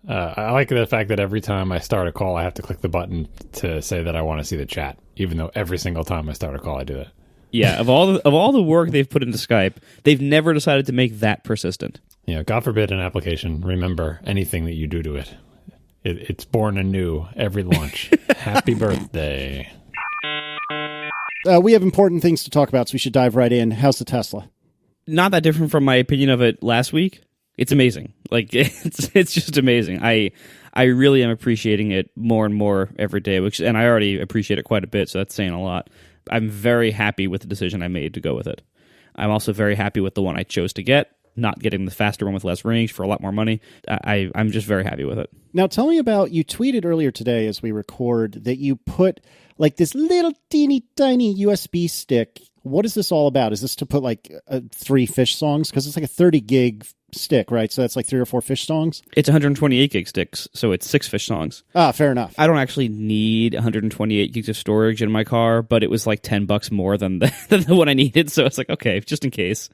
I like the fact that every time I start a call, I have to click the button to say that I want to see the chat, even though every single time I start a call, I do that. Yeah, of all the work they've put into Skype, they've never decided to make that persistent. Yeah, God forbid an application remember anything that you do to it. It's born anew every launch. Happy birthday. We have important things to talk about, so we should dive right in. How's the Tesla? Not that different from my opinion of it last week. It's amazing. Like it's just amazing. I really am appreciating it more and more every day, and I already appreciate it quite a bit, so that's saying a lot. I'm very happy with the decision I made to go with it. I'm also very happy with the one I chose to get, not getting the faster one with less range for a lot more money. I'm just very happy with it. Now tell me about, you tweeted earlier today as we record that you put like this little teeny tiny USB stick. What is this all about? Is this to put like 3 fish songs? Because it's like a 30 gig stick, right? So that's like 3 or 4 fish songs? It's 128 gig sticks, so it's 6 fish songs. Ah, fair enough. I don't actually need 128 gigs of storage in my car, but it was like $10 more than the one I needed, so it's like, okay, just in case.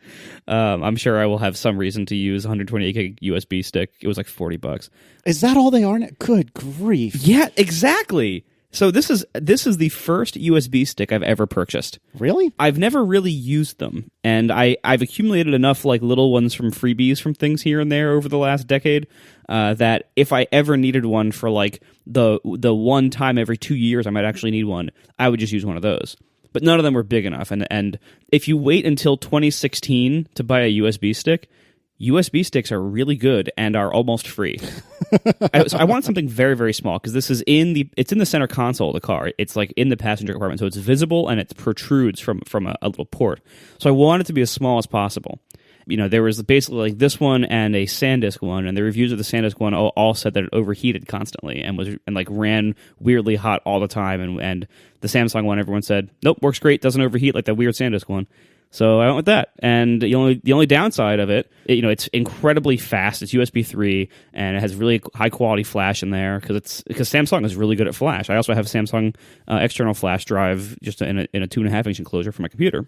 I'm sure I will have some reason to use 128 gig USB stick. It was like $40. Is that all they are now? Good grief. Yeah, exactly. So this is the first USB stick I've ever purchased. Really? I've never really used them, and I've accumulated enough like little ones from freebies from things here and there over the last decade that if I ever needed one for like the one time every 2 years I might actually need one, I would just use one of those. But none of them were big enough, and if you wait until 2016 to buy a USB stick, USB sticks are really good and are almost free. So I wanted something very, very small because this is it's in the center console of the car. It's like in the passenger compartment, so it's visible and it protrudes from a little port. So I wanted it to be as small as possible. You know, there was basically like this one and a SanDisk one, and the reviews of the SanDisk one all said that it overheated constantly and like ran weirdly hot all the time. And the Samsung one, everyone said, nope, works great, doesn't overheat like that weird SanDisk one. So I went with that, and the only downside of it, it's incredibly fast. It's USB 3, and it has really high quality flash in there because Samsung is really good at flash. I also have a Samsung external flash drive just in a 2.5-inch enclosure for my computer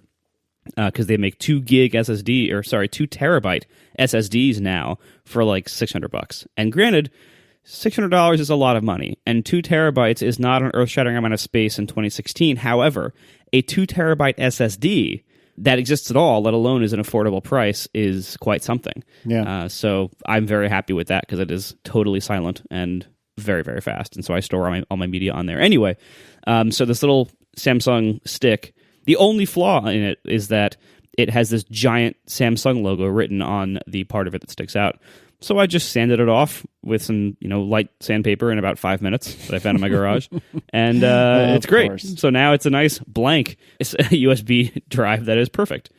because they make 2 terabyte SSDs now for like $600. And granted, $600 is a lot of money, and 2 terabytes is not an earth-shattering amount of space in 2016. However, a 2 terabyte SSD that exists at all, let alone is an affordable price, is quite something. Yeah. So I'm very happy with that because it is totally silent and very, very fast. And so I store all my media on there. Anyway, so this little Samsung stick, the only flaw in it is that it has this giant Samsung logo written on the part of it that sticks out. So I just sanded it off with some, light sandpaper in about 5 minutes that I found in my garage, and it's great. Course. So now it's a nice blank USB drive that is perfect.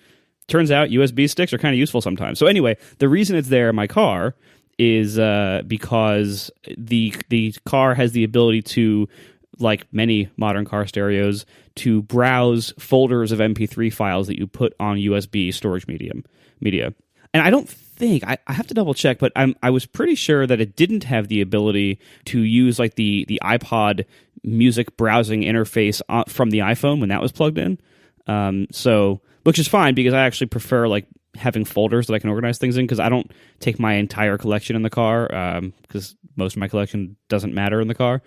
Turns out USB sticks are kind of useful sometimes. So anyway, the reason it's there in my car is because the car has the ability to, like many modern car stereos, to browse folders of MP3 files that you put on USB storage media. And I don't think, I have to double check, but I was pretty sure that it didn't have the ability to use like the iPod music browsing interface from the iPhone when that was plugged in. So, which is fine because I actually prefer like having folders that I can organize things in because I don't take my entire collection in the car because most of my collection doesn't matter in the car.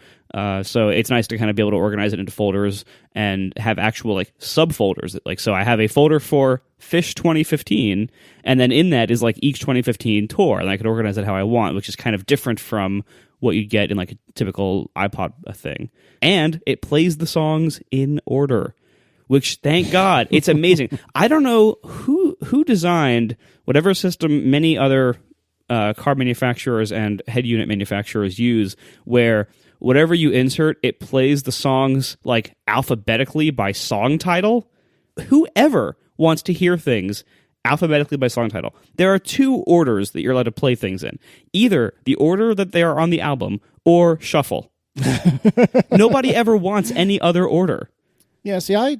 So it's nice to kind of be able to organize it into folders and have actual like subfolders. So I have a folder for Fish 2015, and then in that is like each 2015 tour, and I can organize it how I want, which is kind of different from what you get in like a typical iPod thing. And it plays the songs in order, which, thank God, it's amazing. I don't know who designed whatever system many other car manufacturers and head unit manufacturers use, where whatever you insert, it plays the songs like alphabetically by song title. Whoever wants to hear things alphabetically by song title. There are 2 orders that you're allowed to play things in. Either the order that they are on the album or shuffle. Nobody ever wants any other order. Yeah, see, I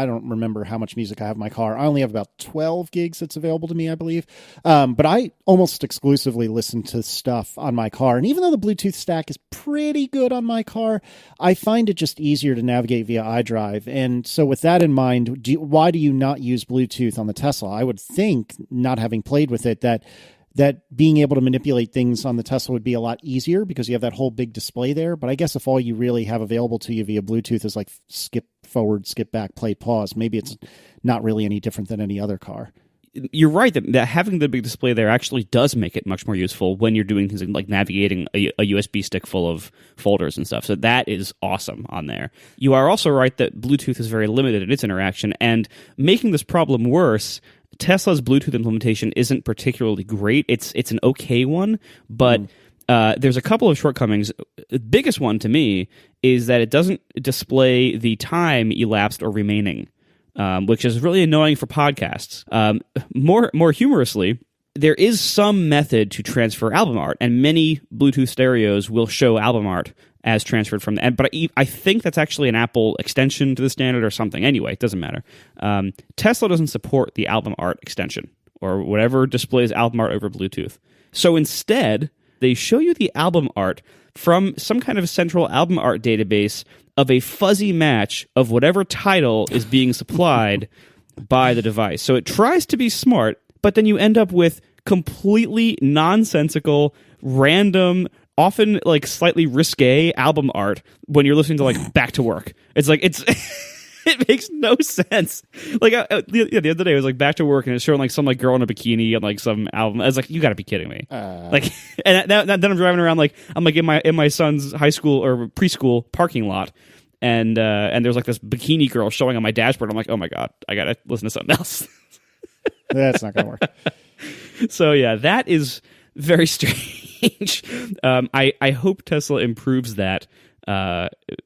don't remember how much music I have in my car. I only have about 12 gigs that's available to me, I believe. But I almost exclusively listen to stuff on my car. And even though the Bluetooth stack is pretty good on my car, I find it just easier to navigate via iDrive. And so with that in mind, why do you not use Bluetooth on the Tesla? I would think, not having played with it, that that being able to manipulate things on the Tesla would be a lot easier because you have that whole big display there. But I guess if all you really have available to you via Bluetooth is like skip forward, skip back, play, pause, maybe it's not really any different than any other car. You're right that having the big display there actually does make it much more useful when you're doing things like navigating a USB stick full of folders and stuff. So that is awesome on there. You are also right that Bluetooth is very limited in its interaction, and making this problem worse, Tesla's Bluetooth implementation isn't particularly great. It's an okay one, but there's a couple of shortcomings. The biggest one to me is that it doesn't display the time elapsed or remaining, which is really annoying for podcasts. More humorously, there is some method to transfer album art, and many Bluetooth stereos will show album art as transferred from the end. But I think that's actually an Apple extension to the standard or something. Anyway, it doesn't matter. Tesla doesn't support the album art extension or whatever displays album art over Bluetooth. So instead, they show you the album art from some kind of central album art database of a fuzzy match of whatever title is being supplied by the device. So it tries to be smart, but then you end up with completely nonsensical, random, often like slightly risque album art when you're listening to like Back to Work. It's like it makes no sense. Like the other day, it was like Back to Work, and it's showing like some like girl in a bikini and like some album. I was like, you got to be kidding me! Like, and then I'm driving around like I'm like in my son's high school or preschool parking lot, and there's like this bikini girl showing on my dashboard. I'm like, oh my god, I gotta listen to something else. That's not gonna work. So yeah, that is very strange. I hope Tesla improves that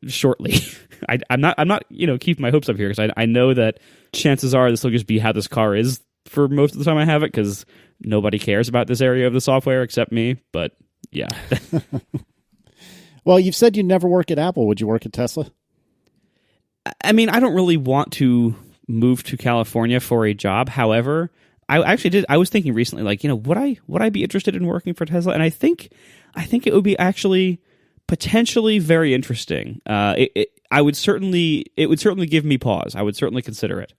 shortly. I'm not keeping my hopes up here because I know that chances are this will just be how this car is for most of the time I have it, because nobody cares about this area of the software except me. But yeah. Well, you've said you'd never work at Apple. Would you work at Tesla? I mean, I don't really want to move to California for a job. However, I actually did. I was thinking recently, like, would I be interested in working for Tesla? And I think it would be actually potentially very interesting. It would certainly give me pause. I would certainly consider it.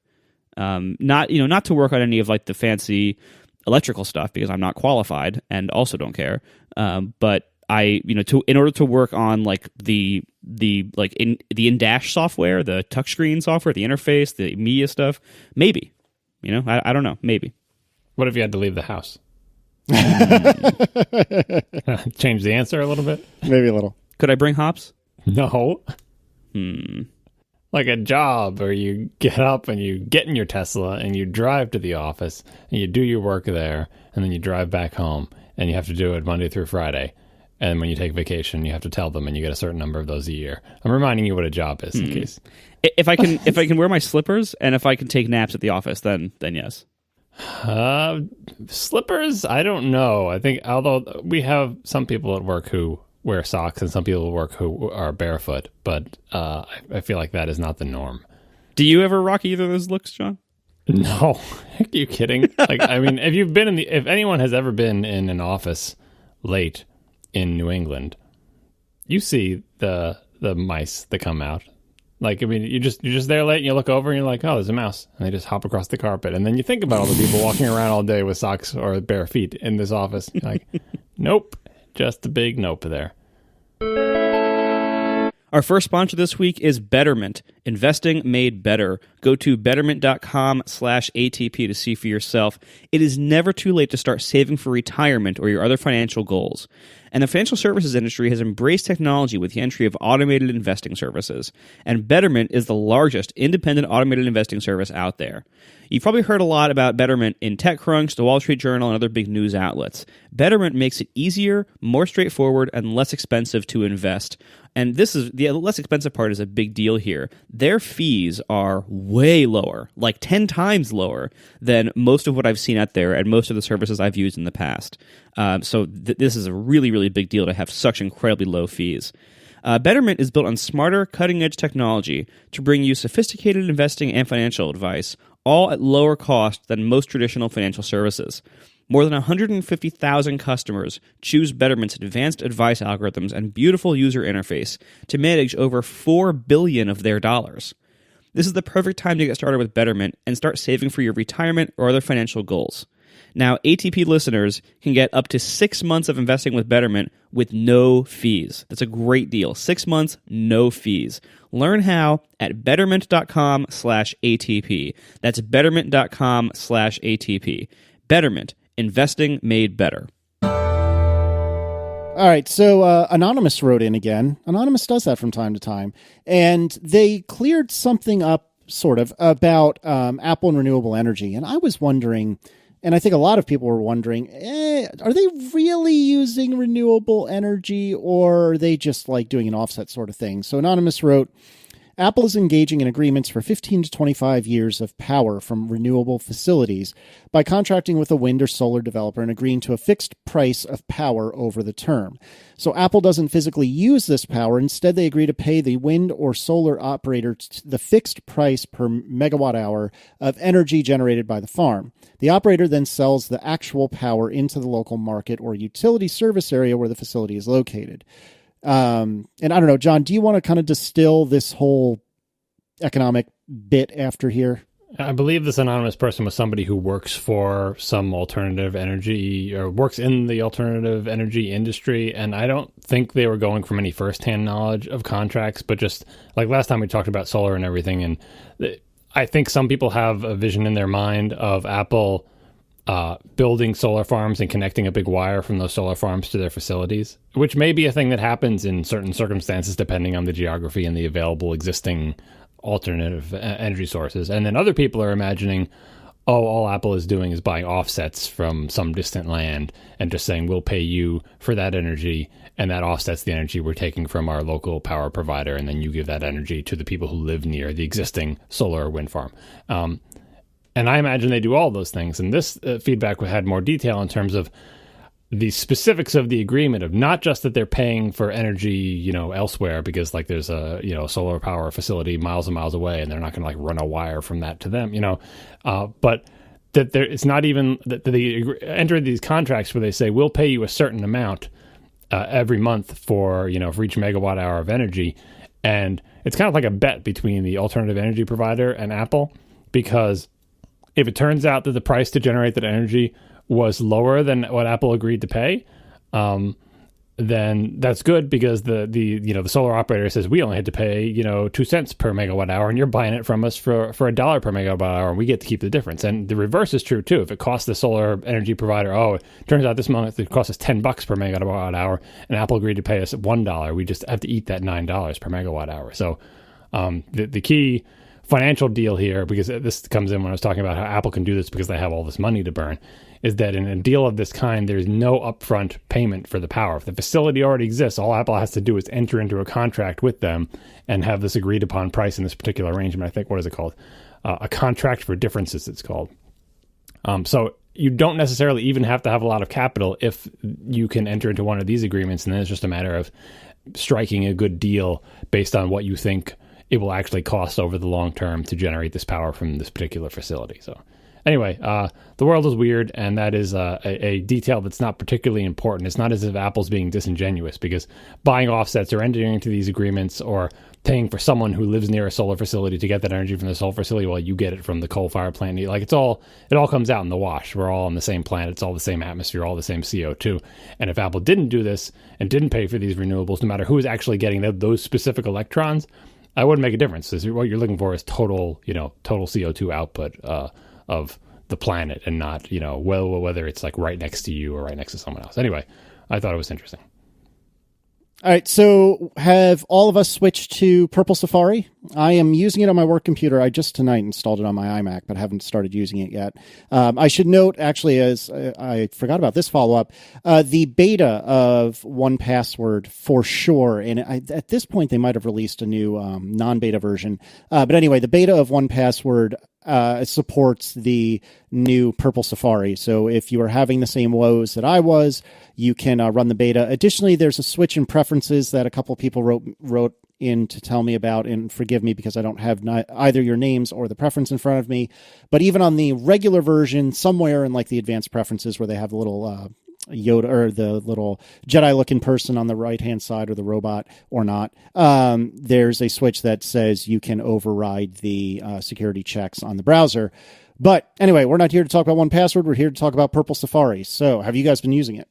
Not to work on any of like the fancy electrical stuff because I'm not qualified and also don't care. But in order to work on like the in-dash software, the touchscreen software, the interface, the media stuff, maybe. I don't know. Maybe. What if you had to leave the house? Change the answer a little bit? Maybe a little. Could I bring hops? No. Like a job where you get up and you get in your Tesla and you drive to the office and you do your work there and then you drive back home and you have to do it Monday through Friday. And when you take vacation, you have to tell them, and you get a certain number of those a year. I'm reminding you what a job is in case. If I can wear my slippers and if I can take naps at the office, then yes. Slippers, I don't know. I think, although we have some people at work who wear socks and some people at work who are barefoot, but I feel like that is not the norm. Do you ever rock either of those looks, John? No. Are you kidding? Like, I mean, if anyone has ever been in an office late in New England, you see the mice that come out. Like, I mean, you're just there late and you look over and you're like, oh, there's a mouse. And they just hop across the carpet. And then you think about all the people walking around all day with socks or bare feet in this office. You're like, nope, just a big nope there. Our first sponsor this week is Betterment, investing made better. Go to betterment.com/ATP to see for yourself. It is never too late to start saving for retirement or your other financial goals. And the financial services industry has embraced technology with the entry of automated investing services. And Betterment is the largest independent automated investing service out there. You've probably heard a lot about Betterment in TechCrunch, the Wall Street Journal, and other big news outlets. Betterment makes it easier, more straightforward, and less expensive to invest. And this is the less expensive part is a big deal here. Their fees are way lower, like 10 times lower than most of what I've seen out there and most of the services I've used in the past. So this is a really, really big deal to have such incredibly low fees. Betterment is built on smarter, cutting-edge technology to bring you sophisticated investing and financial advice, all at lower cost than most traditional financial services. More than 150,000 customers choose Betterment's advanced advice algorithms and beautiful user interface to manage over $4 billion of their dollars. This is the perfect time to get started with Betterment and start saving for your retirement or other financial goals. Now, ATP listeners can get up to 6 months of investing with Betterment with no fees. That's a great deal. 6 months, no fees. Learn how at betterment.com/ATP. That's betterment.com/ATP. Betterment, investing made better. All right, so Anonymous wrote in again. Anonymous does that from time to time. And they cleared something up, sort of, about Apple and renewable energy. And I was wondering, and I think a lot of people were wondering, are they really using renewable energy, or are they just like doing an offset sort of thing? So Anonymous wrote, Apple is engaging in agreements for 15 to 25 years of power from renewable facilities by contracting with a wind or solar developer and agreeing to a fixed price of power over the term. So Apple doesn't physically use this power. Instead, they agree to pay the wind or solar operator the fixed price per megawatt hour of energy generated by the farm. The operator then sells the actual power into the local market or utility service area where the facility is located. And I don't know, John, do you want to kind of distill this whole economic bit after here? I believe this anonymous person was somebody who works for some alternative energy or works in the alternative energy industry. And I don't think they were going from any firsthand knowledge of contracts, but just like last time we talked about solar and everything. And I think some people have a vision in their mind of Apple building solar farms and connecting a big wire from those solar farms to their facilities, which may be a thing that happens in certain circumstances depending on the geography and the available existing alternative energy sources. And then other people are imagining, all Apple is doing is buying offsets from some distant land and just saying, we'll pay you for that energy, and that offsets the energy we're taking from our local power provider, and then you give that energy to the people who live near the existing solar or wind farm. And I imagine they do all those things. And this feedback had more detail in terms of the specifics of the agreement, of not just that they're paying for energy, elsewhere, because like there's a, solar power facility miles and miles away and they're not going to like run a wire from that to them, but that it's not even that they enter these contracts where they say, we'll pay you a certain amount every month for each megawatt hour of energy. And it's kind of like a bet between the alternative energy provider and Apple, because if it turns out that the price to generate that energy was lower than what Apple agreed to pay, then that's good, because the solar operator says we only had to pay 2 cents per megawatt hour, and you're buying it from us for $1 per megawatt hour, and we get to keep the difference. And the reverse is true too. If it costs the solar energy provider, it turns out this month it costs us $10 per megawatt hour, and Apple agreed to pay us $1, we just have to eat that $9 per megawatt hour. So the key financial deal here, because this comes in when I was talking about how Apple can do this because they have all this money to burn, is that in a deal of this kind, there's no upfront payment for the power. If the facility already exists, all Apple has to do is enter into a contract with them and have this agreed upon price in this particular arrangement. I think, what is it called? A contract for differences, it's called. So you don't necessarily even have to have a lot of capital if you can enter into one of these agreements, and then it's just a matter of striking a good deal based on what you think it will actually cost over the long term to generate this power from this particular facility. So anyway, the world is weird, and that is a detail that's not particularly important. It's not as if Apple's being disingenuous, because buying offsets or entering into these agreements or paying for someone who lives near a solar facility to get that energy from the solar facility while you get it from the coal-fired plant, like it all comes out in the wash. We're all on the same planet. It's all the same atmosphere, all the same CO2. And if Apple didn't do this and didn't pay for these renewables, no matter who is actually getting those specific electrons, I wouldn't make a difference. What you're looking for is total CO2 output of the planet, and not, whether it's like right next to you or right next to someone else. Anyway, I thought it was interesting. All right, so have all of us switched to Purple Safari? I am using it on my work computer. I just tonight installed it on my iMac, but haven't started using it yet. I should note, actually, as I forgot about this follow-up, the beta of 1Password for sure, and at this point they might have released a new non-beta version. But anyway, the beta of 1Password supports the new Purple Safari. So if you are having the same woes that I was, you can run the beta. Additionally, there's a switch in preferences that a couple people wrote in to tell me about, and forgive me because I don't have either your names or the preference in front of me. But even on the regular version, somewhere in like the advanced preferences where they have the little Yoda or the little Jedi looking person on the right hand side, or the robot or not, there's a switch that says you can override the security checks on the browser. But anyway, we're not here to talk about 1Password. We're here to talk about Purple Safari. So have you guys been using it?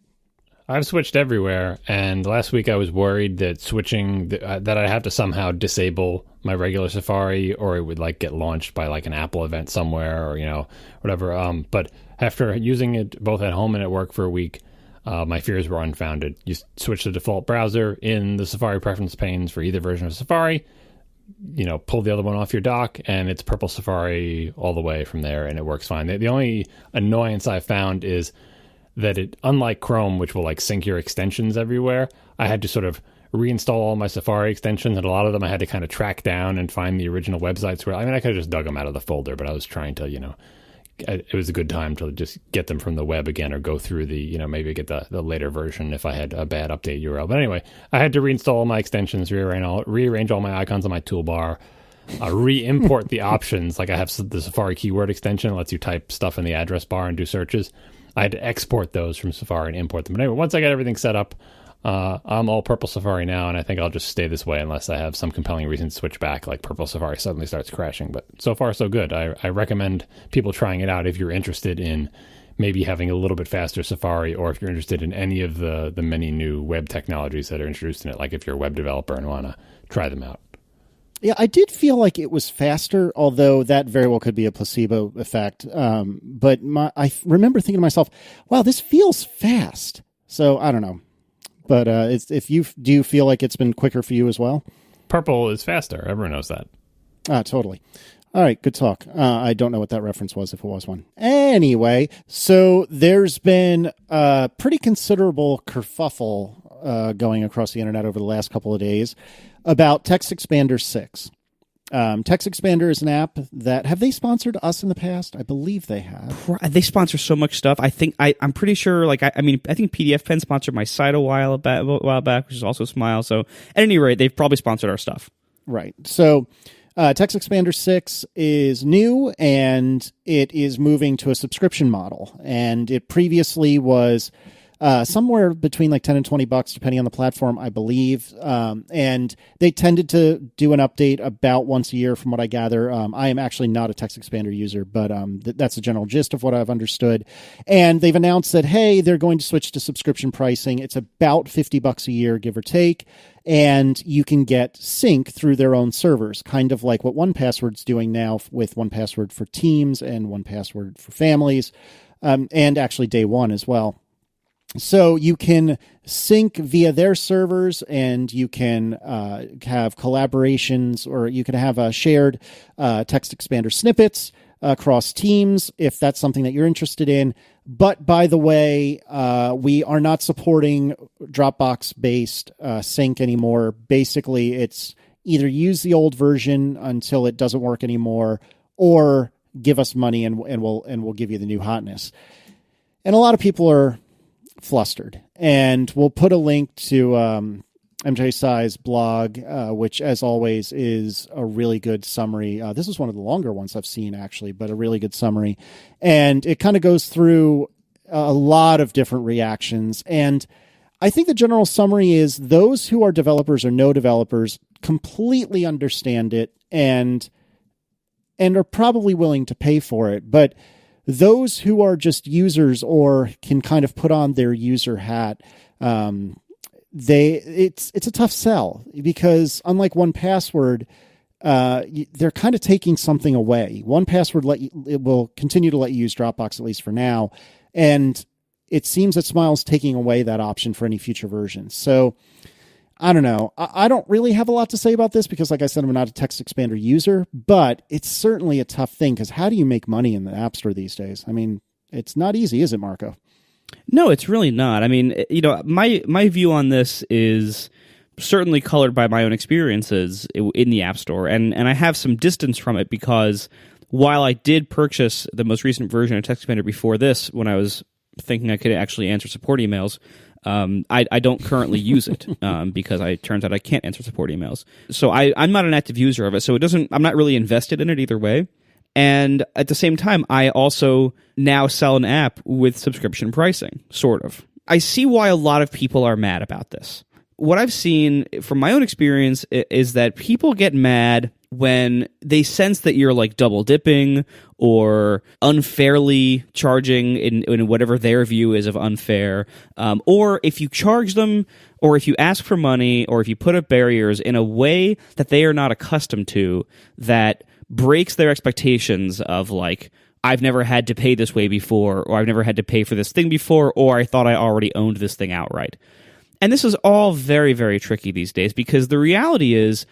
I've switched everywhere, and last week I was worried that switching that I'd have to somehow disable my regular Safari, or it would like get launched by like an Apple event somewhere, or whatever. But after using it both at home and at work for a week, my fears were unfounded. You switch the default browser in the Safari preference panes for either version of Safari. Pull the other one off your dock, and it's Purple Safari all the way from there, and it works fine. The only annoyance I found is that it, unlike Chrome, which will like sync your extensions everywhere, I had to sort of reinstall all my Safari extensions, and a lot of them I had to kind of track down and find the original websites where, I could have just dug them out of the folder, but I was trying to, it was a good time to just get them from the web again, or go through the, maybe get the later version if I had a bad update URL. But anyway, I had to reinstall all my extensions, rearrange all my icons on my toolbar, re-import the options. Like I have the Safari keyword extension that lets you type stuff in the address bar and do searches. I had to export those from Safari and import them. But anyway, once I got everything set up, I'm all Purple Safari now, and I think I'll just stay this way unless I have some compelling reason to switch back, like Purple Safari suddenly starts crashing. But so far, so good. I recommend people trying it out if you're interested in maybe having a little bit faster Safari, or if you're interested in any of the many new web technologies that are introduced in it, like if you're a web developer and want to try them out. Yeah, I did feel like it was faster, although that very well could be a placebo effect. But I remember thinking to myself, wow, this feels fast. So I don't know. But do you feel like it's been quicker for you as well? Purple is faster. Everyone knows that. Totally. All right, good talk. I don't know what that reference was, if it was one. Anyway, so there's been a pretty considerable kerfuffle going across the internet over the last couple of days about TextExpander 6. TextExpander is an app that, have they sponsored us in the past? I believe they have. They sponsor so much stuff. I think I'm pretty sure. Like I think PDF Pen sponsored my site a while back, which is also Smile. So at any rate, they've probably sponsored our stuff. Right. So TextExpander 6 is new, and it is moving to a subscription model. And it previously was somewhere between like $10 and $20, depending on the platform, I believe. And they tended to do an update about once a year, from what I gather. I am actually not a TextExpander user, but that's the general gist of what I've understood. And they've announced that, hey, they're going to switch to subscription pricing. It's about $50 a year, give or take. And you can get sync through their own servers, kind of like what 1Password's doing now with 1Password for Teams and 1Password for Families, and actually Day One as well. So you can sync via their servers, and you can have collaborations, or you can have shared TextExpander snippets across teams if that's something that you're interested in. But by the way, we are not supporting Dropbox-based sync anymore. Basically, it's either use the old version until it doesn't work anymore, or give us money and we'll give you the new hotness. And a lot of people are flustered, and we'll put a link to MJ Sai's blog, which as always is a really good summary. This is one of the longer ones I've seen, actually, but a really good summary. And it kind of goes through a lot of different reactions. And I think the general summary is those who are developers or no developers completely understand it and are probably willing to pay for it. But those who are just users, or can kind of put on their user hat, it's a tough sell, because unlike 1Password, they're kind of taking something away. 1Password it will continue to let you use Dropbox, at least for now, and it seems that Smile's taking away that option for any future versions. So I don't know. I don't really have a lot to say about this because, like I said, I'm not a TextExpander user, but it's certainly a tough thing, because how do you make money in the App Store these days? I mean, it's not easy, is it, Marco? No, it's really not. I mean, my view on this is certainly colored by my own experiences in the App Store, and I have some distance from it, because while I did purchase the most recent version of TextExpander before this, when I was thinking I could actually answer support emails, I don't currently use it because it turns out I can't answer support emails. So I'm not an active user of it. So I'm not really invested in it either way. And at the same time, I also now sell an app with subscription pricing, sort of. I see why a lot of people are mad about this. What I've seen from my own experience is that people get mad when they sense that you're like double dipping or unfairly charging in whatever their view is of unfair, or if you charge them, or if you ask for money, or if you put up barriers in a way that they are not accustomed to, that breaks their expectations of like, I've never had to pay this way before, or I've never had to pay for this thing before, or I thought I already owned this thing outright. And this is all very, very tricky these days, because the reality is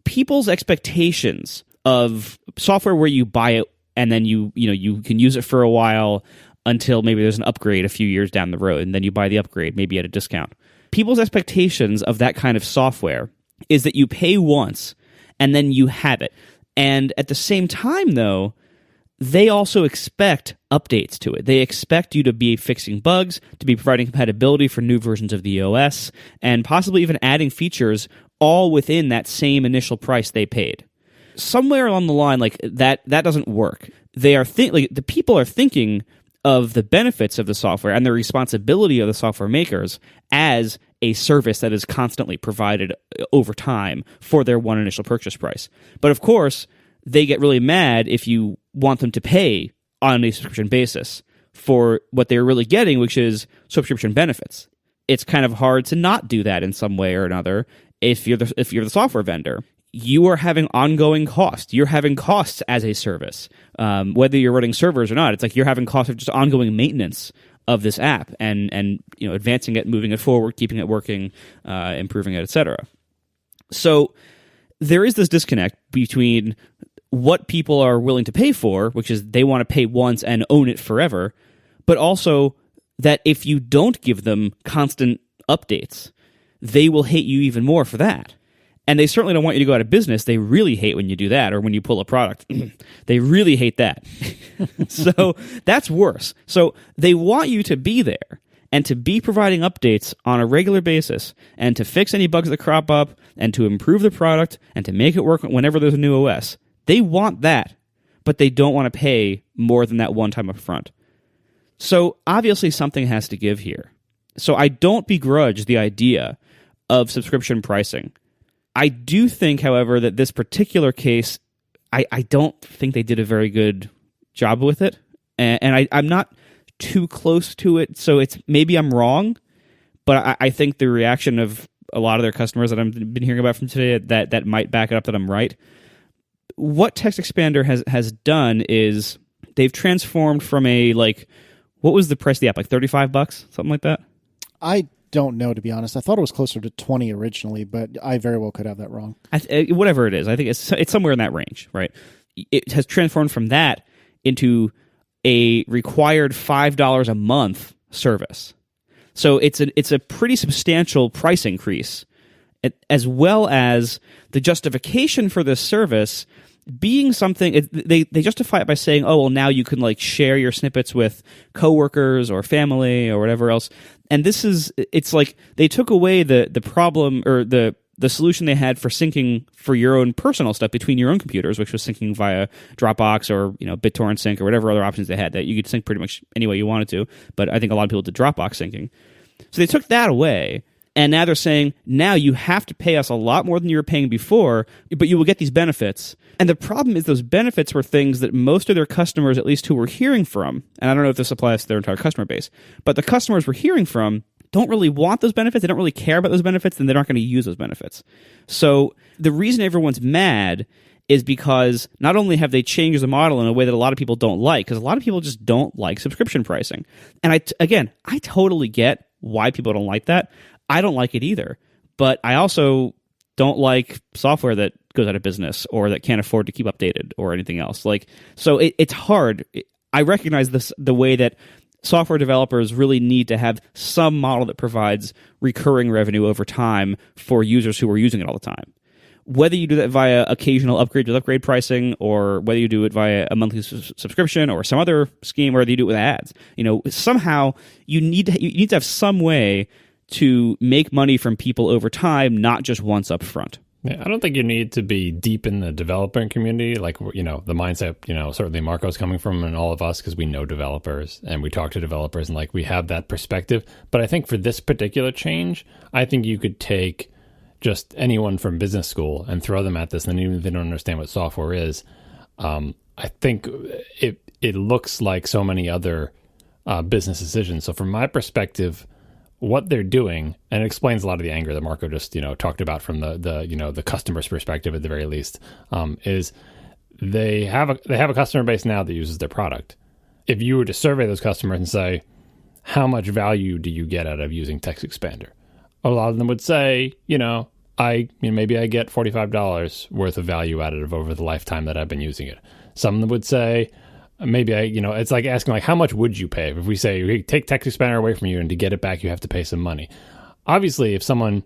people's expectations of software where you buy it and then you can use it for a while until maybe there's an upgrade a few years down the road, and then you buy the upgrade maybe at a discount. People's expectations of that kind of software is that you pay once and then you have it. And at the same time, though, they also expect updates to it. They expect you to be fixing bugs, to be providing compatibility for new versions of the OS, and possibly even adding features all within that same initial price they paid. Somewhere along the line, like that doesn't work. They are the people are thinking of the benefits of the software and the responsibility of the software makers as a service that is constantly provided over time for their one initial purchase price. But of course, they get really mad if you want them to pay on a subscription basis for what they're really getting, which is subscription benefits. It's kind of hard to not do that in some way or another if you're the software vendor. You are having ongoing costs. You're having costs as a service, whether you're running servers or not. It's like you're having costs of just ongoing maintenance of this app and advancing it, moving it forward, keeping it working, improving it, etc. So there is this disconnect between what people are willing to pay for, which is they want to pay once and own it forever, but also that if you don't give them constant updates, they will hate you even more for that. And they certainly don't want you to go out of business. They really hate when you do that, or when you pull a product. They really hate that. So that's worse. So they want you to be there and to be providing updates on a regular basis and to fix any bugs that crop up and to improve the product and to make it work whenever there's a new OS. They want that, but they don't want to pay more than that one time up front. So obviously something has to give here. So I don't begrudge the idea of subscription pricing. I do think, however, that this particular case, I don't think they did a very good job with it. And I'm not too close to it, so maybe I'm wrong, but I think the reaction of a lot of their customers that I've been hearing about from today, that might back it up that I'm right. What TextExpander has done is they've transformed from what was the price of the app, like $35, something like that? I don't know, to be honest. I thought it was closer to 20 originally, but I very well could have that wrong. Whatever it is, I think it's somewhere in that range, right? It has transformed from that into a required $5 a month service. So it's a pretty substantial price increase, as well as the justification for this service being something. They justify it by saying, oh, well, now you can share your snippets with coworkers or family or whatever else. And it's like they took away the problem or the solution they had for syncing for your own personal stuff between your own computers, which was syncing via Dropbox or BitTorrent sync or whatever other options they had that you could sync pretty much any way you wanted to. But I think a lot of people did Dropbox syncing. So they took that away. And now they're saying, now you have to pay us a lot more than you were paying before, but you will get these benefits. And the problem is those benefits were things that most of their customers, at least who we're hearing from, and I don't know if this applies to their entire customer base, but the customers we're hearing from don't really want those benefits. They don't really care about those benefits, and they're not going to use those benefits. So the reason everyone's mad is because not only have they changed the model in a way that a lot of people don't like, because a lot of people just don't like subscription pricing. And I totally get why people don't like that. I don't like it either, but I also don't like software that goes out of business or that can't afford to keep updated or anything else. So it's hard. I recognize the way that software developers really need to have some model that provides recurring revenue over time for users who are using it all the time. Whether you do that via occasional upgrade with upgrade pricing, or whether you do it via a monthly subscription or some other scheme, or whether you do it with ads, somehow you need to have some way to make money from people over time, not just once up front. Yeah, I don't think you need to be deep in the developer community, the mindset, certainly Marco's coming from, and all of us, because we know developers and we talk to developers and we have that perspective. But I think for this particular change, I think you could take just anyone from business school and throw them at this, and even if they don't understand what software is, I think it looks like so many other business decisions. So from my perspective, what they're doing, and it explains a lot of the anger that Marco just talked about from the customer's perspective at the very least, is they have a customer base now that uses their product. If you were to survey those customers and say, how much value do you get out of using TextExpander? A lot of them would say, maybe I get $45 worth of value out of over the lifetime that I've been using it. Some of them would say, maybe it's like asking, like, how much would you pay? If we say, we take TextExpander away from you, and to get it back, you have to pay some money. Obviously, if someone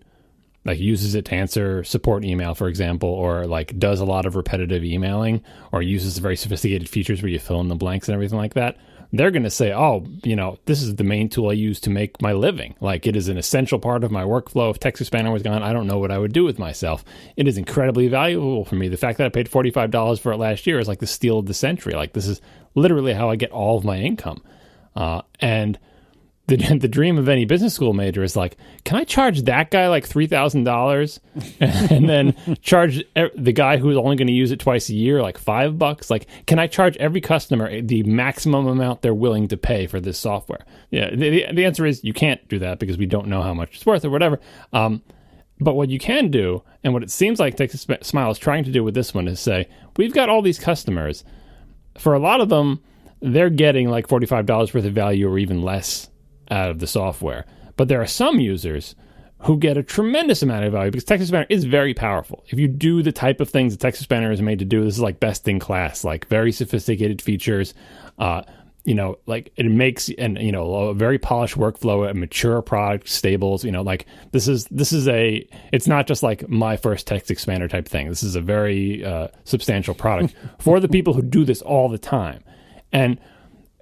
like uses it to answer support email, for example, or like does a lot of repetitive emailing, or uses very sophisticated features where you fill in the blanks and everything like that, they're going to say, this is the main tool I use to make my living. Like, it is an essential part of my workflow. If TextExpander was gone, I don't know what I would do with myself. It is incredibly valuable for me. The fact that I paid $45 for it last year is like the steal of the century. Like, this is literally how I get all of my income. And the dream of any business school major is like, can I charge that guy like $3,000 and then charge the guy who's only going to use it twice a year like $5? Like, can I charge every customer the maximum amount they're willing to pay for this software? Yeah, the answer is you can't do that because we don't know how much it's worth or whatever. But what you can do, and what it seems like TextSmile is trying to do with this one, is say, we've got all these customers. For a lot of them, they're getting like $45 worth of value or even less out of the software. But there are some users who get a tremendous amount of value because TextExpander is very powerful. If you do the type of things that TextExpander is made to do, this is like best in class, like very sophisticated features, like it makes, and, a very polished workflow, a mature product, stables, this is it's not just like my first TextExpander type thing. This is a very substantial product for the people who do this all the time. And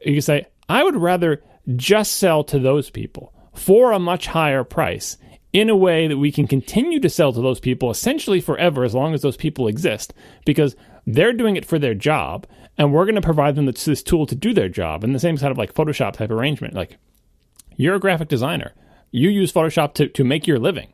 you say, I would rather just sell to those people for a much higher price in a way that we can continue to sell to those people essentially forever as long as those people exist, because they're doing it for their job and we're going to provide them this tool to do their job. And the same kind of like Photoshop type arrangement. Like, you're a graphic designer. You use Photoshop to make your living.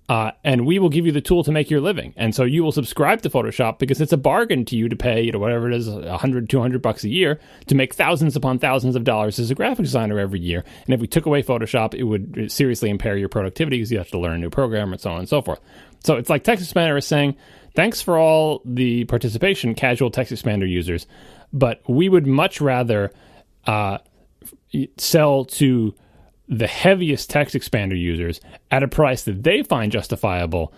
And we will give you the tool to make your living. And so you will subscribe to Photoshop because it's a bargain to you to pay, whatever it is, $100, $200 a year to make thousands upon thousands of dollars as a graphic designer every year. And if we took away Photoshop, it would seriously impair your productivity because you have to learn a new program and so on and so forth. So it's like TextExpander is saying, thanks for all the participation, casual TextExpander users, but we would much rather sell to the heaviest TextExpander users at a price that they find justifiable,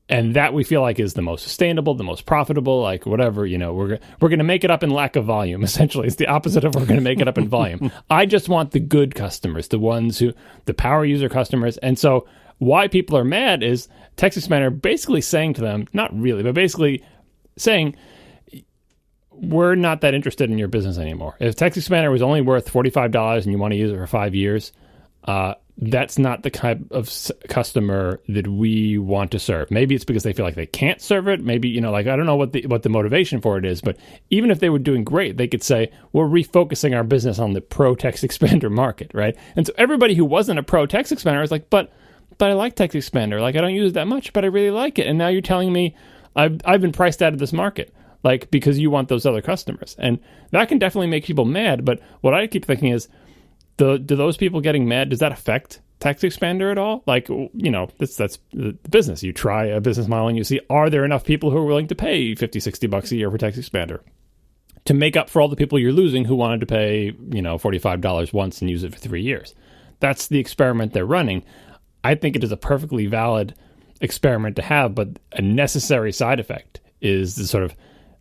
and that we feel like is the most sustainable, the most profitable, like whatever, we're going to make it up in lack of volume. Essentially, it's the opposite of we're going to make it up in volume. I just want the good customers, the ones the power user customers. And so why people are mad is TextExpander basically saying to them, not really, but basically saying, we're not that interested in your business anymore. If TextExpander was only worth $45 and you want to use it for 5 years, that's not the type of customer that we want to serve. Maybe it's because they feel like they can't serve it. Maybe, I don't know what the motivation for it is, but even if they were doing great, they could say, we're refocusing our business on the pro TextExpander market, right? And so everybody who wasn't a pro TextExpander is like, but I like TextExpander. Like, I don't use it that much, but I really like it. And now you're telling me I've been priced out of this market. Like, because you want those other customers. And that can definitely make people mad. But what I keep thinking is, do those people getting mad, does that affect TextExpander at all? Like, that's the business. You try a business model and you see, are there enough people who are willing to pay $50, $60 a year for TextExpander to make up for all the people you're losing who wanted to pay, $45 once and use it for 3 years? That's the experiment they're running. I think it is a perfectly valid experiment to have, but a necessary side effect is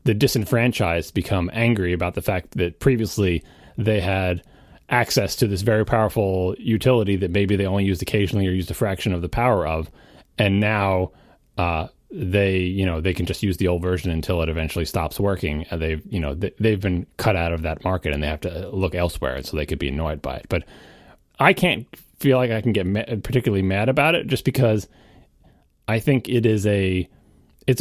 the disenfranchised become angry about the fact that previously they had access to this very powerful utility that maybe they only used occasionally or used a fraction of the power of, and now they can just use the old version until it eventually stops working. And they've been cut out of that market and they have to look elsewhere, and so they could be annoyed by it. But I can't feel like I can get particularly mad about it, just because I think it's a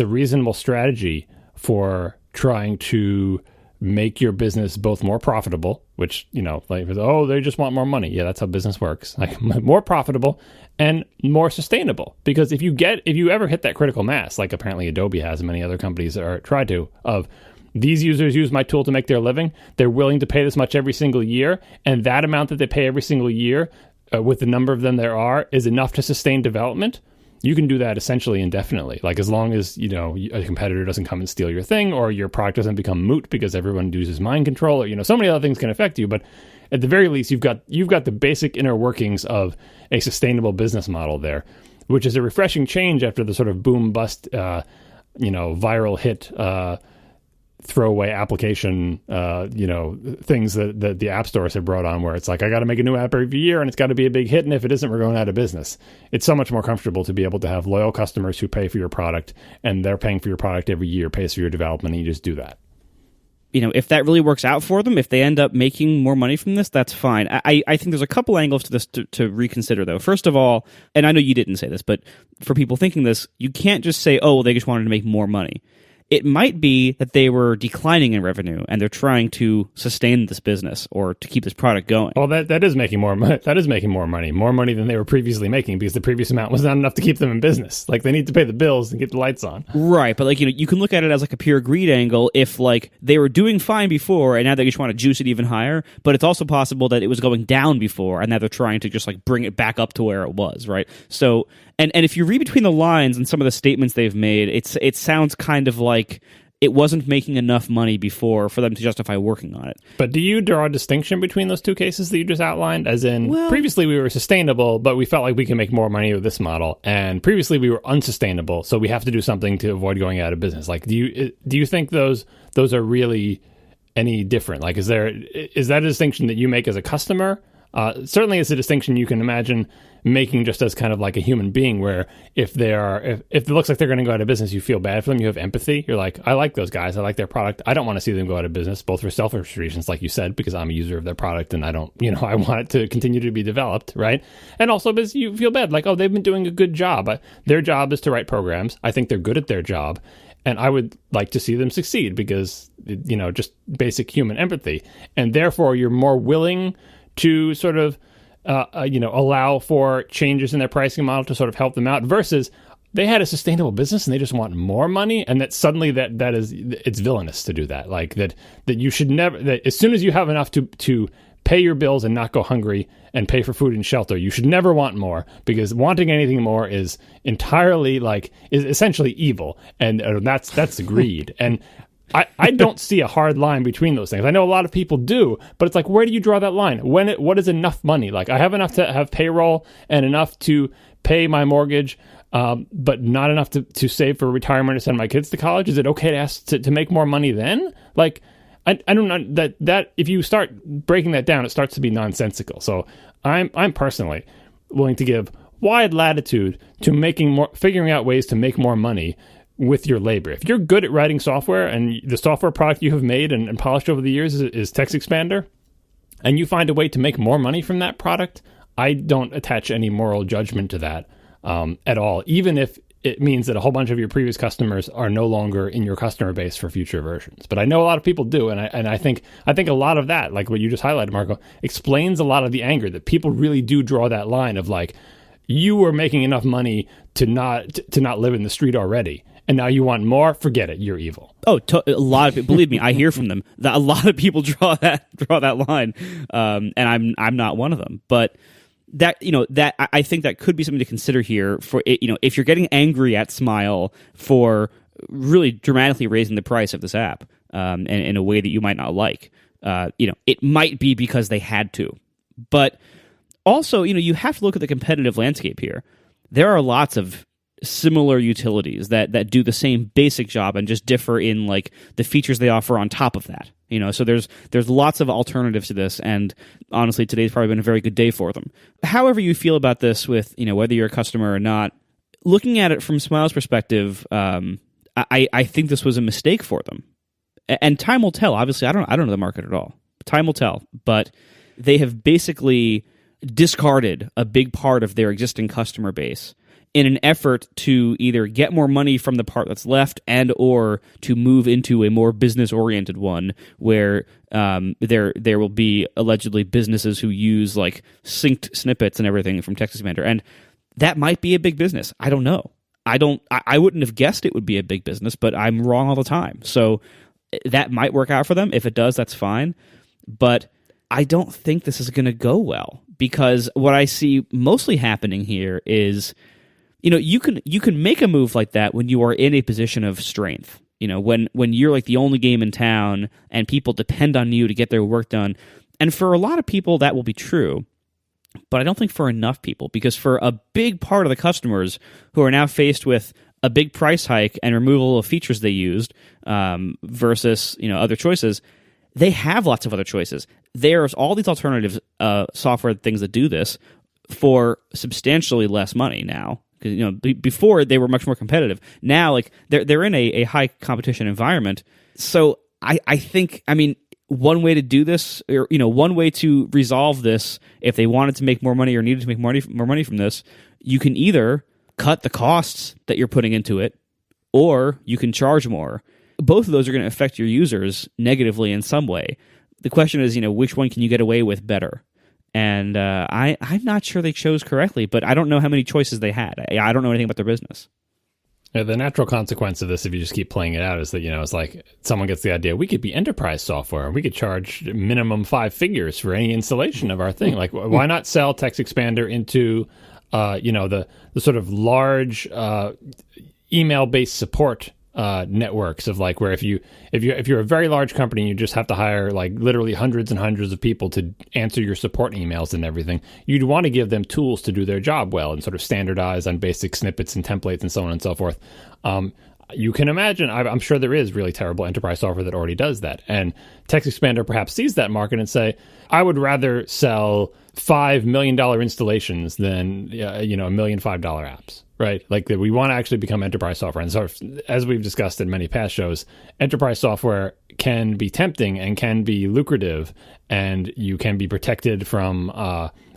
reasonable strategy for trying to make your business both more profitable, which, like, oh, they just want more money. Yeah, that's how business works. Like, more profitable and more sustainable. Because if you ever hit that critical mass, like apparently Adobe has and many other companies are tried to, of these users use my tool to make their living, they're willing to pay this much every single year, and that amount that they pay every single year, with the number of them there are, is enough to sustain development. You can do that essentially indefinitely. Like, as long as, a competitor doesn't come and steal your thing, or your product doesn't become moot because everyone uses mind control, or, so many other things can affect you. But at the very least, you've got the basic inner workings of a sustainable business model there, which is a refreshing change after the sort of boom bust, viral hit, throwaway application, things that the app stores have brought on, where it's like, I got to make a new app every year and it's got to be a big hit. And if it isn't, we're going out of business. It's so much more comfortable to be able to have loyal customers who pay for your product, and they're paying for your product every year, pays for your development, and you just do that. If that really works out for them, if they end up making more money from this, that's fine. I think there's a couple angles to this to reconsider, though. First of all, and I know you didn't say this, but for people thinking this, you can't just say, oh, they just wanted to make more money. It might be that they were declining in revenue and they're trying to sustain this business or to keep this product going. Well, that is making more money. That is making more money than they were previously making, because the previous amount was not enough to keep them in business. Like, they need to pay the bills and get the lights on. Right, but you can look at it as like a pure greed angle. If like they were doing fine before and now they just want to juice it even higher, but it's also possible that it was going down before and now they're trying to just like bring it back up to where it was, right? So, and if you read between the lines and some of the statements they've made, it sounds kind of like it wasn't making enough money before for them to justify working on it. But do you draw a distinction between those two cases that you just outlined? As in, previously we were sustainable, but we felt like we can make more money with this model. And previously we were unsustainable, so we have to do something to avoid going out of business. Like, do you think those are really any different? Like, is that a distinction that you make as a customer? Certainly it's a distinction you can imagine making just as kind of like a human being, where if it looks like they're going to go out of business, you feel bad for them. You have empathy. You're like, I like those guys. I like their product. I don't want to see them go out of business, both for selfish reasons, like you said, because I'm a user of their product and I don't, I want it to continue to be developed, right? And also because you feel bad, like, oh, they've been doing a good job. Their job is to write programs. I think they're good at their job, and I would like to see them succeed because, just basic human empathy. And therefore, you're more willing to sort of, allow for changes in their pricing model to sort of help them out, versus they had a sustainable business and they just want more money, and that suddenly it's villainous to do that. Like that you should never, that as soon as you have enough to pay your bills and not go hungry and pay for food and shelter, you should never want more, because wanting anything more is entirely is essentially evil, and that's greed. And I don't see a hard line between those things. I know a lot of people do, but it's like, where do you draw that line? What is enough money? Like, I have enough to have payroll and enough to pay my mortgage, but not enough to save for retirement or send my kids to college. Is it okay to ask to make more money then? Like, I don't know that if you start breaking that down, it starts to be nonsensical. So I'm personally willing to give wide latitude to figuring out ways to make more money with your labor. If you're good at writing software, and the software product you have made and polished over the years is TextExpander, and you find a way to make more money from that product, I don't attach any moral judgment to that at all, even if it means that a whole bunch of your previous customers are no longer in your customer base for future versions. But I know a lot of people do, and I think a lot of that, like what you just highlighted, Marco, explains a lot of the anger, that people really do draw that line of like, you were making enough money to not live in the street already, and now you want more. Forget it. You're evil. Oh, a lot of people. Believe me, I hear from them that a lot of people draw that line, and I'm not one of them. But that I think that could be something to consider here. For if you're getting angry at Smile for really dramatically raising the price of this app, and in a way that you might not like, it might be because they had to. But also, you have to look at the competitive landscape here. There are lots of similar utilities that do the same basic job and just differ in like the features they offer on top of that. So there's lots of alternatives to this, and honestly, today's probably been a very good day for them. However you feel about this, with whether you're a customer or not, looking at it from Smile's perspective, I think this was a mistake for them, and time will tell. Obviously, I don't know the market at all. Time will tell, but they have basically discarded a big part of their existing customer base in an effort to either get more money from the part that's left and or to move into a more business-oriented one where there will be allegedly businesses who use like synced snippets and everything from TextExpander. And that might be a big business. I don't know. I wouldn't have guessed it would be a big business, but I'm wrong all the time. So that might work out for them. If it does, that's fine. But I don't think this is going to go well, because what I see mostly happening here is, you can make a move like that when you are in a position of strength. When you're like the only game in town and people depend on you to get their work done. And for a lot of people, that will be true. But I don't think for enough people, because for a big part of the customers who are now faced with a big price hike and removal of features they used versus other choices, they have lots of other choices. There's all these alternative software things that do this for substantially less money now. Because before they were much more competitive. Now, like they're in a high competition environment. So I think, one way to do this, or one way to resolve this, if they wanted to make more money or needed to make more money from this, you can either cut the costs that you're putting into it, or you can charge more. Both of those are going to affect your users negatively in some way. The question is, which one can you get away with better? And I'm not sure they chose correctly, but I don't know how many choices they had. I don't know anything about their business. Yeah, the natural consequence of this, if you just keep playing it out, is that, it's like someone gets the idea, we could be enterprise software. We could charge minimum 5 figures for any installation of our thing. Like, why not sell TextExpander into, the sort of large email-based support networks of like where if you're a very large company and you just have to hire like literally hundreds and hundreds of people to answer your support emails and everything, you'd want to give them tools to do their job well and sort of standardize on basic snippets and templates and so on and so forth. You can imagine, I'm sure there is really terrible enterprise software that already does that. And TextExpander perhaps sees that market and say, I would rather sell $5 million installations than, $1 million $5 apps, right? Like that we want to actually become enterprise software. And so as we've discussed in many past shows, enterprise software can be tempting and can be lucrative, and you can be protected from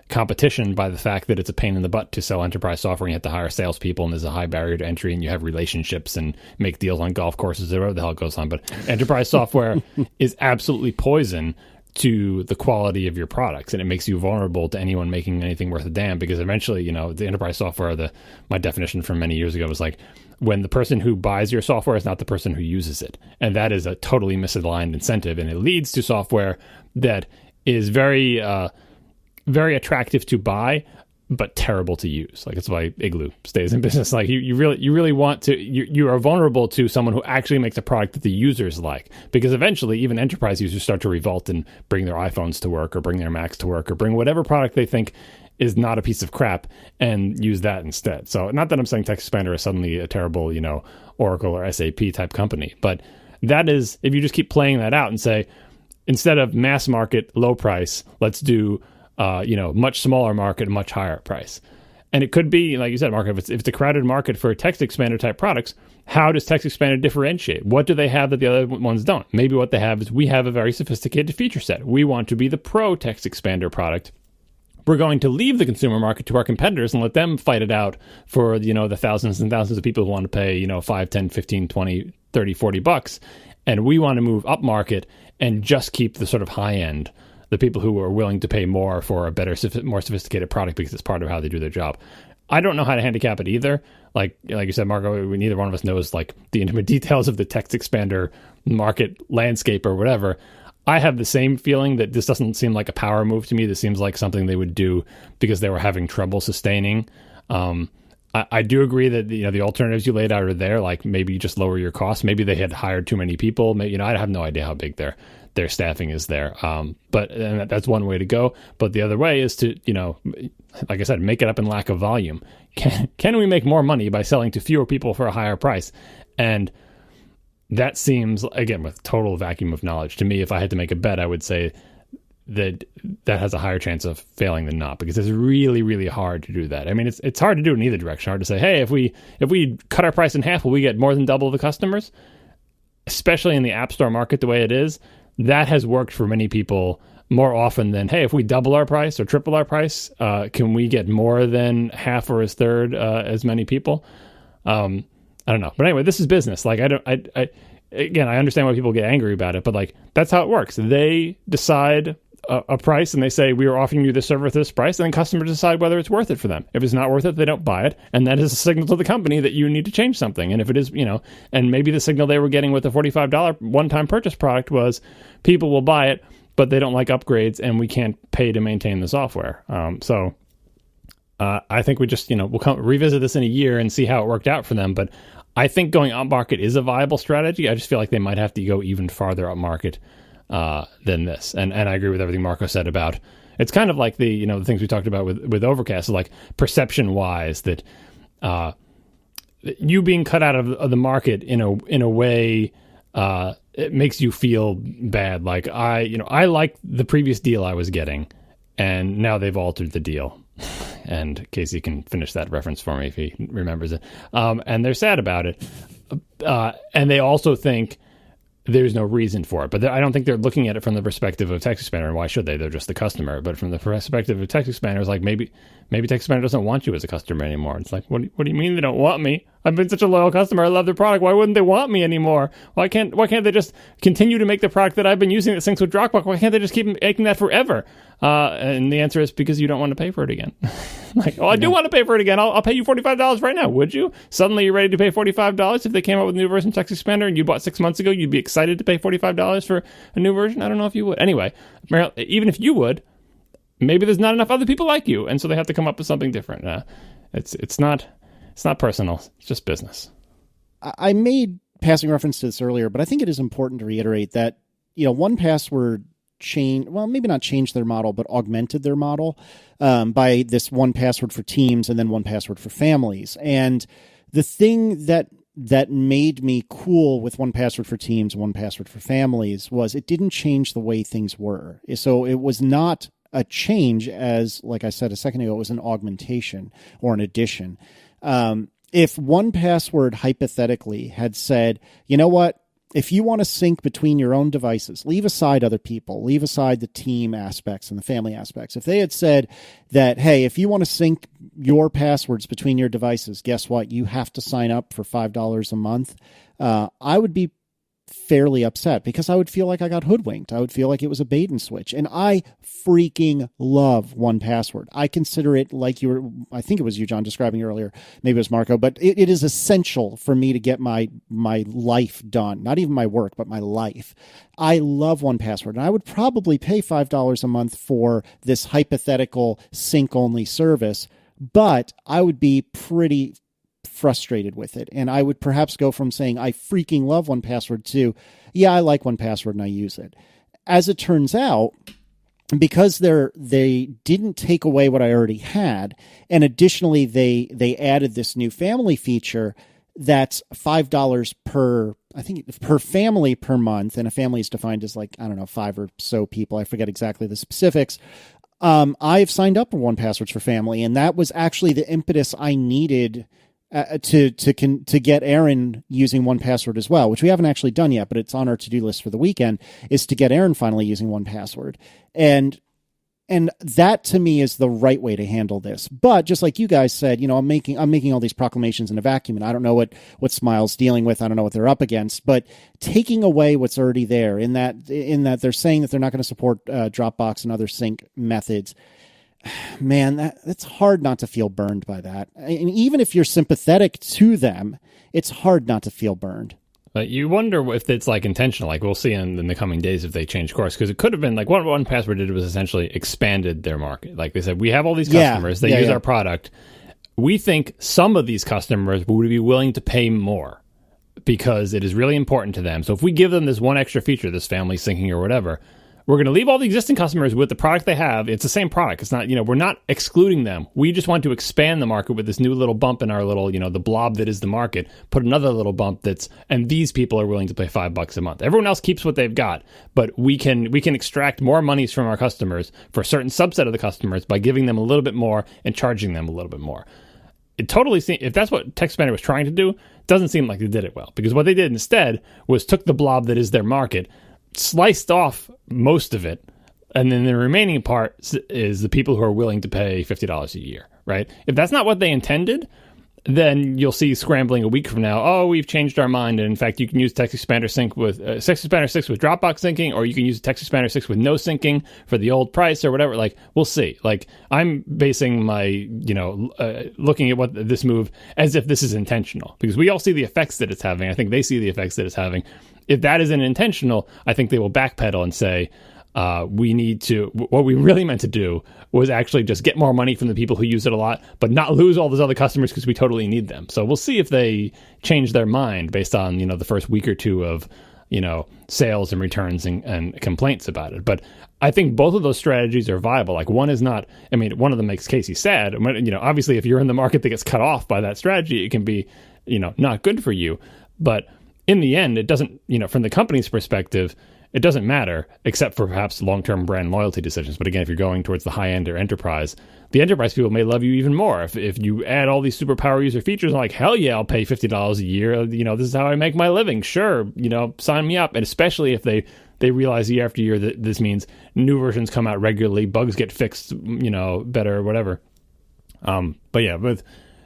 competition by the fact that it's a pain in the butt to sell enterprise software, and you have to hire salespeople, and there's a high barrier to entry, and you have relationships and make deals on golf courses or whatever the hell goes on. But enterprise software is absolutely poison to the quality of your products, and it makes you vulnerable to anyone making anything worth a damn, because eventually, the enterprise software, my definition from many years ago was like, when the person who buys your software is not the person who uses it. And that is a totally misaligned incentive, and it leads to software that is very very attractive to buy, but terrible to use. Like, that's why Igloo stays in business. Like, you really want to, you are vulnerable to someone who actually makes a product that the users like, because eventually even enterprise users start to revolt and bring their iPhones to work, or bring their Macs to work, or bring whatever product they think is not a piece of crap and use that instead. So not that I'm saying TextExpander is suddenly a terrible, Oracle or SAP type company, but that is, if you just keep playing that out and say, instead of mass market, low price, let's do much smaller market, much higher price. And it could be, like you said, Mark, if it's a crowded market for TextExpander type products, how does TextExpander differentiate? What do they have that the other ones don't? Maybe what they have is, we have a very sophisticated feature set. We want to be the pro TextExpander product. We're going to leave the consumer market to our competitors and let them fight it out for, the thousands and thousands of people who want to pay, 5, 10, 15, 20, 30, 40 bucks. And we want to move up market and just keep the sort of high end, the people who are willing to pay more for a better, more sophisticated product, because it's part of how they do their job. I don't know how to handicap it either. Like you said, Marco, neither one of us knows like the intimate details of the TextExpander market landscape or whatever. I have the same feeling that this doesn't seem like a power move to me. This seems like something they would do because they were having trouble sustaining. I do agree that the alternatives you laid out are there. Like, maybe you just lower your costs. Maybe they had hired too many people. Maybe, I have no idea how big their staffing is there. But that's one way to go. But the other way is to, like I said, make it up in lack of volume. Can we make more money by selling to fewer people for a higher price? And that seems, again, with total vacuum of knowledge, to me, if I had to make a bet, I would say that has a higher chance of failing than not, because it's really, really hard to do that. I mean, it's hard to do in either direction. Hard to say, hey, if we cut our price in half, will we get more than double the customers? Especially in the App Store market the way it is, that has worked for many people more often than, hey, if we double our price or triple our price, can we get more than half or a third as many people? I don't know. But anyway, this is business. Like, again, I understand why people get angry about it, but like, that's how it works. They decide a price and they say, we are offering you this server at this price, and then customers decide whether it's worth it for them. If it's not worth it, they don't buy it, and that is a signal to the company that you need to change something. And if it is, and maybe the signal they were getting with the $45 one-time purchase product was people will buy it, but they don't like upgrades, and we can't pay to maintain the software. So I think we just, we'll revisit this in a year and see how it worked out for them. But I think going up market is a viable strategy. I just feel like they might have to go even farther up market than this. And I agree with everything Marco said about, it's kind of like the things we talked about with Overcast, like perception wise, that you being cut out of the market in a way, it makes you feel bad. Like I liked the previous deal I was getting, and now they've altered the deal. And Casey can finish that reference for me if he remembers it. And they're sad about it. And they also think there's no reason for it. But I don't think they're looking at it from the perspective of TextExpander, and why should they? They're just the customer. But from the perspective of TextExpander, it's like maybe TextExpander doesn't want you as a customer anymore. It's like, what do you mean they don't want me? I've been such a loyal customer. I love their product. Why wouldn't they want me anymore? Why can't they just continue to make the product that I've been using that syncs with Dropbox? Why can't they just keep making that forever? And the answer is because you don't want to pay for it again. Like, I do want to pay for it again. I'll pay you $45 right now. Would you? Suddenly you're ready to pay $45 if they came out with a new version of TextExpander and you bought 6 months ago, you'd be excited to pay $45 for a new version? I don't know if you would. Anyway, even if you would, maybe there's not enough other people like you, and so they have to come up with something different. It's not personal. It's just business. I made passing reference to this earlier, but I think it is important to reiterate that 1Password maybe not changed their model, but augmented their model by this 1Password for teams and then 1Password for families. And the thing that made me cool with 1Password for teams, 1Password for families was it didn't change the way things were. So it was not a change, as like I said a second ago, it was an augmentation or an addition. If 1Password hypothetically had said, you know what, if you want to sync between your own devices, leave aside other people, leave aside the team aspects and the family aspects. If they had said that, hey, if you want to sync your passwords between your devices, guess what? You have to sign up for $5 a month. I would be fairly upset because I would feel like I got hoodwinked. I would feel like it was a bait and switch. And I freaking love 1Password. I consider it, like I think it was you, John, describing earlier. Maybe it was Marco, but it is essential for me to get my life done. Not even my work, but my life. I love 1Password, and I would probably pay $5 a month for this hypothetical sync-only service, but I would be pretty frustrated with it. And I would perhaps go from saying, I freaking love 1Password to, yeah, I like 1Password and I use it. As it turns out, because they didn't take away what I already had, and additionally, they added this new family feature that's $5 per family per month. And a family is defined as 5 or so people. I forget exactly the specifics. I've signed up for 1Passwords for family, and that was actually the impetus I needed to get Aaron using 1Password as well, which we haven't actually done yet, but it's on our to-do list for the weekend, is to get Aaron finally using 1Password. And that to me is the right way to handle this. But just like you guys said, I'm making all these proclamations in a vacuum, and I don't know what Smile's dealing with. I don't know what they're up against, but taking away what's already there in that they're saying that they're not going to support Dropbox and other sync methods. Man, that's hard not to feel burned by that. And even if you're sympathetic to them, it's hard not to feel burned. You wonder if it's intentional. We'll see in the coming days if they change course, because it could have been what 1Password did was essentially expanded their market. Like they said, we have all these customers. They use our product. We think some of these customers would be willing to pay more because it is really important to them. So if we give them this one extra feature, this family syncing or whatever, we're going to leave all the existing customers with the product they have. It's the same product. It's not, we're not excluding them. We just want to expand the market with this new little bump in our little, the blob that is the market. Put another little bump and these people are willing to pay $5 a month. Everyone else keeps what they've got, but we can extract more monies from our customers for a certain subset of the customers by giving them a little bit more and charging them a little bit more. It totally seems, if that's what TextExpander was trying to do, it doesn't seem like they did it well, because what they did instead was took the blob that is their market, sliced off most of it, And then the remaining part is the people who are willing to pay $50 a year, right? If that's not what they intended, then you'll see scrambling a week from now. Oh, we've changed our mind, and in fact, you can use TextExpander sync with TextExpander 6 with Dropbox syncing, or you can use TextExpander 6 with no syncing for the old price or whatever. Like, we'll see. Like, I'm basing my, looking at what this move as if this is intentional, because we all see the effects that it's having. I think they see the effects that it's having. If that isn't intentional, I think they will backpedal and say, we need to, what we really meant to do was actually just get more money from the people who use it a lot, but not lose all those other customers because we totally need them. So we'll see if they change their mind based on, the first week or two of, sales and returns and complaints about it. But I think both of those strategies are viable. Like, one is not, one of them makes Casey sad. Obviously if you're in the market that gets cut off by that strategy, it can be, not good for you. But in the end, it doesn't, from the company's perspective, it doesn't matter, except for perhaps long-term brand loyalty decisions. But again, if you're going towards the high-end or enterprise, the enterprise people may love you even more. If you add all these superpower user features, like, hell yeah, I'll pay $50 a year. This is how I make my living. Sure, sign me up. And especially if they realize year after year that this means new versions come out regularly, bugs get fixed, better, whatever. But yeah,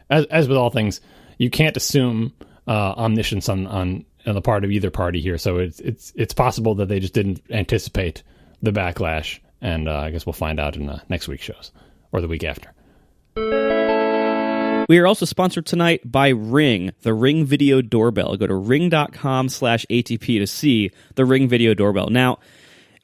as with all things, you can't assume omniscience on the part of either party here. So it's possible that they just didn't anticipate the backlash, and I guess we'll find out in next week's shows or the week after. We are also sponsored tonight by Ring, the Ring Video Doorbell. Go to ring.com/ATP to see the Ring Video Doorbell. Now,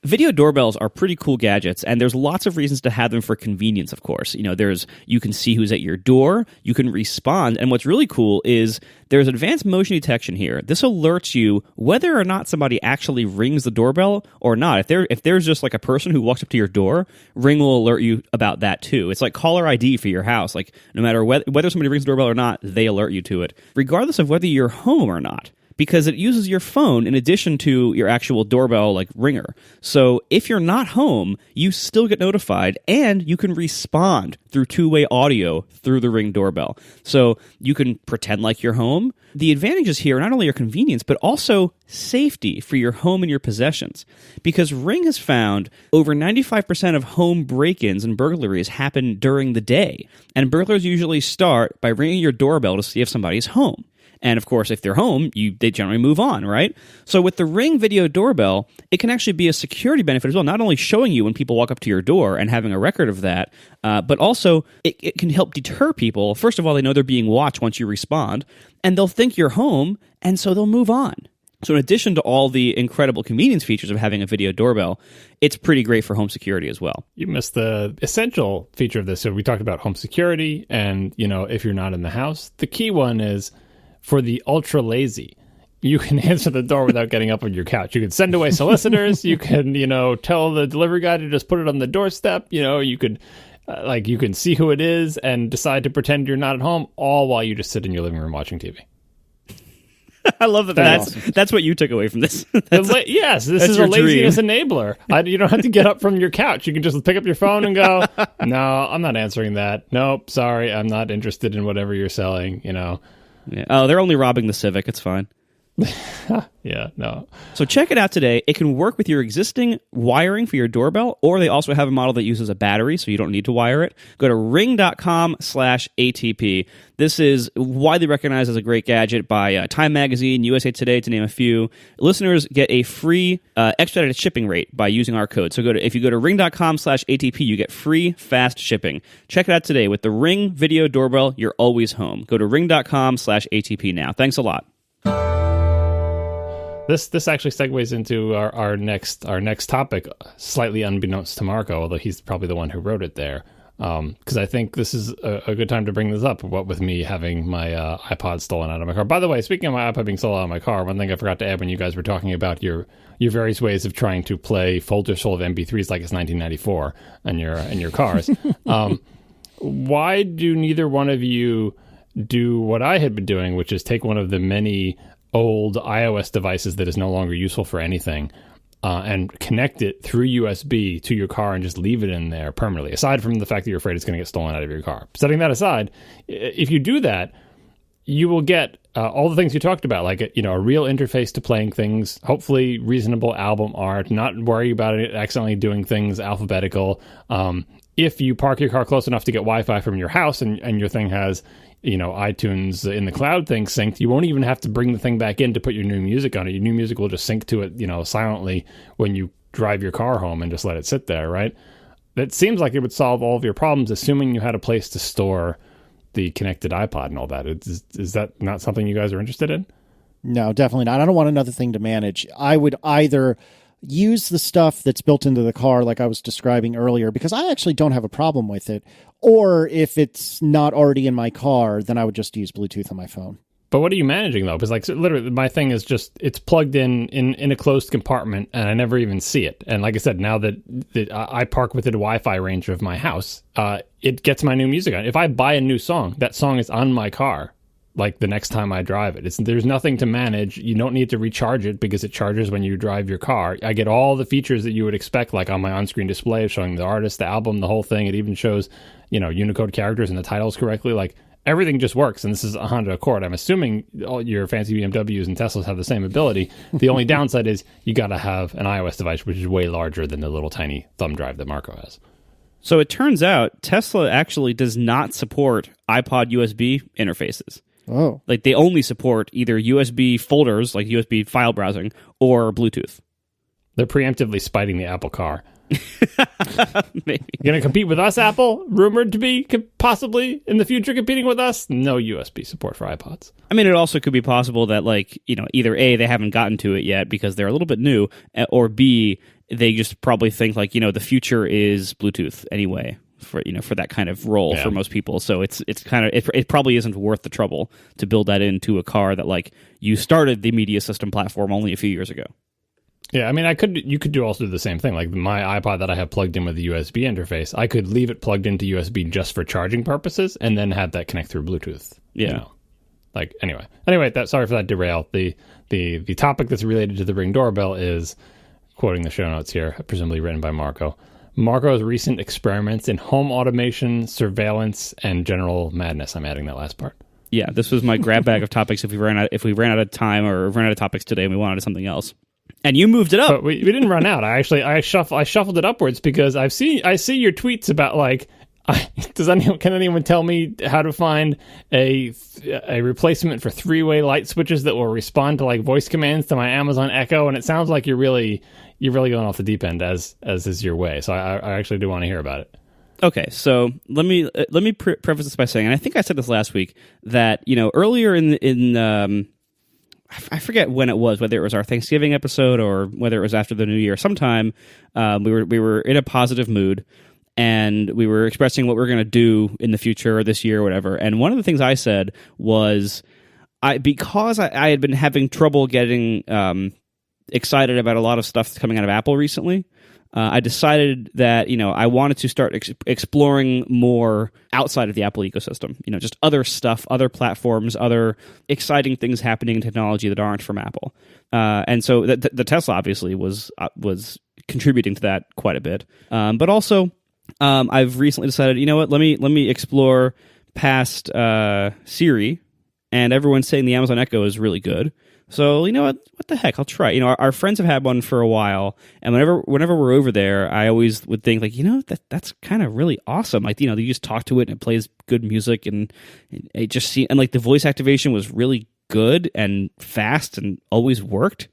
video doorbells are pretty cool gadgets, and there's lots of reasons to have them for convenience, of course. You can see who's at your door, you can respond, and what's really cool is there's advanced motion detection here. This alerts you whether or not somebody actually rings the doorbell or not. If there's just like a person who walks up to your door, Ring will alert you about that too. It's like caller ID for your house. Like, no matter whether somebody rings the doorbell or not, they alert you to it, regardless of whether you're home or not, because it uses your phone in addition to your actual doorbell, like, ringer. So if you're not home, you still get notified, and you can respond through two-way audio through the Ring doorbell. So you can pretend like you're home. The advantages here are not only your convenience, but also safety for your home and your possessions. Because Ring has found over 95% of home break-ins and burglaries happen during the day. And burglars usually start by ringing your doorbell to see if somebody's home. And of course, if they're home, they generally move on, right? So with the Ring Video Doorbell, it can actually be a security benefit as well, not only showing you when people walk up to your door and having a record of that, but also it can help deter people. First of all, they know they're being watched once you respond, and they'll think you're home, and so they'll move on. So in addition to all the incredible convenience features of having a video doorbell, it's pretty great for home security as well. You missed the essential feature of this. So we talked about home security and, if you're not in the house. The key one is, for the ultra lazy, you can answer the door without getting up on your couch. You can send away solicitors. You can, tell the delivery guy to just put it on the doorstep. You could, you can see who it is and decide to pretend you're not at home, all while you just sit in your living room watching TV. I love that. That's what you took away from this. Yes, this is a laziness enabler. You don't have to get up from your couch. You can just pick up your phone and go, no, I'm not answering that. Nope, sorry, I'm not interested in whatever you're selling, Yeah. Oh, they're only robbing the Civic. It's fine. Yeah, no. So check it out today. It can work with your existing wiring for your doorbell, or they also have a model that uses a battery, so you don't need to wire it. Go to ring.com/ATP. This is widely recognized as a great gadget by Time Magazine, USA Today, to name a few. Listeners get a free expedited shipping rate by using our code. So if you go to ring.com/ATP, you get free fast shipping. Check it out today. With the Ring Video Doorbell, you're always home. Go to ring.com/ATP now. Thanks a lot. This actually segues into our next topic, slightly unbeknownst to Marco, although he's probably the one who wrote it there. Because I think this is a good time to bring this up, what with me having my iPod stolen out of my car. By the way, speaking of my iPod being stolen out of my car, one thing I forgot to add when you guys were talking about your various ways of trying to play folders full of MP3s like it's 1994 in your cars. Why do neither one of you do what I had been doing, which is take one of the many old iOS devices that is no longer useful for anything, and connect it through USB to your car and just leave it in there permanently, aside from the fact that you're afraid it's going to get stolen out of your car? Setting that aside, if you do that, you will get all the things you talked about, like a real interface to playing things, hopefully reasonable album art, not worry about it accidentally doing things alphabetical. If you park your car close enough to get Wi-Fi from your house and your thing has iTunes in the cloud thing synced, you won't even have to bring the thing back in to put your new music on it. Your new music will just sync to it silently when you drive your car home and just let it sit there, right? That seems like it would solve all of your problems, assuming you had a place to store the connected iPod and all that. Is that not something you guys are interested in? No, definitely not. I don't want another thing to manage. I would either use the stuff that's built into the car like I was describing earlier, because I actually don't have a problem with it. Or if it's not already in my car, then I would just use Bluetooth on my phone. But what are you managing, though? Because, so literally, my thing is just, it's plugged in a closed compartment, and I never even see it. And like I said, now that I park within a Wi-Fi range of my house, it gets my new music on. If I buy a new song, that song is on my car, like the next time I drive it. There's nothing to manage. You don't need to recharge it because it charges when you drive your car. I get all the features that you would expect, like on my on-screen display, showing the artist, the album, the whole thing. It even shows, Unicode characters and the titles correctly. Like, everything just works, and this is a Honda Accord. I'm assuming all your fancy BMWs and Teslas have the same ability. The only downside is you got to have an iOS device, which is way larger than the little tiny thumb drive that Marco has. So it turns out Tesla actually does not support iPod USB interfaces. Oh. Like, they only support either USB folders, like USB file browsing, or Bluetooth. They're preemptively spiting the Apple car. Maybe. You're going to compete with us, Apple? Rumored to be possibly in the future competing with us? No USB support for iPods. I mean, it also could be possible that, either A, they haven't gotten to it yet because they're a little bit new, or B, they just probably think, the future is Bluetooth anyway for that kind of role for most people. So it's kind of, it probably isn't worth the trouble to build that into a car that, you started the media system platform only a few years ago. Yeah, I mean, you could also do the same thing. Like my iPod that I have plugged in with the USB interface, I could leave it plugged into USB just for charging purposes, and then have that connect through Bluetooth. Yeah. Anyway, sorry for that derail. The topic that's related to the Ring doorbell is, quoting the show notes here, presumably written by Marco. Marco's recent experiments in home automation, surveillance, and general madness. I'm adding that last part. Yeah, this was my grab bag of topics if we ran out of time or ran out of topics today and we wanted something else. And you moved it up. But we didn't run out. I shuffled it upwards because I see your tweets about can anyone tell me how to find a replacement for 3-way light switches that will respond to voice commands to my Amazon Echo? And it sounds like you're really going off the deep end as is your way. So I actually do want to hear about it. Okay, so let me preface this by saying, and I think I said this last week, that earlier in I forget when it was, whether it was our Thanksgiving episode or whether it was after the New Year. Sometime we were in a positive mood, and we were expressing what we're going to do in the future or this year or whatever. And one of the things I said was, because I had been having trouble getting excited about a lot of stuff coming out of Apple recently, I decided that, I wanted to start exploring more outside of the Apple ecosystem, just other stuff, other platforms, other exciting things happening in technology that aren't from Apple. And so the Tesla obviously was contributing to that quite a bit. But also, I've recently decided, let me explore past Siri, and everyone's saying the Amazon Echo is really good. So, what the heck, I'll try. Our friends have had one for a while, and whenever we're over there, I always would think, that's kind of really awesome. You just talk to it, and it plays good music, and it just seemed, and the voice activation was really good and fast and always worked.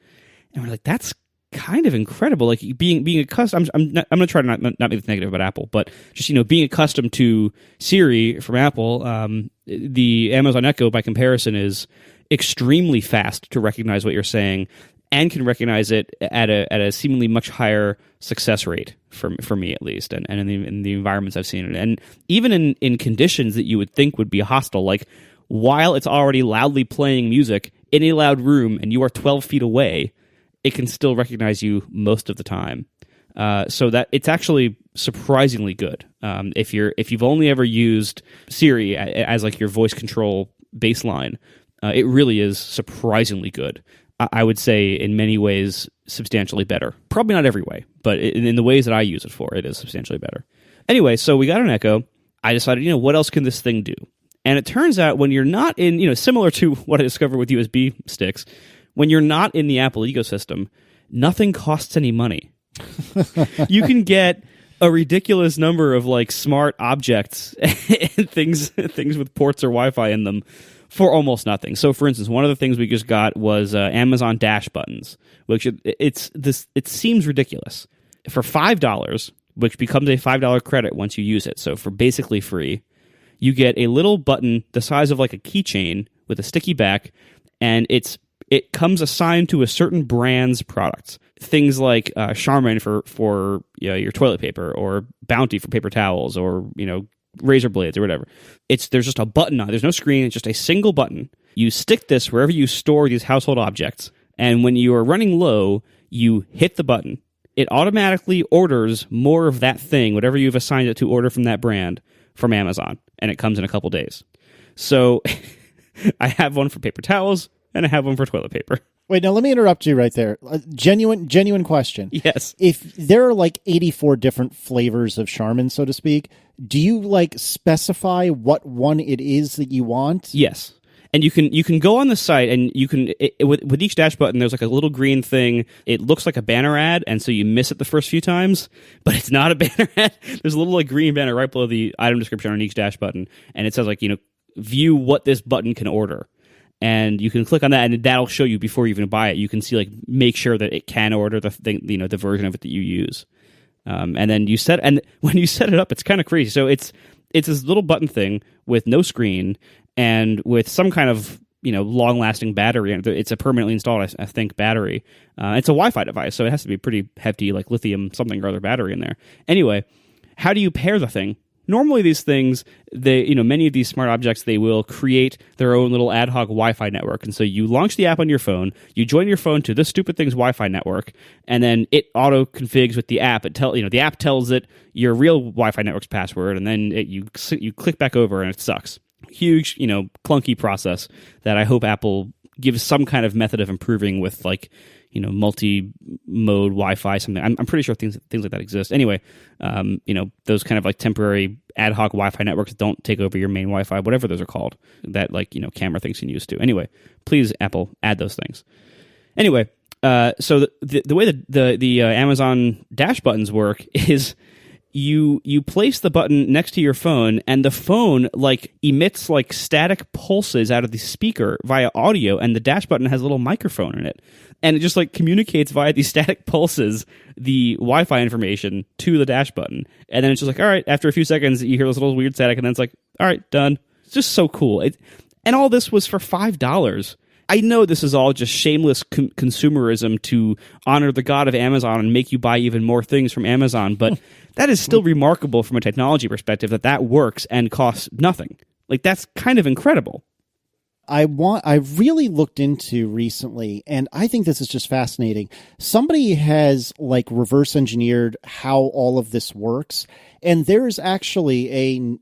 And we're like, that's kind of incredible. Being accustomed, I'm going to try to not make this negative about Apple, but just, being accustomed to Siri from Apple, the Amazon Echo, by comparison, is extremely fast to recognize what you're saying, and can recognize it at a seemingly much higher success rate for me, at least, and in the environments I've seen it. And even in conditions that you would think would be hostile, while it's already loudly playing music in a loud room and you are 12 feet away, it can still recognize you most of the time. So that it's actually surprisingly good. If you've only ever used Siri as your voice control baseline, it really is surprisingly good. I would say in many ways substantially better. Probably not every way, but in the ways that I use it for, it is substantially better. Anyway, so we got an Echo. I decided, what else can this thing do? And it turns out when you're not in, similar to what I discovered with USB sticks, when you're not in the Apple ecosystem, nothing costs any money. You can get a ridiculous number of like smart objects and things with ports or Wi-Fi in them for almost nothing. So, for instance, one of the things we just got was Amazon Dash buttons, which it seems ridiculous. For $5, which becomes a $5 credit once you use it, so for basically free, you get a little button the size of like a keychain with a sticky back, and it comes assigned to a certain brand's products. Things like Charmin for your toilet paper, or Bounty for paper towels, or razor blades or whatever. There's just a button on it. There's no screen. It's just a single button. You stick this wherever you store these household objects, and when you are running low, you hit the button. It automatically orders more of that thing, whatever you've assigned it to order from that brand, from Amazon, and it comes in a couple days. So I have one for paper towels, and I have one for toilet paper. Wait, now let me interrupt you right there. Genuine question. Yes. If there are like 84 different flavors of Charmin, so to speak, do you like specify what one it is that you want? Yes. And you can go on the site, and you can with each dash button, there's like a little green thing. It looks like a banner ad, and so you miss it the first few times, but it's not a banner ad. There's a little like green banner right below the item description on each dash button, and it says like view what this button can order. And you can click on that, and that'll show you before you even buy it. You can see, like, make sure that it can order the thing, the version of it that you use. And then when you set it up, it's kind of crazy. So it's this little button thing with no screen and with some kind of long-lasting battery. It's a permanently installed, I think, battery. It's a Wi-Fi device, so it has to be pretty hefty, like lithium something or other battery in there. Anyway, how do you pair the thing? Normally, these things, many of these smart objects, they will create their own little ad hoc Wi-Fi network. And so you launch the app on your phone, you join your phone to this stupid thing's Wi-Fi network, and then it auto configs with the app. The app tells it your real Wi-Fi network's password, and then you click back over, and it sucks. Huge, clunky process that I hope Apple gives some kind of method of improving with, like, multi-mode Wi-Fi, something. I'm pretty sure things like that exist. Anyway, those kind of like temporary ad hoc Wi-Fi networks don't take over your main Wi-Fi, whatever those are called, that like, camera things can use too. Anyway, please, Apple, add those things. Anyway, so the way the Amazon Dash buttons work is you place the button next to your phone, and the phone like emits like static pulses out of the speaker via audio, and the Dash button has a little microphone in it, and it just like communicates via these static pulses the Wi-Fi information to the Dash button, and then it's just like, all right, after a few seconds you hear this little weird static, and then it's like, all right, done. It's just so cool. And all this was for $5. I know this is all just shameless consumerism to honor the god of Amazon and make you buy even more things from Amazon, but that is still remarkable from a technology perspective that works and costs nothing. Like, that's kind of incredible. I really looked into recently, and I think this is just fascinating. Somebody has like reverse engineered how all of this works, and there's actually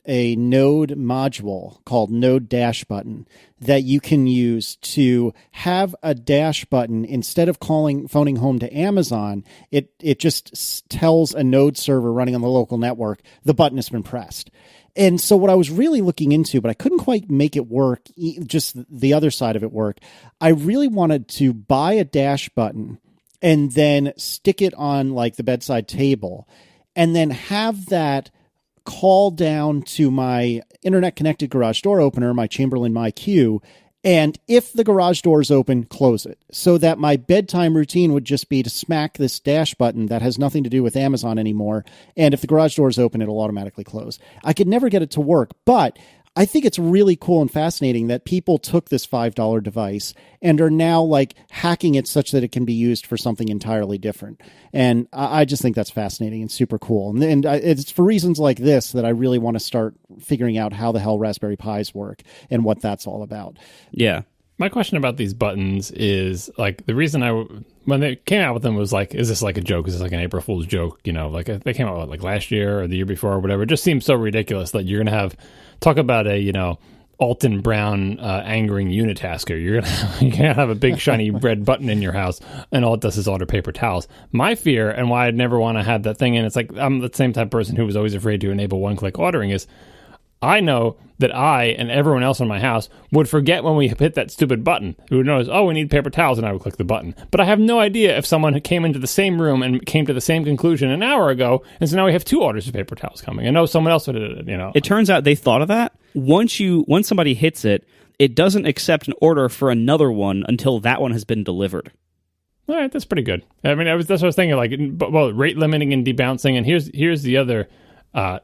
a Node module called Node Dash Button that you can use to have a dash button. Instead of phoning home to Amazon, it just tells a Node server running on the local network the button has been pressed. And so what I was really looking into, but I couldn't quite make it work, just the other side of it work, I really wanted to buy a dash button and then stick it on like the bedside table, and then have that call down to my internet-connected garage door opener, my Chamberlain MyQ, and if the garage door is open, close it. So that my bedtime routine would just be to smack this dash button that has nothing to do with Amazon anymore. And if the garage door is open, it'll automatically close. I could never get it to work, but I think it's really cool and fascinating that people took this $5 device and are now like hacking it such that it can be used for something entirely different. And I just think that's fascinating and super cool. And it's for reasons like this that I really want to start figuring out how the hell Raspberry Pis work and what that's all about. Yeah. My question about these buttons is, like, the reason when they came out with them was like, is this like a joke? Is this like an April Fool's joke? Like they came out with, like, last year or the year before or whatever. It just seems so ridiculous that you're going to talk about a, Alton Brown angering unitasker. You're gonna have a big shiny red button in your house, and all it does is order paper towels. My fear, and why I'd never want to have that thing, and it's like I'm the same type of person who was always afraid to enable one-click ordering, is I know that I and everyone else in my house would forget when we hit that stupid button. We would notice, oh, we need paper towels, and I would click the button. But I have no idea if someone came into the same room and came to the same conclusion an hour ago, and so now we have 2 orders of paper towels coming. I know someone else would have, It turns out they thought of that. Once somebody hits it, it doesn't accept an order for another one until that one has been delivered. All right, that's pretty good. I mean, that's what I was thinking, like, well, rate limiting and debouncing, and here's the other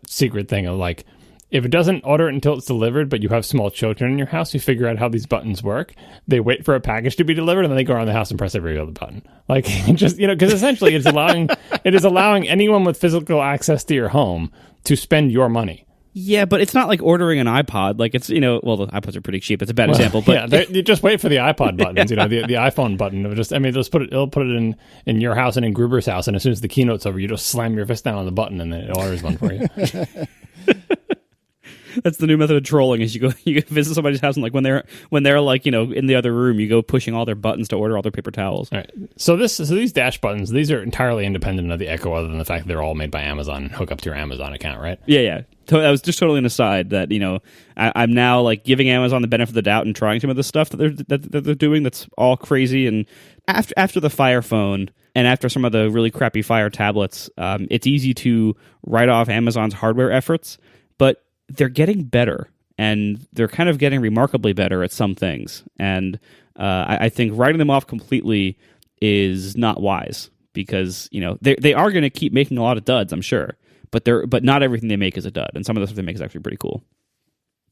secret thing of, like, if it doesn't order it until it's delivered, but you have small children in your house, you figure out how these buttons work. They wait for a package to be delivered, and then they go around the house and press every other button. Like, just, because essentially it is allowing anyone with physical access to your home to spend your money. Yeah, but it's not like ordering an iPod. Like, it's, well, the iPods are pretty cheap. It's a bad example, but yeah, you just wait for the iPod buttons. The iPhone button. It'll put it in your house and in Gruber's house, and as soon as the keynote's over, you just slam your fist down on the button, and then it orders one for you. That's the new method of trolling. Is you visit somebody's house, and like when they're like in the other room, you go pushing all their buttons to order all their paper towels. All right. So these dash buttons, these are entirely independent of the Echo, other than the fact that they're all made by Amazon and hook up to your Amazon account, right? Yeah. That was just totally an aside that I'm now like giving Amazon the benefit of the doubt and trying some of the stuff that they're doing that's all crazy. And after the Fire Phone and after some of the really crappy Fire tablets, it's easy to write off Amazon's hardware efforts, but they're getting better, and they're kind of getting remarkably better at some things. And I think writing them off completely is not wise, because they are going to keep making a lot of duds, I'm sure, but not everything they make is a dud, and some of the stuff they make is actually pretty cool.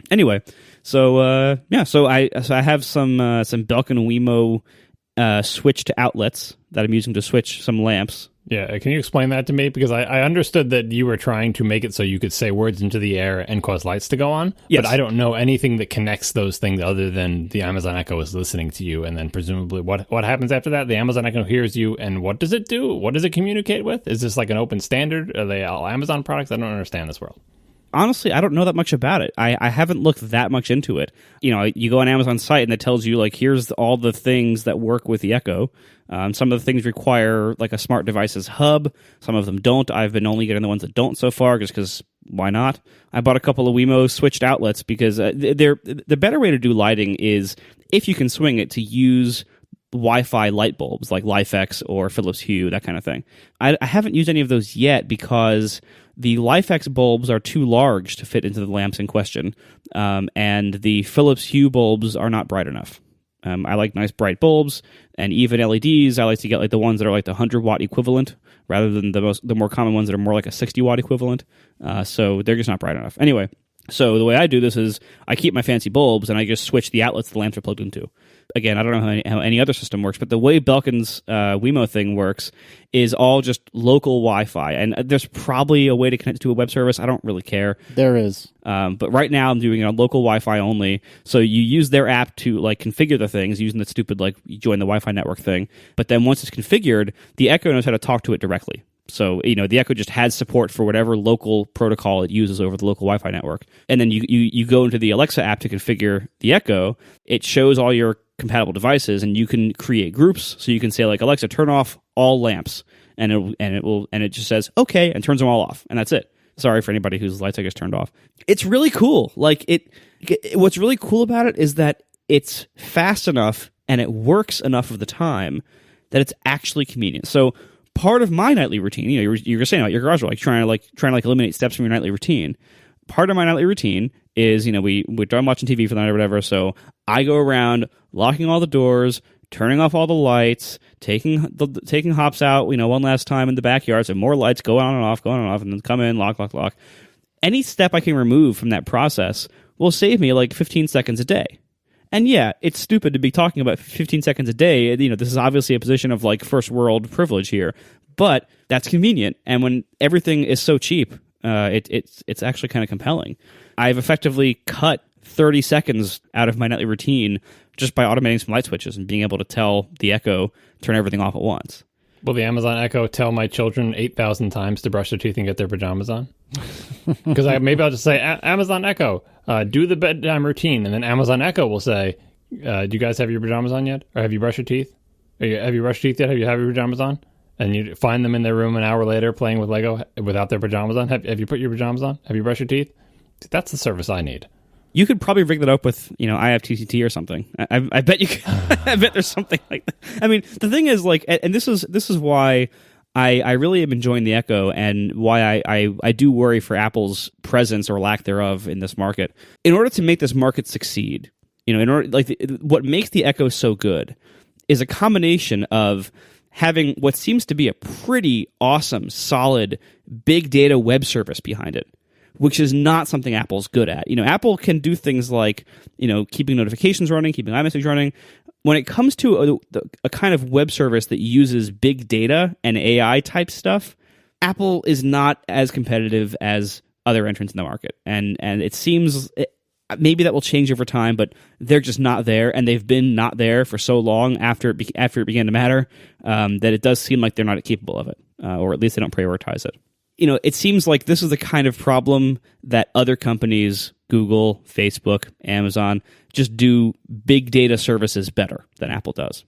Anyway, so I have some Belkin Wemo switch to outlets that I'm using to switch some lamps. Yeah, can you explain that to me? Because I understood that you were trying to make it so you could say words into the air and cause lights to go on, yes. But I don't know anything that connects those things other than the Amazon Echo is listening to you, and then presumably what happens after that? The Amazon Echo hears you, and what does it do? What does it communicate with? Is this like an open standard? Are they all Amazon products? I don't understand this world. Honestly, I don't know that much about it. I haven't looked that much into it. You go on Amazon's site and it tells you, like, here's all the things that work with the Echo. Some of the things require, like, a smart devices hub. Some of them don't. I've been only getting the ones that don't so far, just because why not? I bought a couple of Wemo switched outlets because the better way to do lighting is, if you can swing it, to use Wi-Fi light bulbs like LifeX or Philips Hue, that kind of thing. I haven't used any of those yet because the LifeX bulbs are too large to fit into the lamps in question, and the Philips Hue bulbs are not bright enough. I like nice bright bulbs, and even LEDs. I like to get like the ones that are like the 100-watt equivalent, rather than the more common ones that are more like a 60-watt equivalent. So they're just not bright enough. Anyway, so the way I do this is I keep my fancy bulbs, and I just switch the outlets the lamps are plugged into. Again, I don't know how any other system works, but the way Belkin's Wemo thing works is all just local Wi-Fi. And there's probably a way to connect it to a web service. I don't really care. There is. But right now I'm doing it on local Wi-Fi only. So you use their app to like configure the things using the stupid like join the Wi-Fi network thing. But then once it's configured, the Echo knows how to talk to it directly. So, the Echo just has support for whatever local protocol it uses over the local Wi-Fi network. And then you go into the Alexa app to configure the Echo. It shows all your compatible devices, and you can create groups. So you can say, like, Alexa, turn off all lamps, and it just says okay and turns them all off, and that's it. Sorry for anybody whose lights I just turned off. It's really cool. Like what's really cool about it is that it's fast enough and it works enough of the time that it's actually convenient. So part of my nightly routine, you're saying about your garage, like trying to eliminate steps from your nightly routine. Part of my nightly routine is, we're done watching TV for the night or whatever, so I go around locking all the doors, turning off all the lights, taking hops out, one last time in the backyard, so more lights go on and off, and then come in, lock. Any step I can remove from that process will save me like 15 seconds a day. And yeah, it's stupid to be talking about 15 seconds a day. This is obviously a position of like first world privilege here, but that's convenient. And when everything is so cheap, it's actually kind of compelling. I've effectively cut 30 seconds out of my nightly routine just by automating some light switches and being able to tell the Echo turn everything off at once. Will the Amazon Echo tell my children 8,000 times to brush their teeth and get their pajamas on? Because maybe I'll just say, Amazon Echo, do the bedtime routine. And then Amazon Echo will say, do you guys have your pajamas on yet? Or have you brushed your teeth? Have you brushed your teeth yet? Have your pajamas on? And you find them in their room an hour later playing with Lego without their pajamas on. Have you put your pajamas on? Have you brushed your teeth? That's the service I need. You could probably rig that up with, I have TCT or something. I bet you could. I bet there's something like that. I mean, the thing is, like, and this is why I really am enjoying the Echo, and why I do worry for Apple's presence or lack thereof in this market. In order to make this market succeed, what makes the Echo so good is a combination of having what seems to be a pretty awesome, solid, big data web service behind it, which is not something Apple's good at. Apple can do things like, keeping notifications running, keeping iMessage running. When it comes to a kind of web service that uses big data and AI type stuff, Apple is not as competitive as other entrants in the market. And it seems maybe that will change over time, but they're just not there, and they've been not there for so long after it began to matter, that it does seem like they're not capable of it, or at least they don't prioritize it. It seems like this is the kind of problem that other companies, Google, Facebook, Amazon, just do big data services better than Apple does.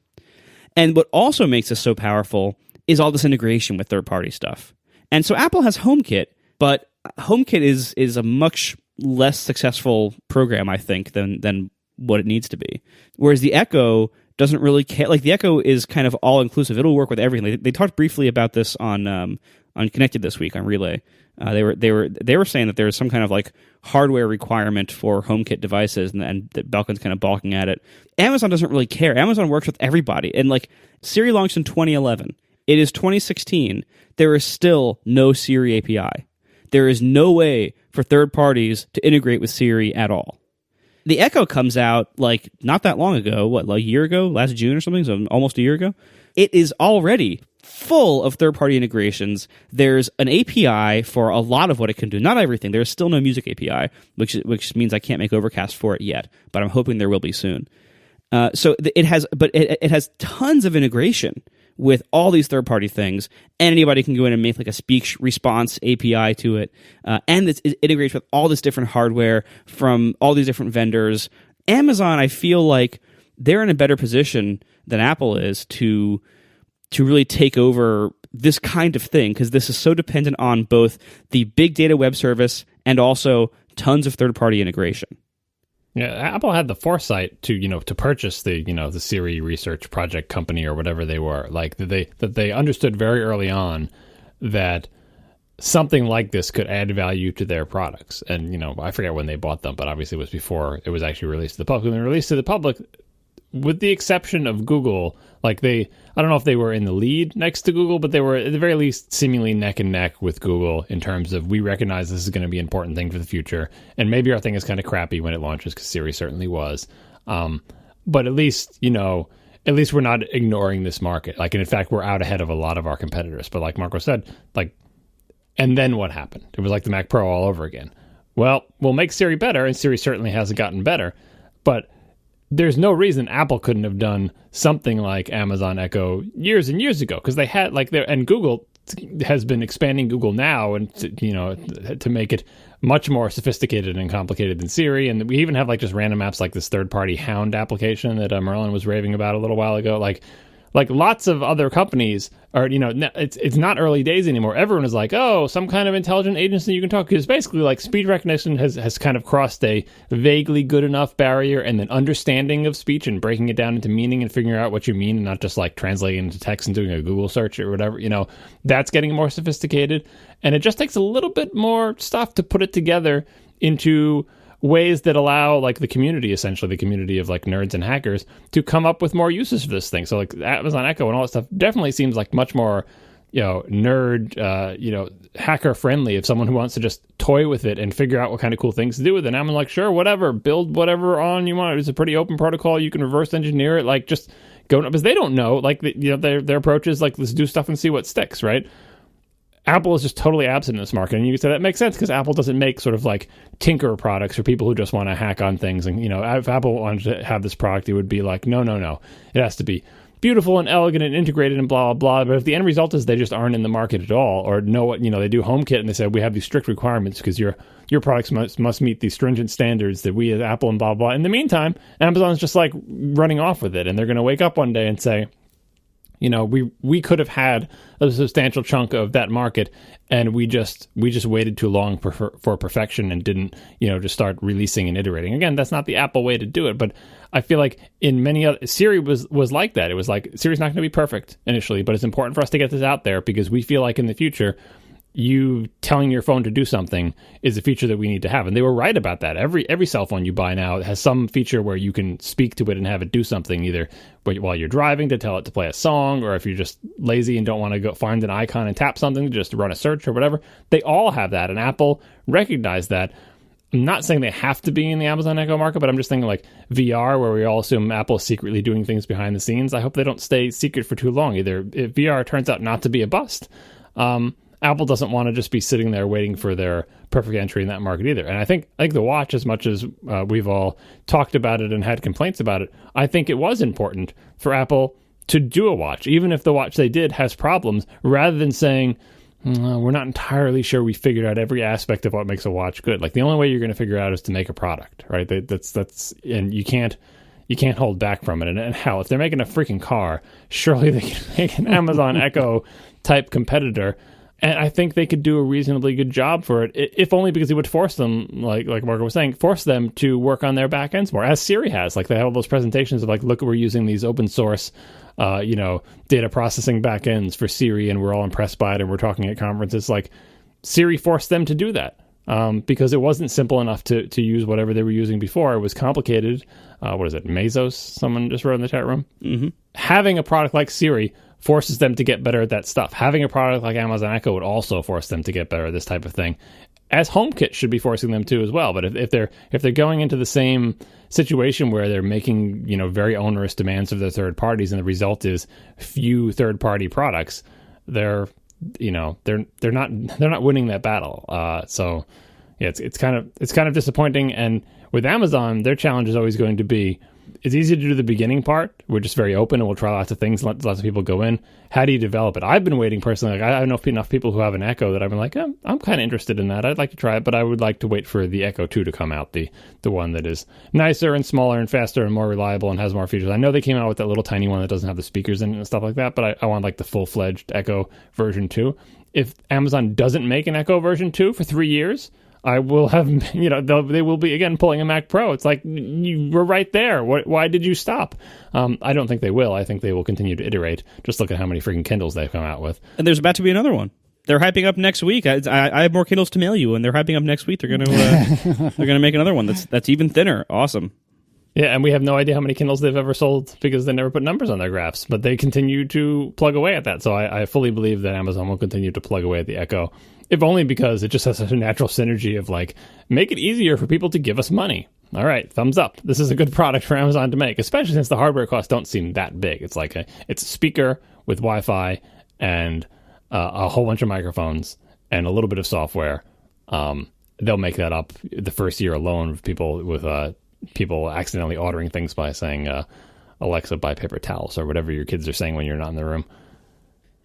And what also makes this so powerful is all this integration with third-party stuff. And so Apple has HomeKit, but HomeKit is a much less successful program, I think, than what it needs to be. Whereas the Echo doesn't really care. Like, the Echo is kind of all-inclusive. It'll work with everything. They talked briefly about this on Connected this week on Relay. They were saying that there's some kind of like hardware requirement for HomeKit devices, and that Belkin's kind of balking at it. Amazon doesn't really care. Amazon works with everybody, and like Siri launched in 2011. It is 2016. There is still no Siri API. There is no way for third parties to integrate with Siri at all. The Echo comes out like not that long ago, like a year ago, last June or something, so almost a year ago. It is already full of third-party integrations. There's an API for a lot of what it can do. Not everything. There's still no music API, which means I can't make Overcast for it yet, but I'm hoping there will be soon. So it has tons of integration with all these third-party things, and anybody can go in and make like a speech response API to it, and it integrates with all this different hardware from all these different vendors. Amazon, I feel like they're in a better position than Apple is to really take over this kind of thing, because this is so dependent on both the big data web service and also tons of third-party integration. Yeah, Apple had the foresight to purchase the Siri research project company or whatever they were, like that they understood very early on that something like this could add value to their products. And I forget when they bought them, but obviously it was before it was actually released to the public. When they released to the public, with the exception of Google, I don't know if they were in the lead next to Google, but they were at the very least seemingly neck and neck with Google in terms of, we recognize this is going to be an important thing for the future, and maybe our thing is kind of crappy when it launches, because Siri certainly was. But at least we're not ignoring this market. And in fact, we're out ahead of a lot of our competitors. But like Marco said, and then what happened? It was like the Mac Pro all over again. Well, we'll make Siri better, and Siri certainly hasn't gotten better, but there's no reason Apple couldn't have done something like Amazon Echo years and years ago, because they had and Google has been expanding Google Now and to make it much more sophisticated and complicated than Siri. And we even have just random apps like this third-party Hound application that Merlin was raving about a little while ago. Like lots of other companies are, it's not early days anymore. Everyone is like, oh, some kind of intelligent agency you can talk to. Because basically, speech recognition has kind of crossed a vaguely good enough barrier, and then understanding of speech and breaking it down into meaning and figuring out what you mean, and not just translating into text and doing a Google search or whatever. That's getting more sophisticated, and it just takes a little bit more stuff to put it together into ways that allow the community, essentially the community of nerds and hackers, to come up with more uses for this thing. So Amazon Echo and all that stuff definitely seems much more nerd hacker friendly, if someone who wants to just toy with it and figure out what kind of cool things to do with it. And I'm sure, whatever, build whatever on you want. It's a pretty open protocol. You can reverse engineer it, just go, because they don't know, their approach is let's do stuff and see what sticks, right? Apple is just totally absent in this market, and you can say that makes sense because Apple doesn't make sort of tinker products for people who just want to hack on things. And if Apple wanted to have this product, it would be no, it has to be beautiful and elegant and integrated and blah blah blah. But if the end result is they just aren't in the market at all, or know what they do HomeKit and they say we have these strict requirements because your products must meet these stringent standards that we as Apple and blah blah. In the meantime, Amazon's just running off with it, and they're going to wake up one day and say, we could have had a substantial chunk of that market, and we just waited too long for perfection and didn't, just start releasing and iterating. Again, that's not the Apple way to do it, but I feel like in many other, Siri was like that. It was like, Siri's not going to be perfect initially, but it's important for us to get this out there because we feel like in the future, you telling your phone to do something is a feature that we need to have. And they were right about that. Every cell phone you buy now has some feature where you can speak to it and have it do something, either while you're driving to tell it to play a song, or if you're just lazy and don't want to go find an icon and tap something to just run a search or whatever. They all have that, and Apple recognized that. I'm not saying they have to be in the Amazon Echo market, but I'm just thinking like VR, where we all assume Apple is secretly doing things behind the scenes. I hope they don't stay secret for too long either. If VR turns out not to be a bust, Apple doesn't want to just be sitting there waiting for their perfect entry in that market either. And I think the watch, as much as we've all talked about it and had complaints about it, I think it was important for Apple to do a watch, even if the watch they did has problems, rather than saying, we're not entirely sure we figured out every aspect of what makes a watch good. Like, the only way you're going to figure out is to make a product, right? That's and you can't hold back from it. And hell, if they're making a freaking car, surely they can make an Amazon Echo type competitor. And I think they could do a reasonably good job for it, if only because it would force them, like Margaret was saying, force them to work on their back ends more, as Siri has. Like, they have all those presentations of like, look, we're using these open source, data processing back ends for Siri, and we're all impressed by it, and we're talking at conferences. Like, Siri forced them to do that because it wasn't simple enough to use whatever they were using before. It was complicated. What is it, Mesos? Someone just wrote in the chat room. Mm-hmm. Having a product like Siri forces them to get better at that stuff. Having a product like Amazon Echo would also force them to get better at this type of thing, as HomeKit should be forcing them to as well. But if they're going into the same situation where they're making very onerous demands of their third parties, and the result is few third party products, they're not winning that battle. So yeah, it's kind of disappointing. And with Amazon, their challenge is always going to be, it's easy to do the beginning part. We're just very open and we'll try lots of things, lots of people go in. How do you develop it? I've been waiting personally. Like, I know enough people who have an Echo that I've been like, I'm kind of interested in that. I'd like to try it, but I would like to wait for the Echo 2 to come out, the one that is nicer and smaller and faster and more reliable and has more features. I know they came out with that little tiny one that doesn't have the speakers in it and stuff like that, but I want like the full-fledged Echo version 2. If Amazon doesn't make an Echo version 2 for 3 years, I will have, they will be, again, pulling a Mac Pro. It's like, you were right there. Why did you stop? I don't think they will. I think they will continue to iterate. Just look at how many freaking Kindles they've come out with. And there's about to be another one. They're hyping up next week. I have more Kindles to mail you, and they're hyping up next week. They're going to make another one that's even thinner. Awesome. Yeah, and we have no idea how many Kindles they've ever sold because they never put numbers on their graphs, but they continue to plug away at that. So I fully believe that Amazon will continue to plug away at the Echo, if only because it just has such a natural synergy of like, make it easier for people to give us money. All right, thumbs up. This is a good product for Amazon to make, especially since the hardware costs don't seem that big. It's like it's a speaker with Wi-Fi and a whole bunch of microphones and a little bit of software. They'll make that up the first year alone with people accidentally ordering things by saying, Alexa, buy paper towels, or whatever your kids are saying when you're not in the room.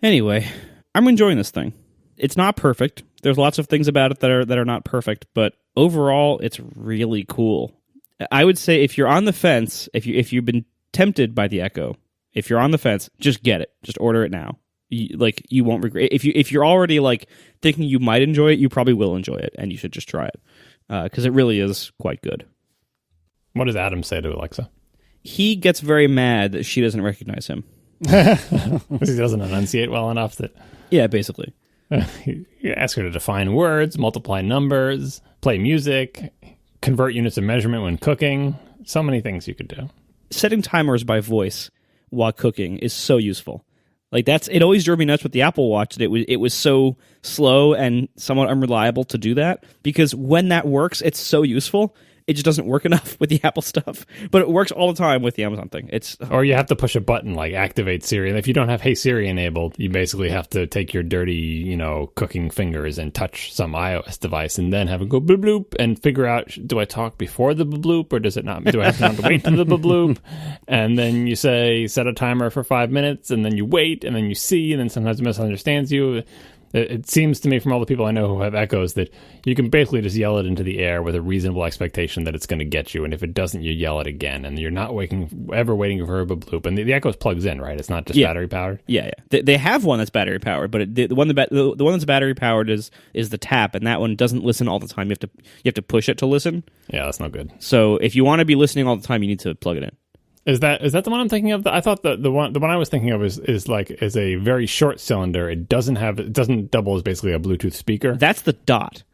Anyway, I'm enjoying this thing. It's not perfect. There's lots of things about it that are not perfect, but overall, it's really cool. I would say if you're on the fence, if you've been tempted by the Echo, if you're on the fence, just get it. Just order it now. You won't regret. If you're already like thinking you might enjoy it, you probably will enjoy it, and you should just try it because it really is quite good. What does Adam say to Alexa? He gets very mad that she doesn't recognize him. Because he doesn't enunciate well enough that... Yeah, basically. You ask her to define words, multiply numbers, play music, convert units of measurement when cooking. So many things you could do. Setting timers by voice while cooking is so useful. Like it always drove me nuts with the Apple Watch that it was so slow and somewhat unreliable to do that, because when that works, it's so useful. It just doesn't work enough with the Apple stuff, but it works all the time with the Amazon thing. Or you have to push a button like activate Siri, and if you don't have Hey Siri enabled, you basically have to take your dirty, cooking fingers and touch some iOS device, and then have it go Bla-Bloop and figure out, do I talk before the Bla-Bloop, or does it not? Do I have to wait for the Bla-Bloop? And then you say set a timer for 5 minutes, and then you wait, and then you see, and then sometimes it misunderstands you. It seems to me from all the people I know who have Echoes that you can basically just yell it into the air with a reasonable expectation that it's going to get you. And if it doesn't, you yell it again. And you're not ever waiting for a bloop. And the Echoes plugs in, right? It's not just battery powered. Yeah. They have one that's battery powered, but the one that's battery powered is the Tap, and that one doesn't listen all the time. You have to push it to listen. Yeah, that's not good. So if you want to be listening all the time, you need to plug it in. Is that the one I'm thinking of? I thought the one I was thinking of is a very short cylinder. It doesn't double as basically a Bluetooth speaker. That's the Dot.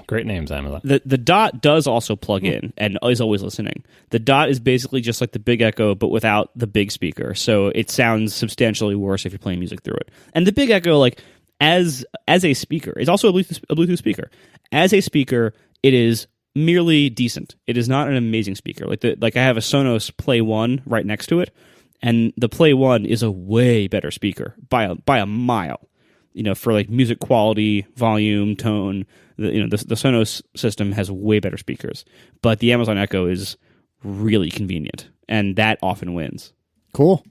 Great names, Amazon. The Dot does also plug in and is always listening. The Dot is basically just like the Big Echo, but without the big speaker. So it sounds substantially worse if you're playing music through it. And the Big Echo, like as a speaker, it's also a Bluetooth speaker. As a speaker, it is merely decent. It is not an amazing speaker. Like I have a Sonos Play 1 right next to it, and the Play 1 is a way better speaker by a mile. For like music quality, volume, tone, the Sonos system has way better speakers. But the Amazon Echo is really convenient, and that often wins. Cool.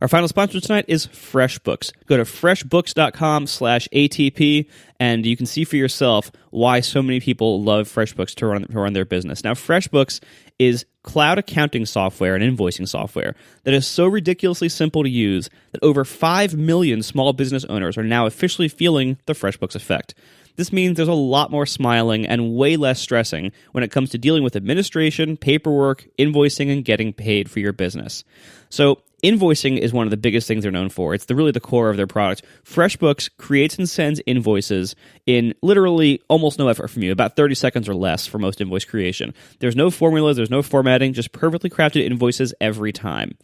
Our final sponsor tonight is FreshBooks. Go to freshbooks.com/ATP, and you can see for yourself why so many people love FreshBooks to run their business. Now, FreshBooks is cloud accounting software and invoicing software that is so ridiculously simple to use that over 5 million small business owners are now officially feeling the FreshBooks effect. This means there's a lot more smiling and way less stressing when it comes to dealing with administration, paperwork, invoicing, and getting paid for your business. So invoicing is one of the biggest things they're known for. It's really the core of their product. FreshBooks creates and sends invoices in literally almost no effort from you, about 30 seconds or less for most invoice creation. There's no formulas, there's no formatting, just perfectly crafted invoices every time.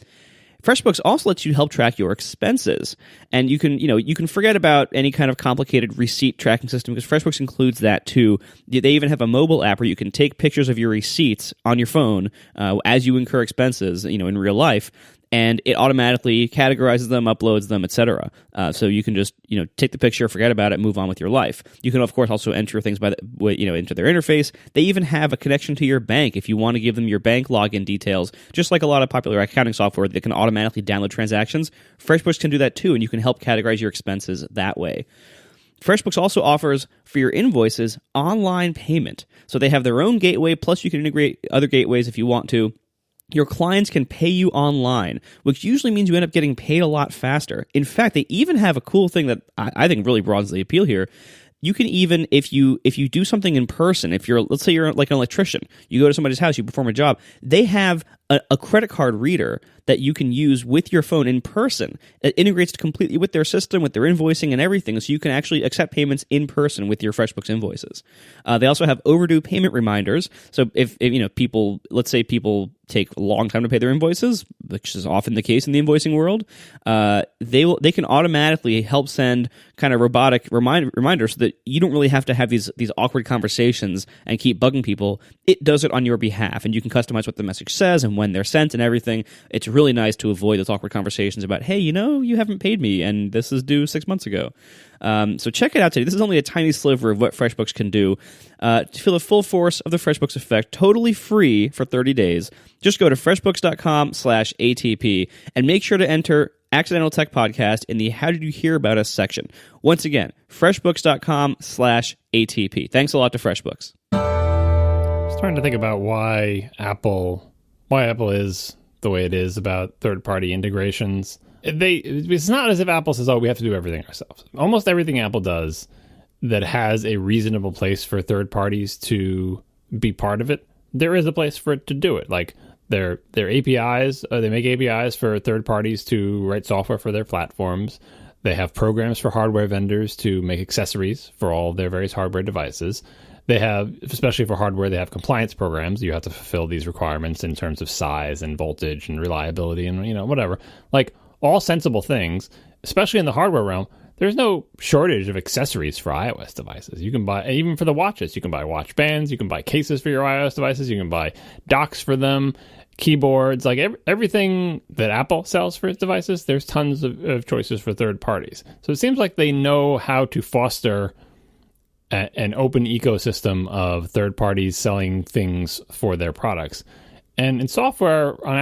FreshBooks also lets you help track your expenses, and you can forget about any kind of complicated receipt tracking system because FreshBooks includes that too. They even have a mobile app where you can take pictures of your receipts on your phone as you incur expenses, in real life, and it automatically categorizes them, uploads them, etc. So you can just take the picture, forget about it, move on with your life. You can of course also enter things into their interface. They even have a connection to your bank if you want to give them your bank login details. Just like a lot of popular accounting software that can automatically download transactions, FreshBooks can do that too, and you can help categorize your expenses that way. FreshBooks also offers, for your invoices, online payment. So they have their own gateway, plus you can integrate other gateways if you want to. Your clients can pay you online, which usually means you end up getting paid a lot faster. In fact, they even have a cool thing that I think really broadens the appeal here. You can even, if you do something in person, let's say you're like an electrician, you go to somebody's house, you perform a job, they have a credit card reader that you can use with your phone in person. It integrates completely with their system, with their invoicing and everything, so you can actually accept payments in person with your FreshBooks invoices. They also have overdue payment reminders. So if people, let's say people take a long time to pay their invoices, which is often the case in the invoicing world, they can automatically help send kind of robotic reminders so that you don't really have to have these awkward conversations and keep bugging people. It does it on your behalf, and you can customize what the message says and when they're sent and everything. It's really nice to avoid those awkward conversations about, hey, you haven't paid me and this is due 6 months ago. So check it out today. This is only a tiny sliver of what FreshBooks can do. To feel the full force of the FreshBooks effect, totally free for 30 days, just go to freshbooks.com/ATP and make sure to enter Accidental Tech Podcast in the How Did You Hear About Us section. Once again, freshbooks.com/ATP. Thanks a lot to FreshBooks. I was trying to think about why Apple is the way it is about third-party integrations. It's not as if Apple says, we have to do everything ourselves. Almost everything Apple does that has a reasonable place for third parties to be part of it, there is a place for it to do it. Like their APIs, they make APIs for third parties to write software for their platforms. They have programs for hardware vendors to make accessories for all their various hardware devices. They have, especially for hardware, they have compliance programs. You have to fulfill these requirements in terms of size and voltage and reliability and, whatever. Like all sensible things, especially in the hardware realm. There's no shortage of accessories for iOS devices. You can buy, even for the watches, you can buy watch bands, you can buy cases for your iOS devices, you can buy docks for them, keyboards, like everything that Apple sells for its devices, there's tons of choices for third parties. So it seems like they know how to foster an open ecosystem of third parties selling things for their products. And in software on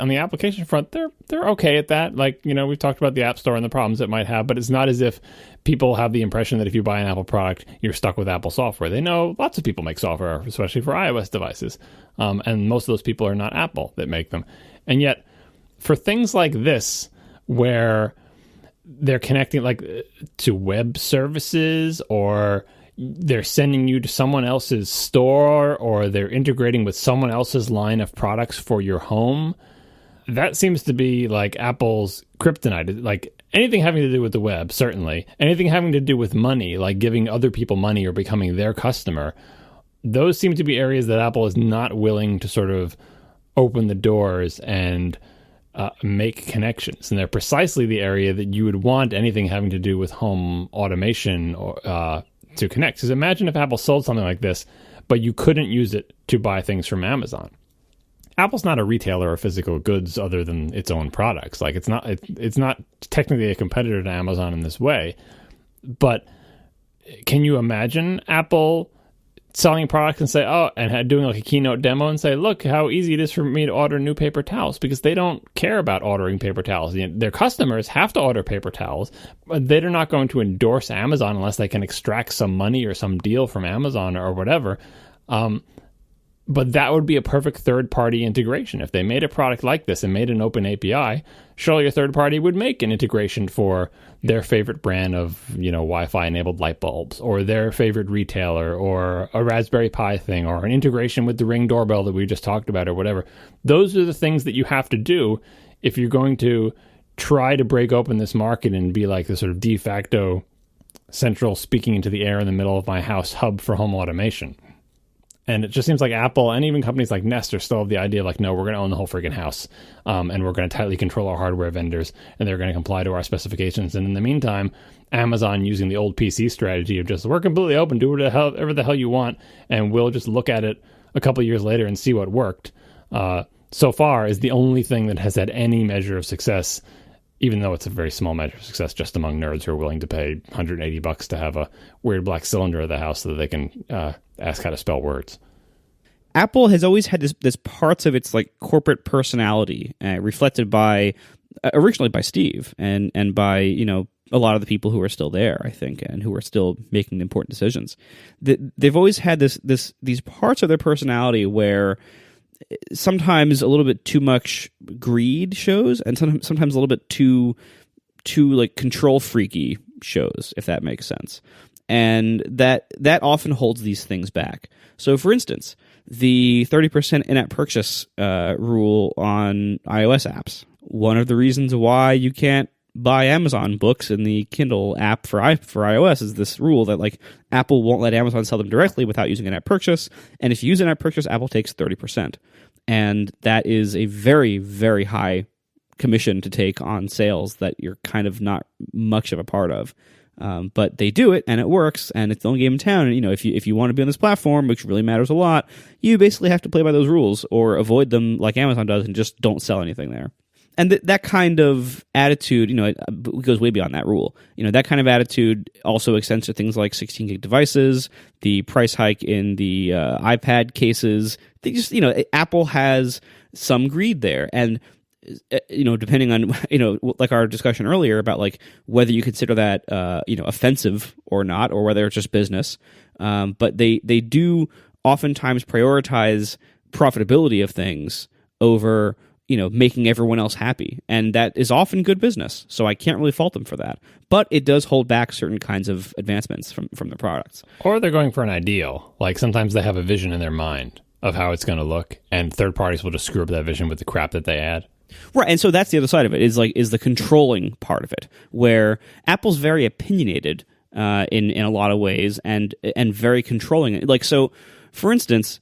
the application front, they're okay at that. Like, we've talked about the App Store and the problems it might have, but it's not as if people have the impression that if you buy an Apple product, you're stuck with Apple software. They know lots of people make software, especially for iOS devices. And most of those people are not Apple that make them. And yet, for things like this, where they're connecting like to web services, or they're sending you to someone else's store, or they're integrating with someone else's line of products for your home, that seems to be like Apple's kryptonite. Like anything having to do with the web, certainly. Anything having to do with money, like giving other people money or becoming their customer, those seem to be areas that Apple is not willing to sort of open the doors and make connections. And they're precisely the area that you would want anything having to do with home automation or to connect. Because imagine if Apple sold something like this, but you couldn't use it to buy things from Amazon. Apple's not a retailer of physical goods other than its own products. Like it's not technically a competitor to Amazon in this way. But can you imagine Apple selling products and say, doing like a keynote demo and say, look how easy it is for me to order new paper towels, because they don't care about ordering paper towels. Their customers have to order paper towels, but they're not going to endorse Amazon unless they can extract some money or some deal from Amazon or whatever. But that would be a perfect third-party integration. If they made a product like this and made an open API, surely a third party would make an integration for their favorite brand of, Wi-Fi enabled light bulbs, or their favorite retailer, or a Raspberry Pi thing, or an integration with the Ring doorbell that we just talked about, or whatever. Those are the things that you have to do if you're going to try to break open this market and be like the sort of de facto central speaking into the air in the middle of my house hub for home automation. And it just seems like Apple and even companies like Nest are still of the idea of like, no, we're going to own the whole friggin' house. And we're going to tightly control our hardware vendors, and they're going to comply to our specifications. And in the meantime, Amazon using the old PC strategy of just, we're completely open, do whatever the hell you want, and we'll just look at it a couple of years later and see what worked. So far is the only thing that has had any measure of success, even though it's a very small measure of success just among nerds who are willing to pay $180 to have a weird black cylinder of the house so that they can ask how to spell words. Apple has always had this parts of its like corporate personality reflected by originally by Steve and by a lot of the people who are still there, I think, and who are still making important decisions. They've always had these parts of their personality where sometimes a little bit too much greed shows, and sometimes a little bit too like control freaky shows, if that makes sense. And that often holds these things back. So, for instance, the 30% in-app purchase rule on iOS apps. One of the reasons why you can't buy Amazon books in the Kindle app for iOS is this rule that like Apple won't let Amazon sell them directly without using an app purchase. And if you use an app purchase, Apple takes 30%. And that is a very, very high commission to take on sales that you're kind of not much of a part of. But they do it, and it works, and it's the only game in town. And if you want to be on this platform, which really matters a lot, you basically have to play by those rules or avoid them like Amazon does and just don't sell anything there. And that kind of attitude, it goes way beyond that rule. That kind of attitude also extends to things like 16 gig devices, the price hike in the iPad cases. They just, Apple has some greed there. And depending on, like our discussion earlier about like whether you consider that, offensive or not, or whether it's just business. But they do oftentimes prioritize profitability of things over, making everyone else happy. And that is often good business. So I can't really fault them for that. But it does hold back certain kinds of advancements from the products. Or they're going for an ideal. Like sometimes they have a vision in their mind of how it's going to look, and third parties will just screw up that vision with the crap that they add. Right, and so that's the other side of it, is the controlling part of it, where Apple's very opinionated in a lot of ways and very controlling. Like, so, for instance,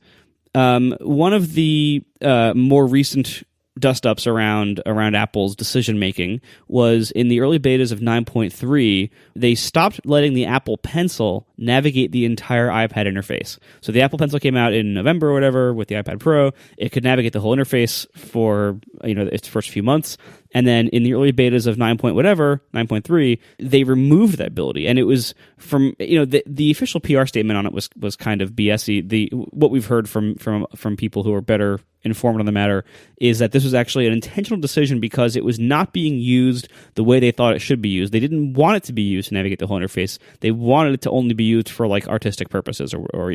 one of the more recent dust-ups around Apple's decision-making was in the early betas of 9.3, they stopped letting the Apple Pencil navigate the entire iPad interface. So the Apple Pencil came out in November or whatever with the iPad Pro. It could navigate the whole interface for its first few months, And then in the early betas of 9 point whatever, 9.3, they removed that ability. And it was from, the official PR statement on it was kind of BS-y. What we've heard from people who are better informed on the matter is that this was actually an intentional decision because it was not being used the way they thought it should be used. They didn't want it to be used to navigate the whole interface. They wanted it to only be used for like artistic purposes or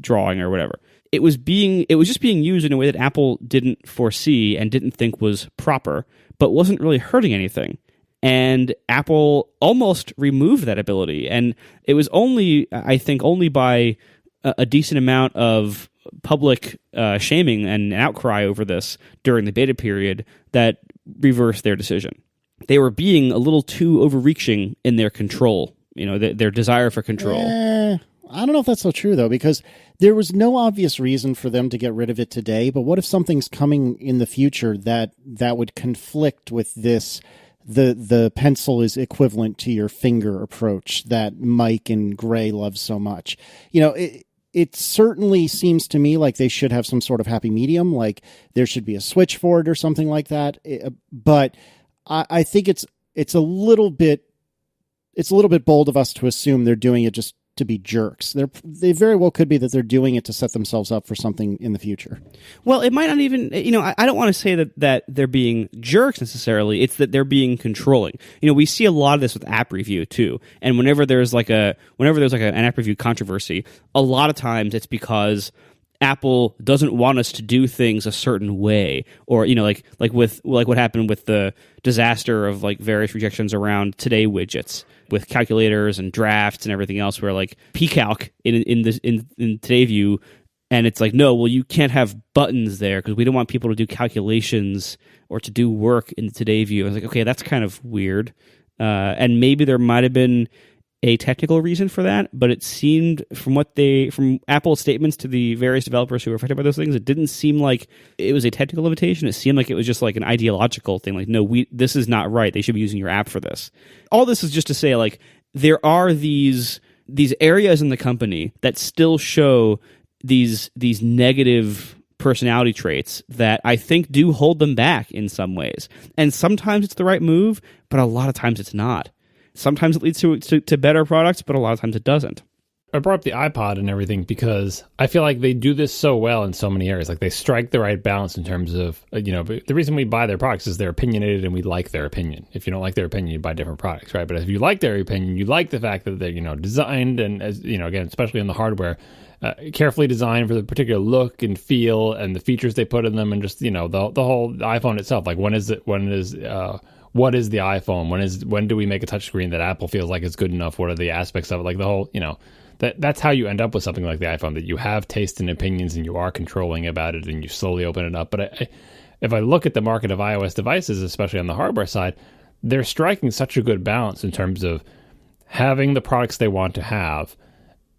drawing or whatever. It was just being used in a way that Apple didn't foresee and didn't think was proper, but wasn't really hurting anything. And Apple almost removed that ability. And it was only by a decent amount of public shaming and outcry over this during the beta period that reversed their decision. They were being a little too overreaching in their control, their desire for control. I don't know if that's so true, though, because there was no obvious reason for them to get rid of it today. But what if something's coming in the future that would conflict with this? The pencil is equivalent to your finger approach that Mike and Gray love so much. It certainly seems to me like they should have some sort of happy medium, like there should be a switch for it or something like that. But I think it's a little bit bold of us to assume they're doing it just to be jerks. They very well could be that they're doing it to set themselves up for something in the future. Well, it might not even, I don't want to say that they're being jerks necessarily. It's that they're being controlling. We see a lot of this with app review too. And whenever there's an app review controversy, a lot of times it's because Apple doesn't want us to do things a certain way, or like what happened with the disaster of like various rejections around Today widgets with calculators and drafts and everything else, where like pcalc in Today View, and it's like, no, well, you can't have buttons there because we don't want people to do calculations or to do work in Today View. I was like, okay, that's kind of weird, and maybe there might have been a technical reason for that, but it seemed from Apple's statements to the various developers who were affected by those things, it didn't seem like it was a technical limitation. It seemed like it was just like an ideological thing. Like, no, this is not right. They should be using your app for this. All this is just to say, like, there are these areas in the company that still show these negative personality traits that I think do hold them back in some ways. And sometimes it's the right move, but a lot of times it's not. Sometimes it leads to better products, but a lot of times it doesn't. I brought up the iPod and everything because I feel like they do this so well in so many areas. Like they strike the right balance in terms of, the reason we buy their products is they're opinionated and we like their opinion. If you don't like their opinion, you buy different products, right? But if you like their opinion, you like the fact that they're, designed and, as again, especially in the hardware, carefully designed for the particular look and feel and the features they put in them, and just, the whole iPhone itself. Like what is the iPhone? When do we make a touchscreen that Apple feels like is good enough? What are the aspects of it? Like the whole, that's how you end up with something like the iPhone, that you have taste and opinions and you are controlling about it and you slowly open it up. But if I look at the market of iOS devices, especially on the hardware side, they're striking such a good balance in terms of having the products they want to have,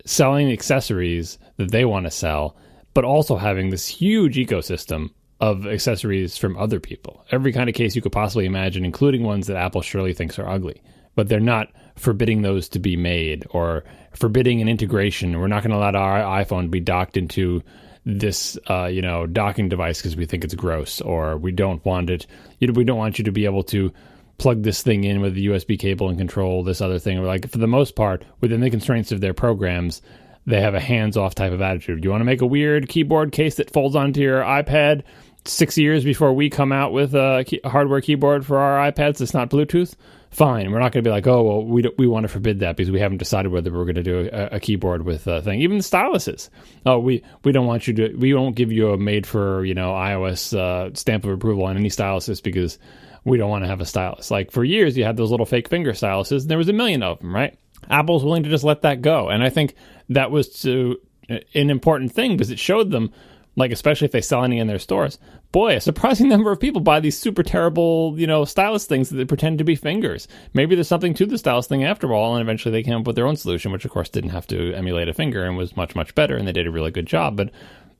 selling accessories that they want to sell, but also having this huge ecosystem of accessories from other people. Every kind of case you could possibly imagine, including ones that Apple surely thinks are ugly. But they're not forbidding those to be made or forbidding an integration. We're not going to let our iPhone be docked into this, docking device because we think it's gross, or we don't want it. We don't want you to be able to plug this thing in with a USB cable and control this other thing. Or like, for the most part, within the constraints of their programs, they have a hands-off type of attitude. You want to make a weird keyboard case that folds onto your iPad 6 years before we come out with a hardware keyboard for our iPads that's not Bluetooth? Fine. We're not going to be like, oh, well, we want to forbid that because we haven't decided whether we're going to do a keyboard with a thing. Even the styluses. Oh, we don't want you to, we won't give you a made for, iOS stamp of approval on any styluses because we don't want to have a stylus. Like for years, you had those little fake finger styluses and there was a million of them, right? Apple's willing to just let that go. And I think that was an important thing because it showed them, like, especially if they sell any in their stores, boy, a surprising number of people buy these super terrible, stylus things that they pretend to be fingers. Maybe there's something to the stylus thing after all, and eventually they came up with their own solution, which of course didn't have to emulate a finger and was much, much better, and they did a really good job. But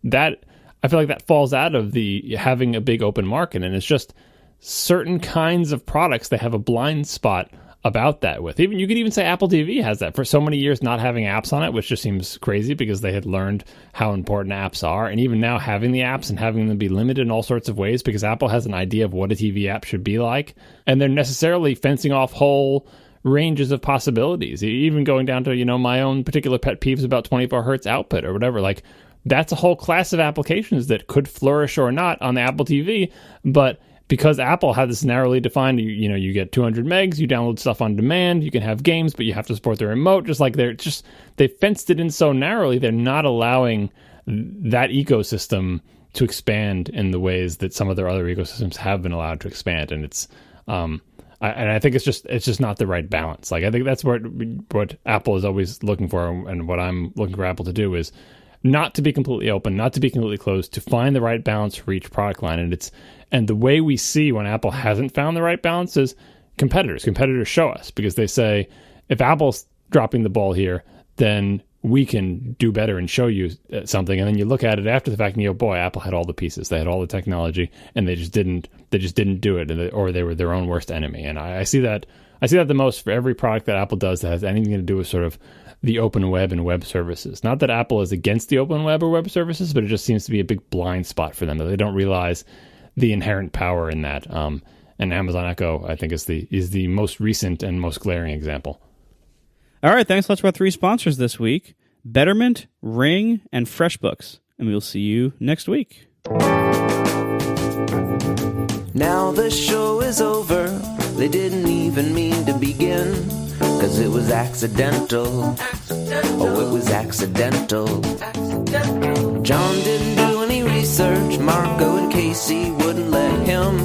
that, I feel like that falls out of the having a big open market, and it's just certain kinds of products, they have a blind spot about that with. Even you could even say Apple TV has that for so many years not having apps on it, which just seems crazy because they had learned how important apps are. And even now having the apps and having them be limited in all sorts of ways because Apple has an idea of what a TV app should be like. And they're necessarily fencing off whole ranges of possibilities, even going down to, my own particular pet peeves about 24 hertz output or whatever. Like, that's a whole class of applications that could flourish or not on the Apple TV, but because Apple had this narrowly defined, you get 200 megs, you download stuff on demand, you can have games, but you have to support the remote. Just like they fenced it in so narrowly, they're not allowing that ecosystem to expand in the ways that some of their other ecosystems have been allowed to expand. And it's, I think it's just not the right balance. Like, I think that's what Apple is always looking for, and what I'm looking for Apple to do is not to be completely open, not to be completely closed, to find the right balance for each product line. And the way we see when Apple hasn't found the right balance is competitors. Competitors show us because they say, if Apple's dropping the ball here, then we can do better and show you something. And then you look at it after the fact and you go, boy, Apple had all the pieces. They had all the technology and they just didn't do it, or they were their own worst enemy. And I see that the most for every product that Apple does that has anything to do with sort of the open web and web services. Not that Apple is against the open web or web services, but it just seems to be a big blind spot for them that they don't realize the inherent power in that. And Amazon Echo, I think, is the most recent and most glaring example. All right, thanks. Let's about 3 sponsors this week: Betterment, Ring, and Freshbooks. And we'll see you next week. Now the show is over. They didn't even mean to begin, 'cause it was accidental. Oh, it was accidental. John didn't do any research. Marco and Casey wouldn't let him,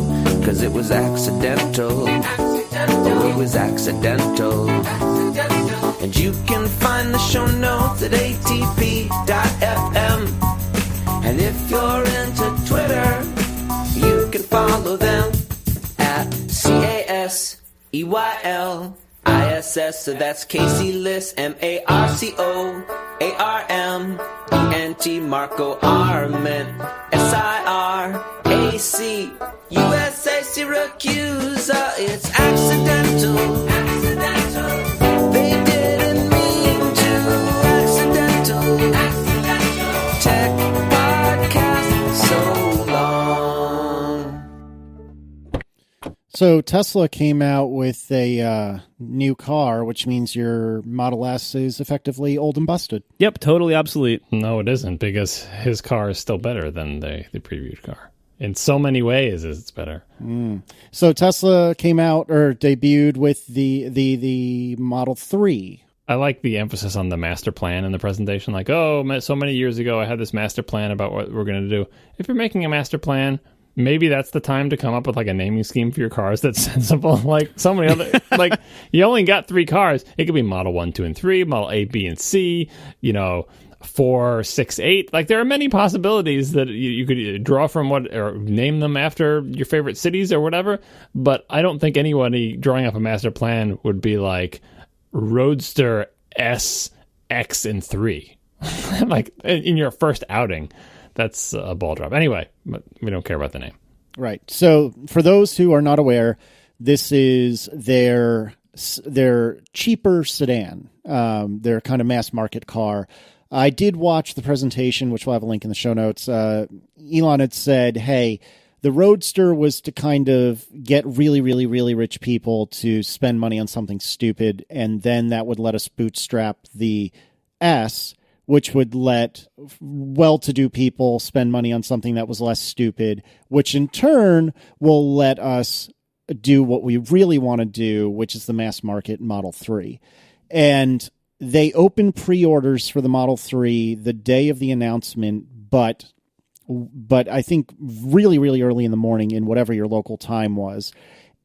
'cause it was accidental. Oh, it was accidental. And you can find the show notes at atp.fm. And if you're into Twitter, you can follow them at CASEYLISS. So that's Casey Liss, MARCOARMENT, Marco Arment, SIRAC, USA Syracuse. It's accidental. They didn't mean to. Accidental. Tech podcast so long. So Tesla came out with a new car, which means your Model S is effectively old and busted. Yep, totally obsolete. No, it isn't, because his car is still better than the previewed car. In so many ways, it's better. So Tesla came out or debuted with the Model 3. I like the emphasis on the master plan in the presentation. Like, so many years ago, I had this master plan about what we're going to do. If you're making a master plan, maybe that's the time to come up with like a naming scheme for your cars that's sensible. Like so many other, like you only got 3 cars. It could be Model 1, 2, and 3, Model A, B, and C, 4, 6, 8. Like there are many possibilities that you could draw from or name them after your favorite cities or whatever. But I don't think anybody drawing up a master plan would be like Roadster S, X, and 3. Like in your first outing. That's a ball drop. Anyway, but we don't care about the name. Right. So for those who are not aware, this is their cheaper sedan, their kind of mass market car. I did watch the presentation, which we'll have a link in the show notes. Elon had said, hey, the Roadster was to kind of get really, really, really rich people to spend money on something stupid, and then that would let us bootstrap the S, which would let well-to-do people spend money on something that was less stupid, which in turn will let us do what we really want to do, which is the mass market Model 3. And they opened pre-orders for the Model 3 the day of the announcement, but I think really, really early in the morning in whatever your local time was.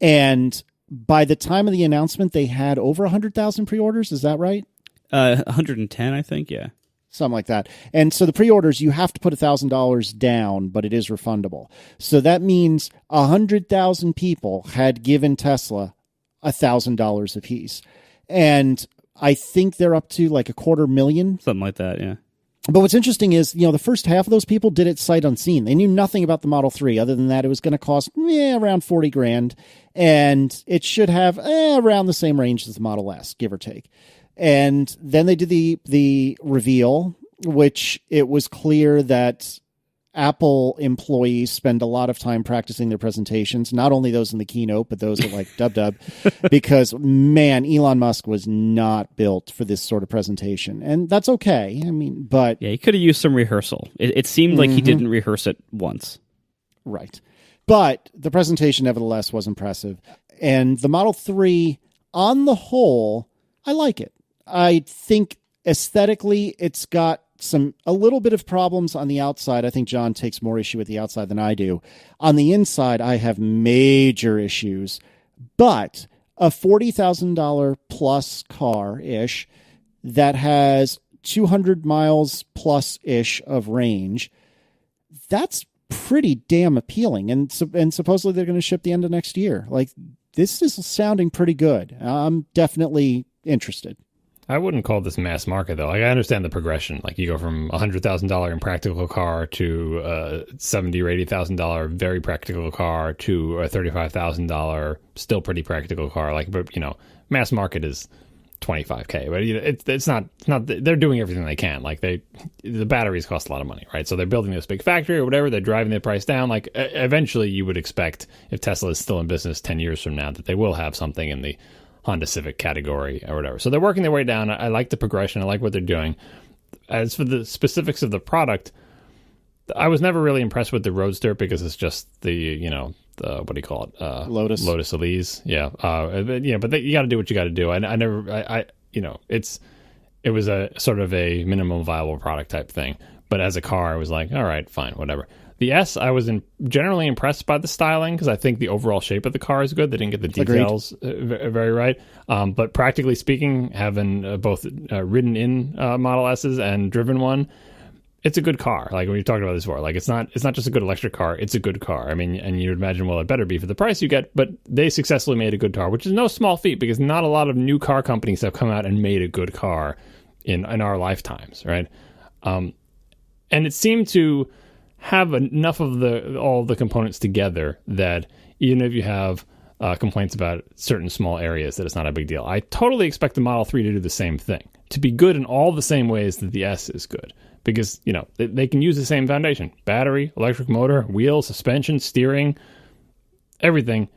And by the time of the announcement, they had over 100,000 pre-orders. Is that right? 110, I think, yeah. Something like that. And so the pre-orders, you have to put $1,000 down, but it is refundable. So that means 100,000 people had given Tesla $1,000 apiece. And I think they're up to like 250,000. Something like that, yeah. But what's interesting is, the first half of those people did it sight unseen. They knew nothing about the Model 3 other than that it was going to cost around $40,000, and it should have around the same range as the Model S, give or take. And then they did the reveal, which it was clear that Apple employees spend a lot of time practicing their presentations, not only those in the keynote, but those at like Dub, because man, Elon Musk was not built for this sort of presentation. And that's okay. I mean, but yeah, he could have used some rehearsal. It seemed like he didn't rehearse it once. Right. But the presentation nevertheless was impressive. And the Model 3 on the whole, I like it. I think aesthetically it's got a little bit of problems on the outside. I think John takes more issue with the outside than I do. On the inside, I have major issues. But a $40,000 plus car-ish that has 200 miles plus-ish of range, that's pretty damn appealing. And supposedly they're going to ship the end of next year. Like, this is sounding pretty good. I'm definitely interested. I wouldn't call this mass market, though. Like, I understand the progression. Like, you go from $100,000 impractical car to a $70,000 or $80,000 very practical car to a $35,000 still pretty practical car. Like, but mass market is $25,000. But it's not. They're doing everything they can. Like, the batteries cost a lot of money, right? So they're building this big factory or whatever. They're driving the price down. Like, eventually, you would expect, if Tesla is still in business 10 years from now, that they will have something in the Honda Civic category or whatever. So they're working their way down. I like the progression. I like what they're doing. As for the specifics of the product, I was never really impressed with the Roadster because it's just the what do you call it? Lotus Elise. Yeah. But you got to do what you got to do. It was a sort of a minimum viable product type thing. But as a car, I was like, all right, fine, whatever. The S, I was generally impressed by the styling because I think the overall shape of the car is good. They didn't get the details very right. But practically speaking, having both ridden in Model S's and driven one, it's a good car. Like we talked about this before. Like it's not just a good electric car. It's a good car. I mean, and you'd imagine, well, it better be for the price you get. But they successfully made a good car, which is no small feat because not a lot of new car companies have come out and made a good car in our lifetimes, right? And it seemed to have enough of all the components together that even if you have complaints about certain small areas, that it's not a big deal. I totally expect the Model 3 to do the same thing, to be good in all the same ways that the S is good, because they can use the same foundation: battery, electric motor, wheels, suspension, steering, everything.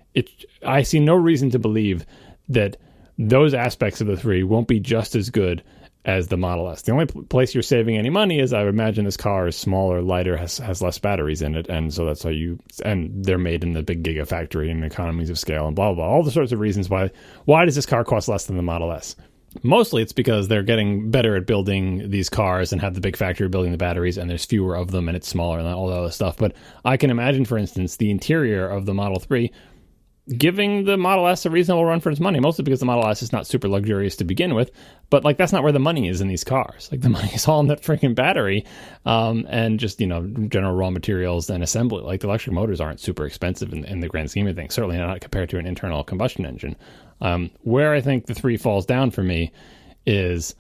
I see no reason to believe that those aspects of the 3 won't be just as good as the Model S. The only place you're saving any money is, I would imagine, this car is smaller, lighter, has less batteries in it, and so that's how and they're made in the big gigafactory and economies of scale and blah, blah, blah. All the sorts of reasons why does this car cost less than the Model S? Mostly it's because they're getting better at building these cars and have the big factory building the batteries, and there's fewer of them and it's smaller and all that other stuff. But I can imagine, for instance, the interior of the Model 3 giving the Model S a reasonable run for its money, mostly because the Model S is not super luxurious to begin with. But like, that's not where the money is in these cars. Like, the money is all in that freaking battery, and just general raw materials and assembly. Like, the electric motors aren't super expensive in the grand scheme of things. Certainly not compared to an internal combustion engine. Where I think the 3 falls down for me is,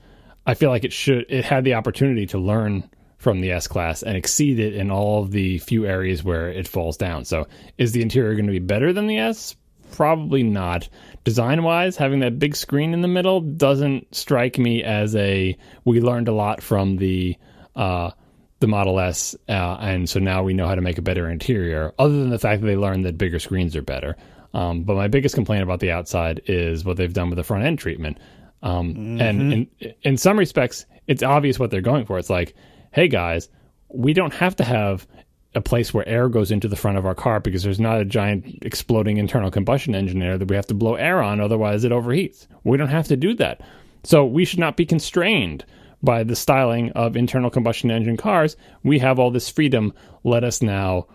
I feel like it had the opportunity to learn from the S-Class and exceed it in all of the few areas where it falls down. So is the interior going to be better than the S? Probably not. Design-wise, having that big screen in the middle doesn't strike me as we learned a lot from the Model S, and so now we know how to make a better interior, other than the fact that they learned that bigger screens are better. But my biggest complaint about the outside is what they've done with the front-end treatment. And in some respects, it's obvious what they're going for. It's like, hey guys, we don't have to have a place where air goes into the front of our car because there's not a giant exploding internal combustion engine there that we have to blow air on, otherwise it overheats. We don't have to do that. So we should not be constrained by the styling of internal combustion engine cars. We have all this freedom. Let us now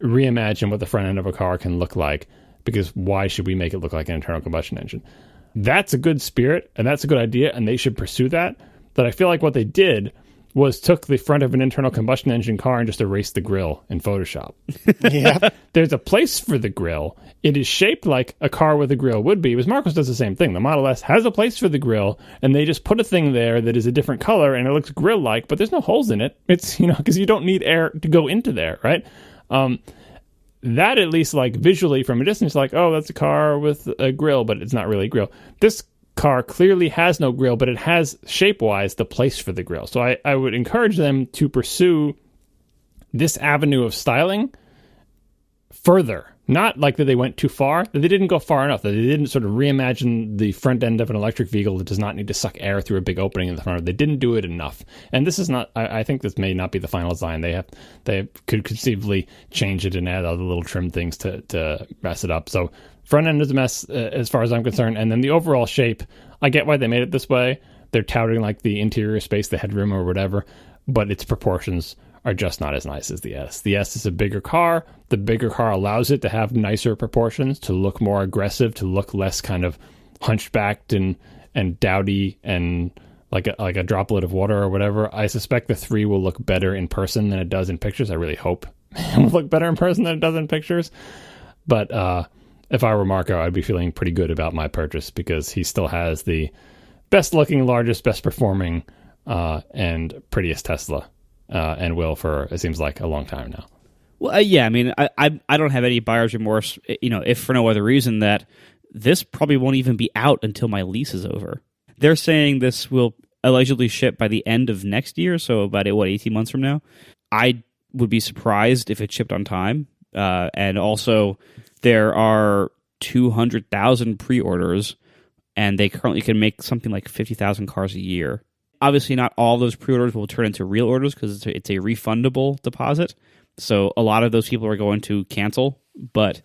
reimagine what the front end of a car can look like, because why should we make it look like an internal combustion engine? That's a good spirit, and that's a good idea, and they should pursue that. But I feel like what they did was took the front of an internal combustion engine car and just erased the grille in Photoshop. Yeah. There's a place for the grille. It is shaped like a car with a grille would be, because Marcos does the same thing. The Model S has a place for the grille, and they just put a thing there that is a different color, and it looks grille-like, but there's no holes in it. It's, because you don't need air to go into there, right? That, at least, like, visually from a distance, like, oh, that's a car with a grille, but it's not really a grille. This car clearly has no grille, but it has, shape-wise, the place for the grille. So I would encourage them to pursue this avenue of styling further. Not like that they went too far, that they didn't go far enough, that they didn't sort of reimagine the front end of an electric vehicle that does not need to suck air through a big opening in the front. They didn't do it enough. And this is not, I think this may not be the final design. They could conceivably change it and add other little trim things to mess it up. So front end is a mess as far as I'm concerned. And then the overall shape, I get why they made it this way. They're touting like the interior space, the headroom or whatever, but its proportions are just not as nice as the S. The S is a bigger car. The bigger car allows it to have nicer proportions, to look more aggressive, to look less kind of hunchbacked and dowdy and like a droplet of water or whatever. I suspect the 3 will look better in person than it does in pictures. I really hope it will look better in person than it does in pictures. But if I were Marco, I'd be feeling pretty good about my purchase, because he still has the best looking, largest, best performing, and prettiest Tesla. And will for, it seems like, a long time now. Well, yeah, I mean, I don't have any buyer's remorse, if for no other reason that this probably won't even be out until my lease is over. They're saying this will allegedly ship by the end of next year, so about, 18 months from now. I would be surprised if it shipped on time. And also, there are 200,000 pre-orders, and they currently can make something like 50,000 cars a year. Obviously, not all those pre-orders will turn into real orders, because it's a refundable deposit. So a lot of those people are going to cancel. But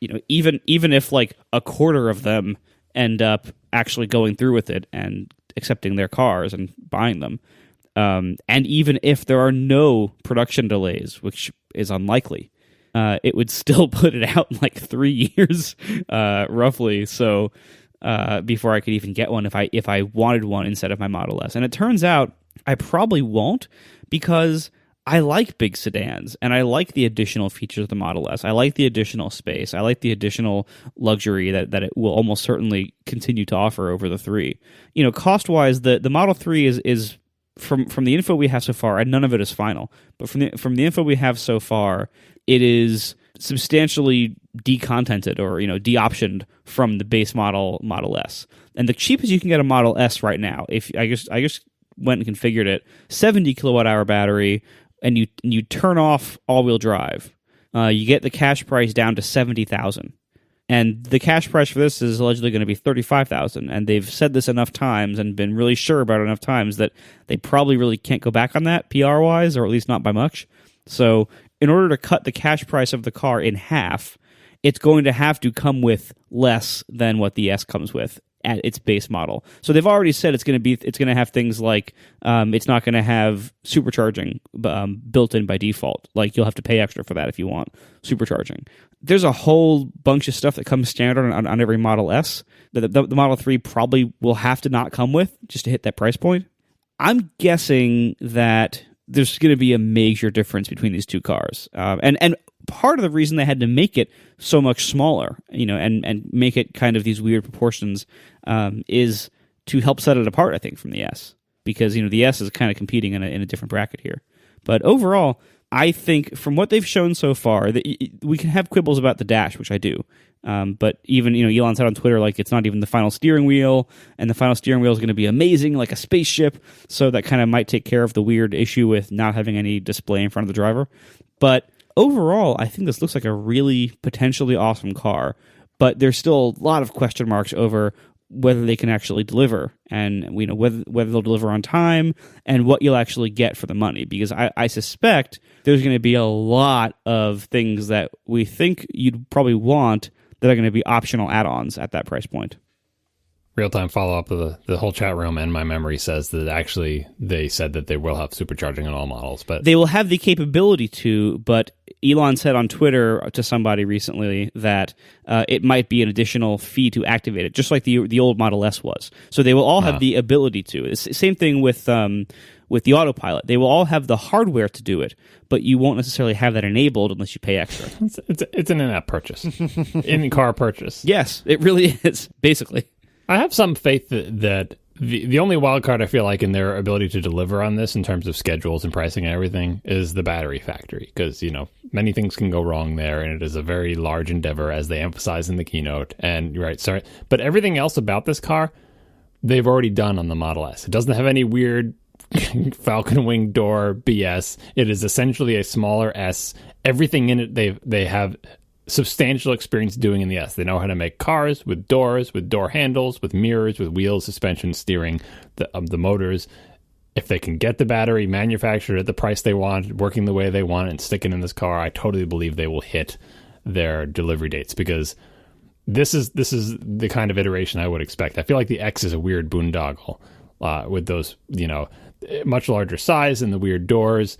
even if like a quarter of them end up actually going through with it and accepting their cars and buying them, and even if there are no production delays, which is unlikely, it would still put it out in like 3 years, roughly. So. Before I could even get one if I wanted one instead of my Model S. And it turns out I probably won't, because I like big sedans, and I like the additional features of the Model S. I like the additional space. I like the additional luxury that it will almost certainly continue to offer over the 3. Cost-wise, the Model 3 is from the info we have so far, and none of it is final, but from the info we have so far, it is substantially decontented or de-optioned from the base Model S. And the cheapest you can get a Model S right now, if I just went and configured it, 70 kilowatt hour battery, and you turn off all-wheel drive, you get the cash price down to $70,000. And the cash price for this is allegedly going to be $35,000. And they've said this enough times and been really sure about it enough times that they probably really can't go back on that PR-wise, or at least not by much. So in order to cut the cash price of the car in half, it's going to have to come with less than what the S comes with at its base model. So they've already said it's going to have things like it's not going to have supercharging built in by default. Like, you'll have to pay extra for that if you want supercharging. There's a whole bunch of stuff that comes standard on every Model S that the Model 3 probably will have to not come with just to hit that price point. I'm guessing that there's going to be a major difference between these two cars. And part of the reason they had to make it so much smaller, and make it kind of these weird proportions, is to help set it apart, I think, from the S. Because, the S is kind of competing in a different bracket here. But overall, I think from what they've shown so far, that we can have quibbles about the dash, which I do. But even, Elon said on Twitter, like, it's not even the final steering wheel, and the final steering wheel is going to be amazing, like a spaceship. So that kind of might take care of the weird issue with not having any display in front of the driver. But overall, I think this looks like a really potentially awesome car. But there's still a lot of question marks over whether they can actually deliver, and whether they'll deliver on time, and what you'll actually get for the money. Because I suspect there's going to be a lot of things that we think you'd probably want that are going to be optional add-ons at that price point. real-time follow-up of the whole chat room, and my memory says that actually they said that they will have supercharging on all models, but they will have the capability to, but Elon said on Twitter to somebody recently that it might be an additional fee to activate it, just like the old Model S was. So they will all have the ability to. It's the same thing with the autopilot. They will all have the hardware to do it, but you won't necessarily have that enabled unless you pay extra. It's an in-app purchase, in-car purchase. Yes, it really is, basically. I have some faith that the only wild card I feel like in their ability to deliver on this in terms of schedules and pricing and everything is the battery factory, because many things can go wrong there, and it is a very large endeavor, as they emphasize in the keynote. And you're right, sorry, but everything else about this car they've already done on the Model S. It doesn't have any weird falcon wing door BS. It is essentially a smaller S. Everything in it they have substantial experience doing in the S. They know how to make cars with doors, with door handles, with mirrors, with wheels, suspension, steering, the motors. If they can get the battery manufactured at the price they want, working the way they want, and stick it in this car, I totally believe they will hit their delivery dates, because this is the kind of iteration I would expect. I feel like the X is a weird boondoggle with those, much larger size and the weird doors.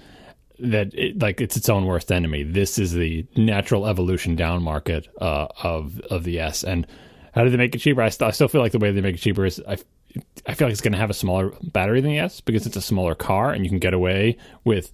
It's its own worst enemy. This is the natural evolution down market of the S. And how do they make it cheaper? I still feel like the way they make it cheaper is I feel like it's going to have a smaller battery than the S, because it's a smaller car, and you can get away with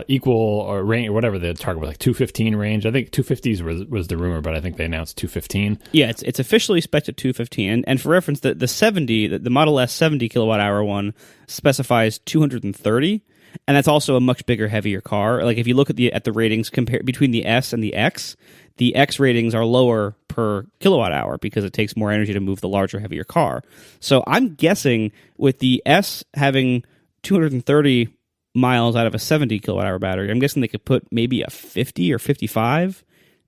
equal or range, or whatever the target was, like 215 range. I think 250s was the rumor, but I think they announced 215. Yeah, it's officially spec'd at 215. And for reference, the Model S 70 kilowatt hour one specifies 230. And that's also a much bigger, heavier car. Like if you look at the ratings between the S and the X ratings are lower per kilowatt hour because it takes more energy to move the larger, heavier car. So I'm guessing with the S having 230 miles out of a 70 kilowatt hour battery, I'm guessing they could put maybe a 50 or 55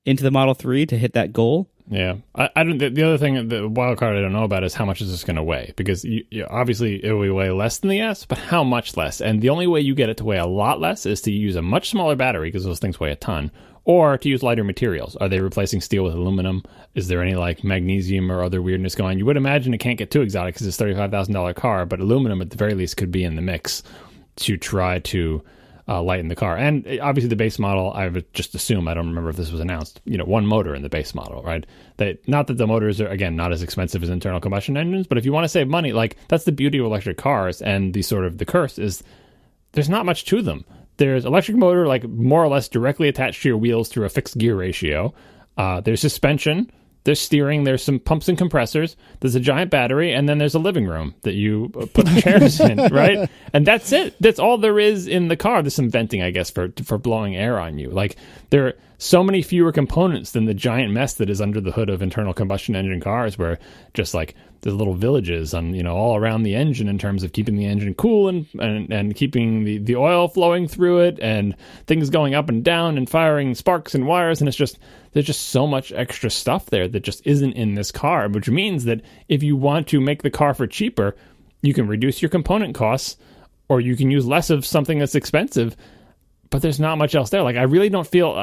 into the Model 3 to hit that goal. Yeah, I don't. The other thing, the wild card I don't know about is how much is this going to weigh, because obviously it will weigh less than the S, but how much less? And the only way you get it to weigh a lot less is to use a much smaller battery, because those things weigh a ton, or to use lighter materials. Are they replacing steel with aluminum? Is there any magnesium or other weirdness going on? You would imagine it can't get too exotic because it's a $35,000 car, but aluminum at the very least could be in the mix to try to lighten the car. And obviously the base model, I would just assume, I don't remember if this was announced, one motor in the base model, right? Not that the motors are, again, not as expensive as internal combustion engines, but if you want to save money, that's the beauty of electric cars, and the curse is there's not much to them. There's electric motor, more or less directly attached to your wheels through a fixed gear ratio. There's suspension. There's steering, there's some pumps and compressors, there's a giant battery, and then there's a living room that you put the chairs in, right? And that's it. That's all there is in the car. There's some venting, I guess, for blowing air on you. There are so many fewer components than the giant mess that is under the hood of internal combustion engine cars, where just there's little villages on, all around the engine in terms of keeping the engine cool and keeping the oil flowing through it, and things going up and down and firing sparks and wires. And there's just so much extra stuff there that just isn't in this car, which means that if you want to make the car for cheaper, you can reduce your component costs, or you can use less of something that's expensive, but there's not much else there. I really don't feel,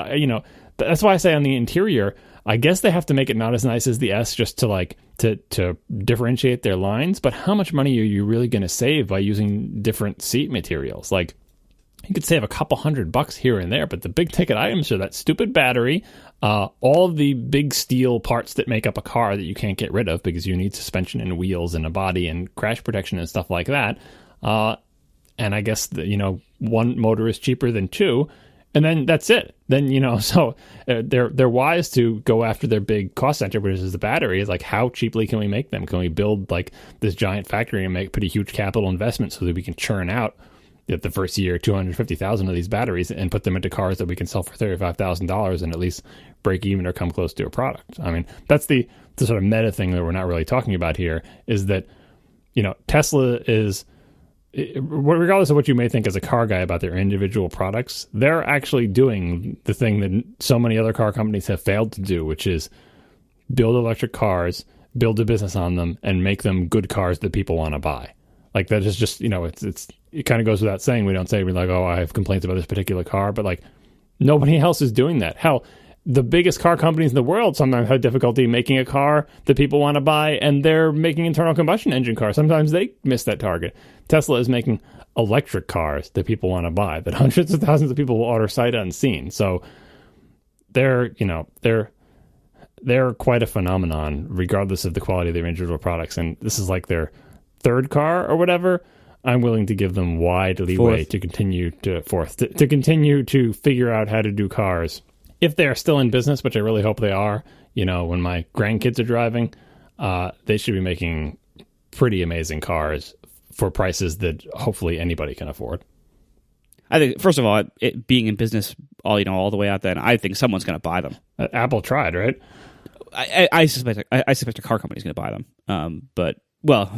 that's why I say on the interior, I guess they have to make it not as nice as the S just to differentiate their lines. But how much money are you really going to save by using different seat materials? You could save a couple $100 here and there, but the big ticket items are that stupid battery, all of the big steel parts that make up a car that you can't get rid of because you need suspension and wheels and a body and crash protection and stuff like that. And I guess one motor is cheaper than two, and then that's it. Then so they're wise to go after their big cost center, which is the battery. Is how cheaply can we make them? Can we build this giant factory and make pretty huge capital investment so that we can churn out the first year 250,000 of these batteries and put them into cars that we can sell for $35,000 and at least break even or come close to a product? I mean, that's the sort of meta thing that we're not really talking about here, is that Tesla is, regardless of what you may think as a car guy about their individual products, they're actually doing the thing that so many other car companies have failed to do, which is build electric cars, build a business on them, and make them good cars that people want to buy. That is just, it kind of goes without saying. We don't say, oh, I have complaints about this particular car, but nobody else is doing that. Hell, the biggest car companies in the world sometimes have difficulty making a car that people want to buy, and they're making internal combustion engine cars. Sometimes they miss that target. Tesla is making electric cars that people want to buy, that hundreds of thousands of people will order sight unseen. So they're quite a phenomenon, regardless of the quality of their individual products. And this is like their third car or whatever. I'm willing to give them wide leeway to continue to continue to figure out how to do cars. If they're still in business, which I really hope they are, when my grandkids are driving, they should be making pretty amazing cars for prices that hopefully anybody can afford. I think, first of all, it being in business all the way out there, I think someone's going to buy them. Apple tried, right? I suspect a car company's going to buy them. But, well,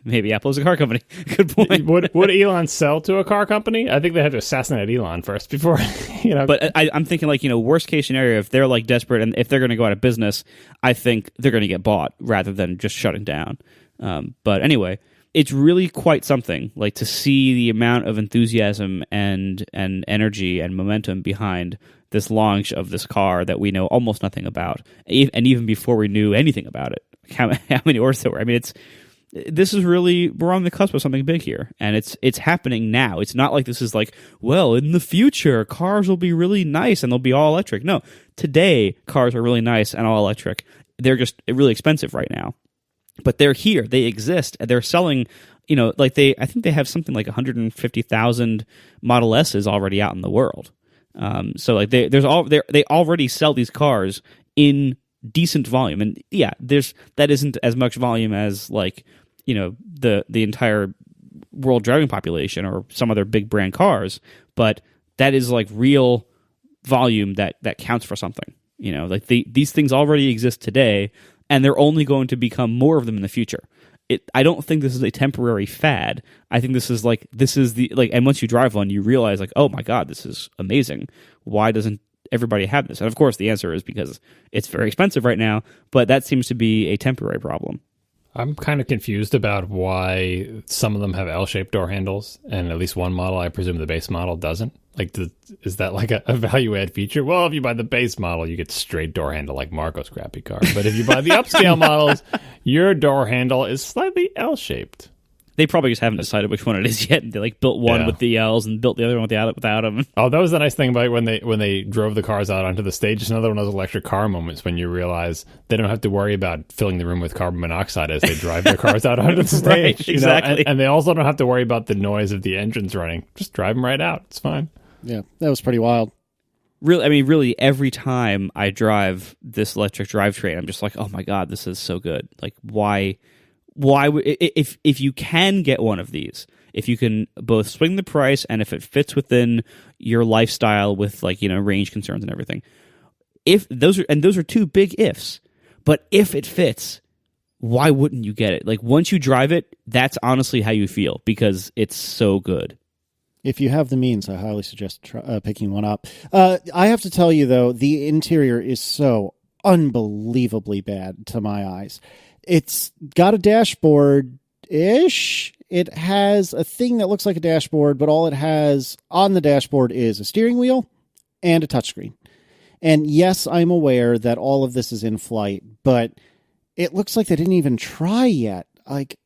maybe Apple is a car company. Good point. Would Elon sell to a car company? I think they had to assassinate Elon first before, But I'm thinking, worst case scenario, if they're desperate and if they're going to go out of business, I think they're going to get bought rather than just shutting down. But anyway, it's really quite something, to see the amount of enthusiasm and energy and momentum behind this launch of this car that we know almost nothing about, and even before we knew anything about it, how many orders there were. I mean, we're on the cusp of something big here, and it's happening now. It's not like this is in the future cars will be really nice and they'll be all electric. No, today cars are really nice and all electric. They're just really expensive right now. But they're here. They exist. They're selling, I think they have something like 150,000 Model S's already out in the world. So they already sell these cars in decent volume, and yeah, that isn't as much volume as the entire world driving population or some other big brand cars, but that is real volume that counts for something. These things already exist today. And they're only going to become more of them in the future. I don't think this is a temporary fad. I think this is and once you drive one, you realize oh my God, this is amazing. Why doesn't everybody have this? And of course the answer is because it's very expensive right now, but that seems to be a temporary problem. I'm kind of confused about why some of them have L-shaped door handles, and at least one model, I presume the base model, doesn't. Is that a value-add feature? Well, if you buy the base model, you get straight door handle like Marco's crappy car. But if you buy the upscale models, your door handle is slightly L-shaped. They probably just haven't decided which one it is yet. They built one with the L's and built the other one without them. Oh, that was the nice thing about when they drove the cars out onto the stage. It's another one of those electric car moments when you realize they don't have to worry about filling the room with carbon monoxide as they drive their cars out onto the stage. Right, exactly. And they also don't have to worry about the noise of the engines running. Just drive them right out. It's fine. Yeah, that was pretty wild. Really, every time I drive this electric drivetrain, I'm just oh my God, this is so good. Why if you can get one of these, if you can both swing the price and if it fits within your lifestyle with range concerns and everything, those are two big ifs, but if it fits, why wouldn't you get it? Once you drive it, that's honestly how you feel because it's so good. If you have the means, I highly suggest picking one up. I have to tell you, though, the interior is so unbelievably bad to my eyes. It's got a dashboard-ish. It has a thing that looks like a dashboard, but all it has on the dashboard is a steering wheel and a touchscreen. And yes, I'm aware that all of this is in flight, but it looks like they didn't even try yet.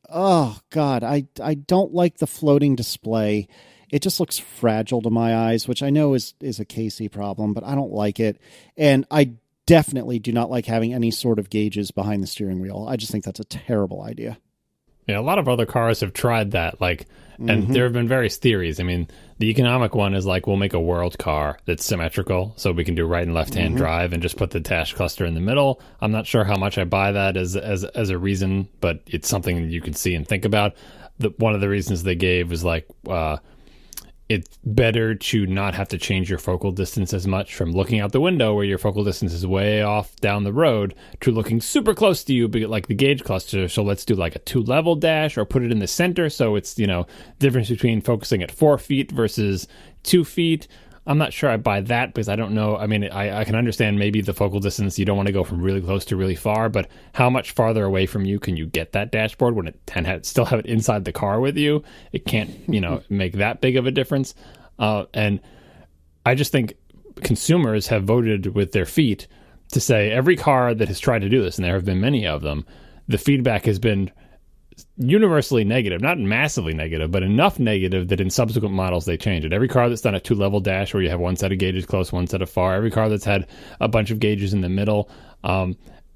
Oh, God, I don't like the floating display. It just looks fragile to my eyes, which I know is a KC problem, but I don't like it. And I definitely do not like having any sort of gauges behind the steering wheel. I just think that's a terrible idea. Yeah, a lot of other cars have tried that, and there have been various theories. I mean, the economic one is we'll make a world car that's symmetrical, so we can do right and left-hand drive and just put the dash cluster in the middle. I'm not sure how much I buy that as a reason, but it's something you can see and think about. One of the reasons they gave was it's better to not have to change your focal distance as much from looking out the window where your focal distance is way off down the road to looking super close to you, like the gauge cluster. So let's do a 2-level dash or put it in the center. So it's, difference between focusing at 4 feet versus 2 feet. I'm not sure I buy that because I don't know. I mean, I can understand maybe the focal distance. You don't want to go from really close to really far, but how much farther away from you can you get that dashboard when it still have it inside the car with you? It can't, make that big of a difference. And I just think consumers have voted with their feet to say every car that has tried to do this, and there have been many of them, the feedback has been universally negative, not massively negative, but enough negative that in subsequent models they change it. Every car that's done a 2-level dash where you have one set of gauges close, one set of far, every car that's had a bunch of gauges in the middle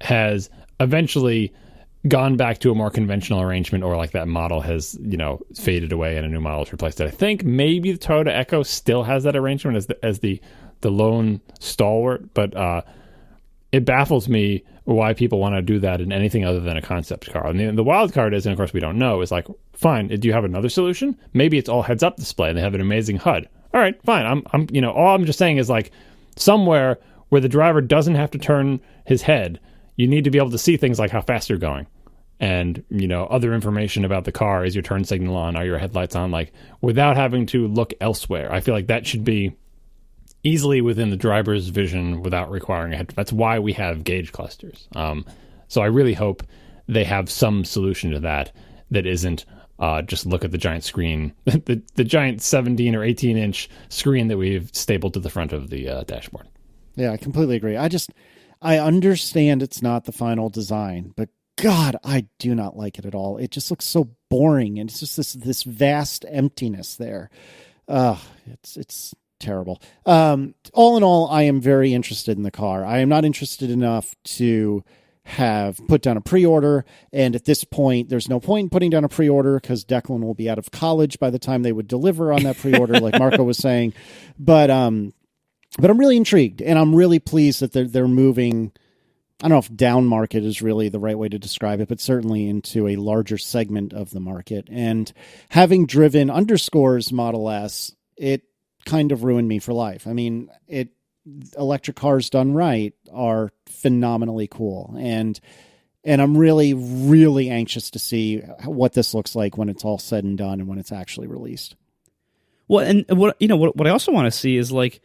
has eventually gone back to a more conventional arrangement, or like that model has, faded away and a new model has replaced it. I think maybe the Toyota Echo still has that arrangement as the lone stalwart, but it baffles me why people want to do that in anything other than a concept car. And the wild card is, and of course we don't know, is like, fine, do you have another solution? Maybe it's all heads-up display and they have an amazing HUD. All right, fine. All I'm just saying is, like, somewhere where the driver doesn't have to turn his head, you need to be able to see things like how fast you're going and, other information about the car. Is your turn signal on? Are your headlights on? Like, without having to look elsewhere. I feel like that should be easily within the driver's vision without requiring a head. That's why we have gauge clusters. So I really hope they have some solution to that isn't just look at the giant screen, the giant 17 or 18-inch screen that we've stapled to the front of the dashboard. Yeah, I completely agree. I understand it's not the final design, but God, I do not like it at all. It just looks so boring, and it's just this vast emptiness there. It's terrible. All in all, I am very interested in the car. I am not interested enough to have put down a pre-order, and at this point, there's no point in putting down a pre-order because Declan will be out of college by the time they would deliver on that pre-order, like Marco was saying. But I'm really intrigued, and I'm really pleased that they're moving. I don't know if down market is really the right way to describe it, but certainly into a larger segment of the market. And having driven Underscore's Model S, it kind of ruined me for life. I mean, electric cars done right are phenomenally cool. And I'm really, really anxious to see what this looks like when it's all said and done and when it's actually released. Well, and what I also want to see is, like,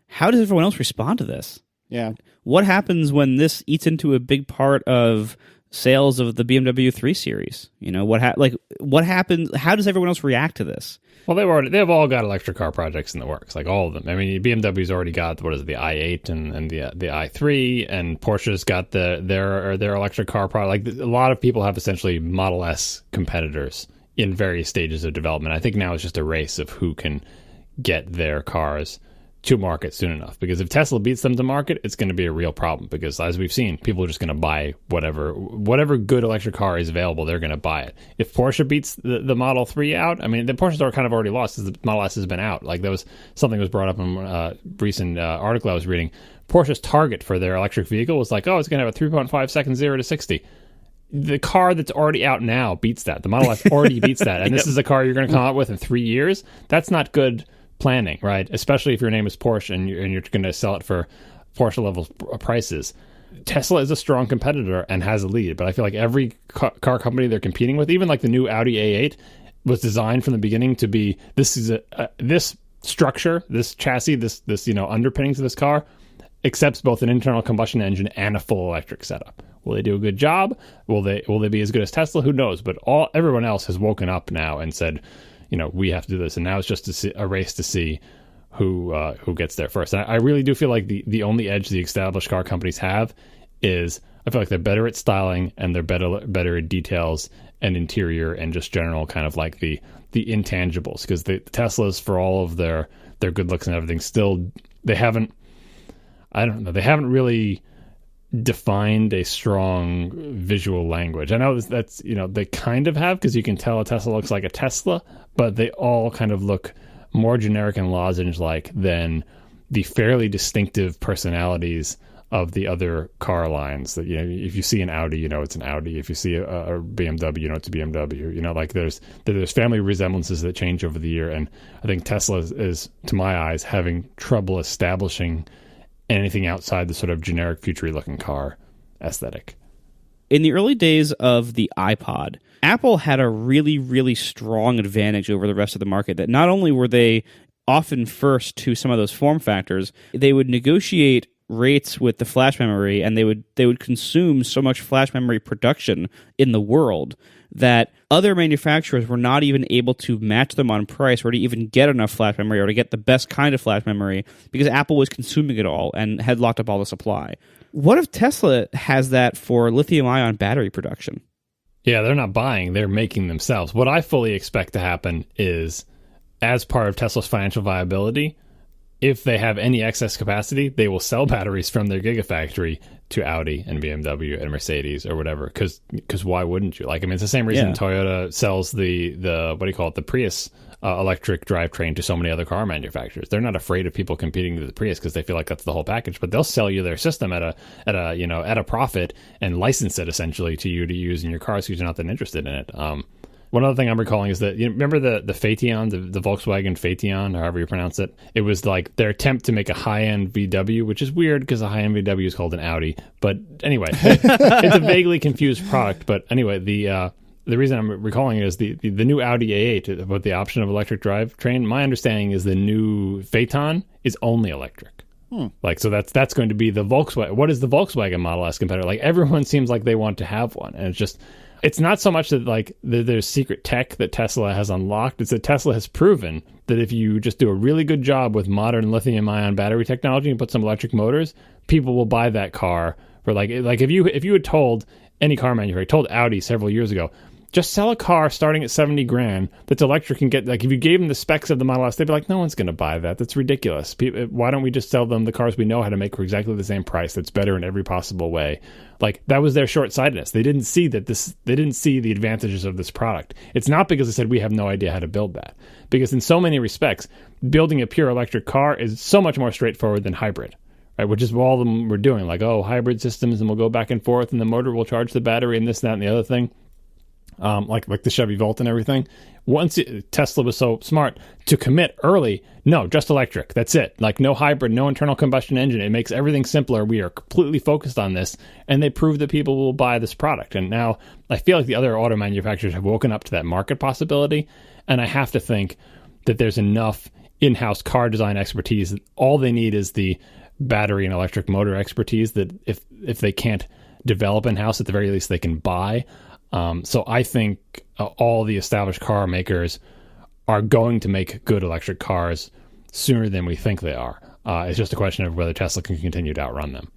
how does everyone else respond to this? Yeah. What happens when this eats into a big part of sales of the BMW 3 Series? What happens? How does everyone else react to this? Well, they've all got electric car projects in the works, like all of them. I mean, BMW's already got the i8 and the i3, and Porsche's got their electric car product. Like, a lot of people have essentially Model S competitors in various stages of development. I think now it's just a race of who can get their cars to market soon enough, because if Tesla beats them to market, it's going to be a real problem, because as we've seen, people are just going to buy whatever good electric car is available. They're going to buy it. If Porsche beats the Model 3 out, I mean, the Porsches are kind of already lost because the Model S has been out. Like, there was something was brought up in a recent article I was reading. Porsche's target for their electric vehicle was like, it's going to have a 3.5 second 0 to 60. The car that's already out now beats that. The Model S already beats that. And this is a car you're going to come out with in 3 years. That's not good planning, right? Especially if your name is Porsche and you're going to sell it for Porsche level prices. Tesla is a strong competitor and has a lead, but I feel like every car company they're competing with, even like the new Audi A8, was designed from the beginning to be this structure, this chassis, this underpinning to this car accepts both an internal combustion engine and a full electric setup. Will they do a good job? Will they be as good as Tesla? Who knows? But everyone else has woken up now and said, we have to do this, and now it's just a race to see who gets there first. And I really do feel like the only edge the established car companies have is, I feel like they're better at styling and they're better at details and interior and just general kind of like the intangibles. Because the Teslas, for all of their good looks and everything, still they haven't really defined a strong visual language. I know that's they kind of have, because you can tell a Tesla looks like a Tesla, but they all kind of look more generic and lozenge-like than the fairly distinctive personalities of the other car lines. That if you see an Audi, it's an Audi. If you see a BMW, it's a BMW. Like there's family resemblances that change over the year, and I think Tesla is, to my eyes, having trouble establishing anything outside the sort of generic future-looking car aesthetic. In the early days of the iPod, Apple had a really, really strong advantage over the rest of the market, that not only were they often first to some of those form factors, they would negotiate rates with the flash memory, and they would consume so much flash memory production in the world that other manufacturers were not even able to match them on price or to even get enough flash memory or to get the best kind of flash memory because Apple was consuming it all and had locked up all the supply. What if Tesla has that for lithium-ion battery production? Yeah, they're not buying, they're making themselves. What I fully expect to happen is, as part of Tesla's financial viability, if they have any excess capacity, they will sell batteries from their Gigafactory to Audi and BMW and Mercedes or whatever. Because why wouldn't you? Like, I mean, it's the same reason Toyota sells the what do you call it, the Prius electric drivetrain to so many other car manufacturers. They're not afraid of people competing with the Prius because they feel like that's the whole package. But they'll sell you their system at a profit and license it essentially to you to use in your cars because you're not that interested in it. One other thing I'm recalling is that, you remember the Phaeton, the Volkswagen Phaeton, or however you pronounce it? It was like their attempt to make a high-end VW, which is weird because a high-end VW is called an Audi. But anyway, it's a vaguely confused product. But anyway, the reason I'm recalling it is the new Audi A8 about the option of electric drivetrain. My understanding is the new Phaeton is only electric. Like, so that's going to be the Volkswagen. What is the Volkswagen Model S competitor? Like, everyone seems like they want to have one, and it's not so much that like there's secret tech that Tesla has unlocked. It's that Tesla has proven that if you just do a really good job with modern lithium-ion battery technology and put some electric motors, people will buy that car for like if you had told any car manufacturer, told Audi several years ago, just sell a car starting at $70,000 that's electric and get, like, if you gave them the specs of the Model S, they'd be like, no one's going to buy that. That's ridiculous. Why don't we just sell them the cars we know how to make for exactly the same price that's better in every possible way? Like, that was their short-sightedness. They didn't see the advantages of this product. It's not because they said we have no idea how to build that. Because in so many respects, building a pure electric car is so much more straightforward than hybrid. Right, which is what all of them were doing. Like, hybrid systems, and we'll go back and forth, and the motor will charge the battery, and this, that, and the other thing. Like the Chevy Volt and everything. Tesla was so smart to commit early, no, just electric. That's it. Like, no hybrid, no internal combustion engine. It makes everything simpler. We are completely focused on this, and they prove that people will buy this product. And now I feel like the other auto manufacturers have woken up to that market possibility, and I have to think that there's enough in-house car design expertise that all they need is the battery and electric motor expertise that if they can't develop in-house, at the very least they can buy. So I think all the established car makers are going to make good electric cars sooner than we think they are. It's just a question of whether Tesla can continue to outrun them.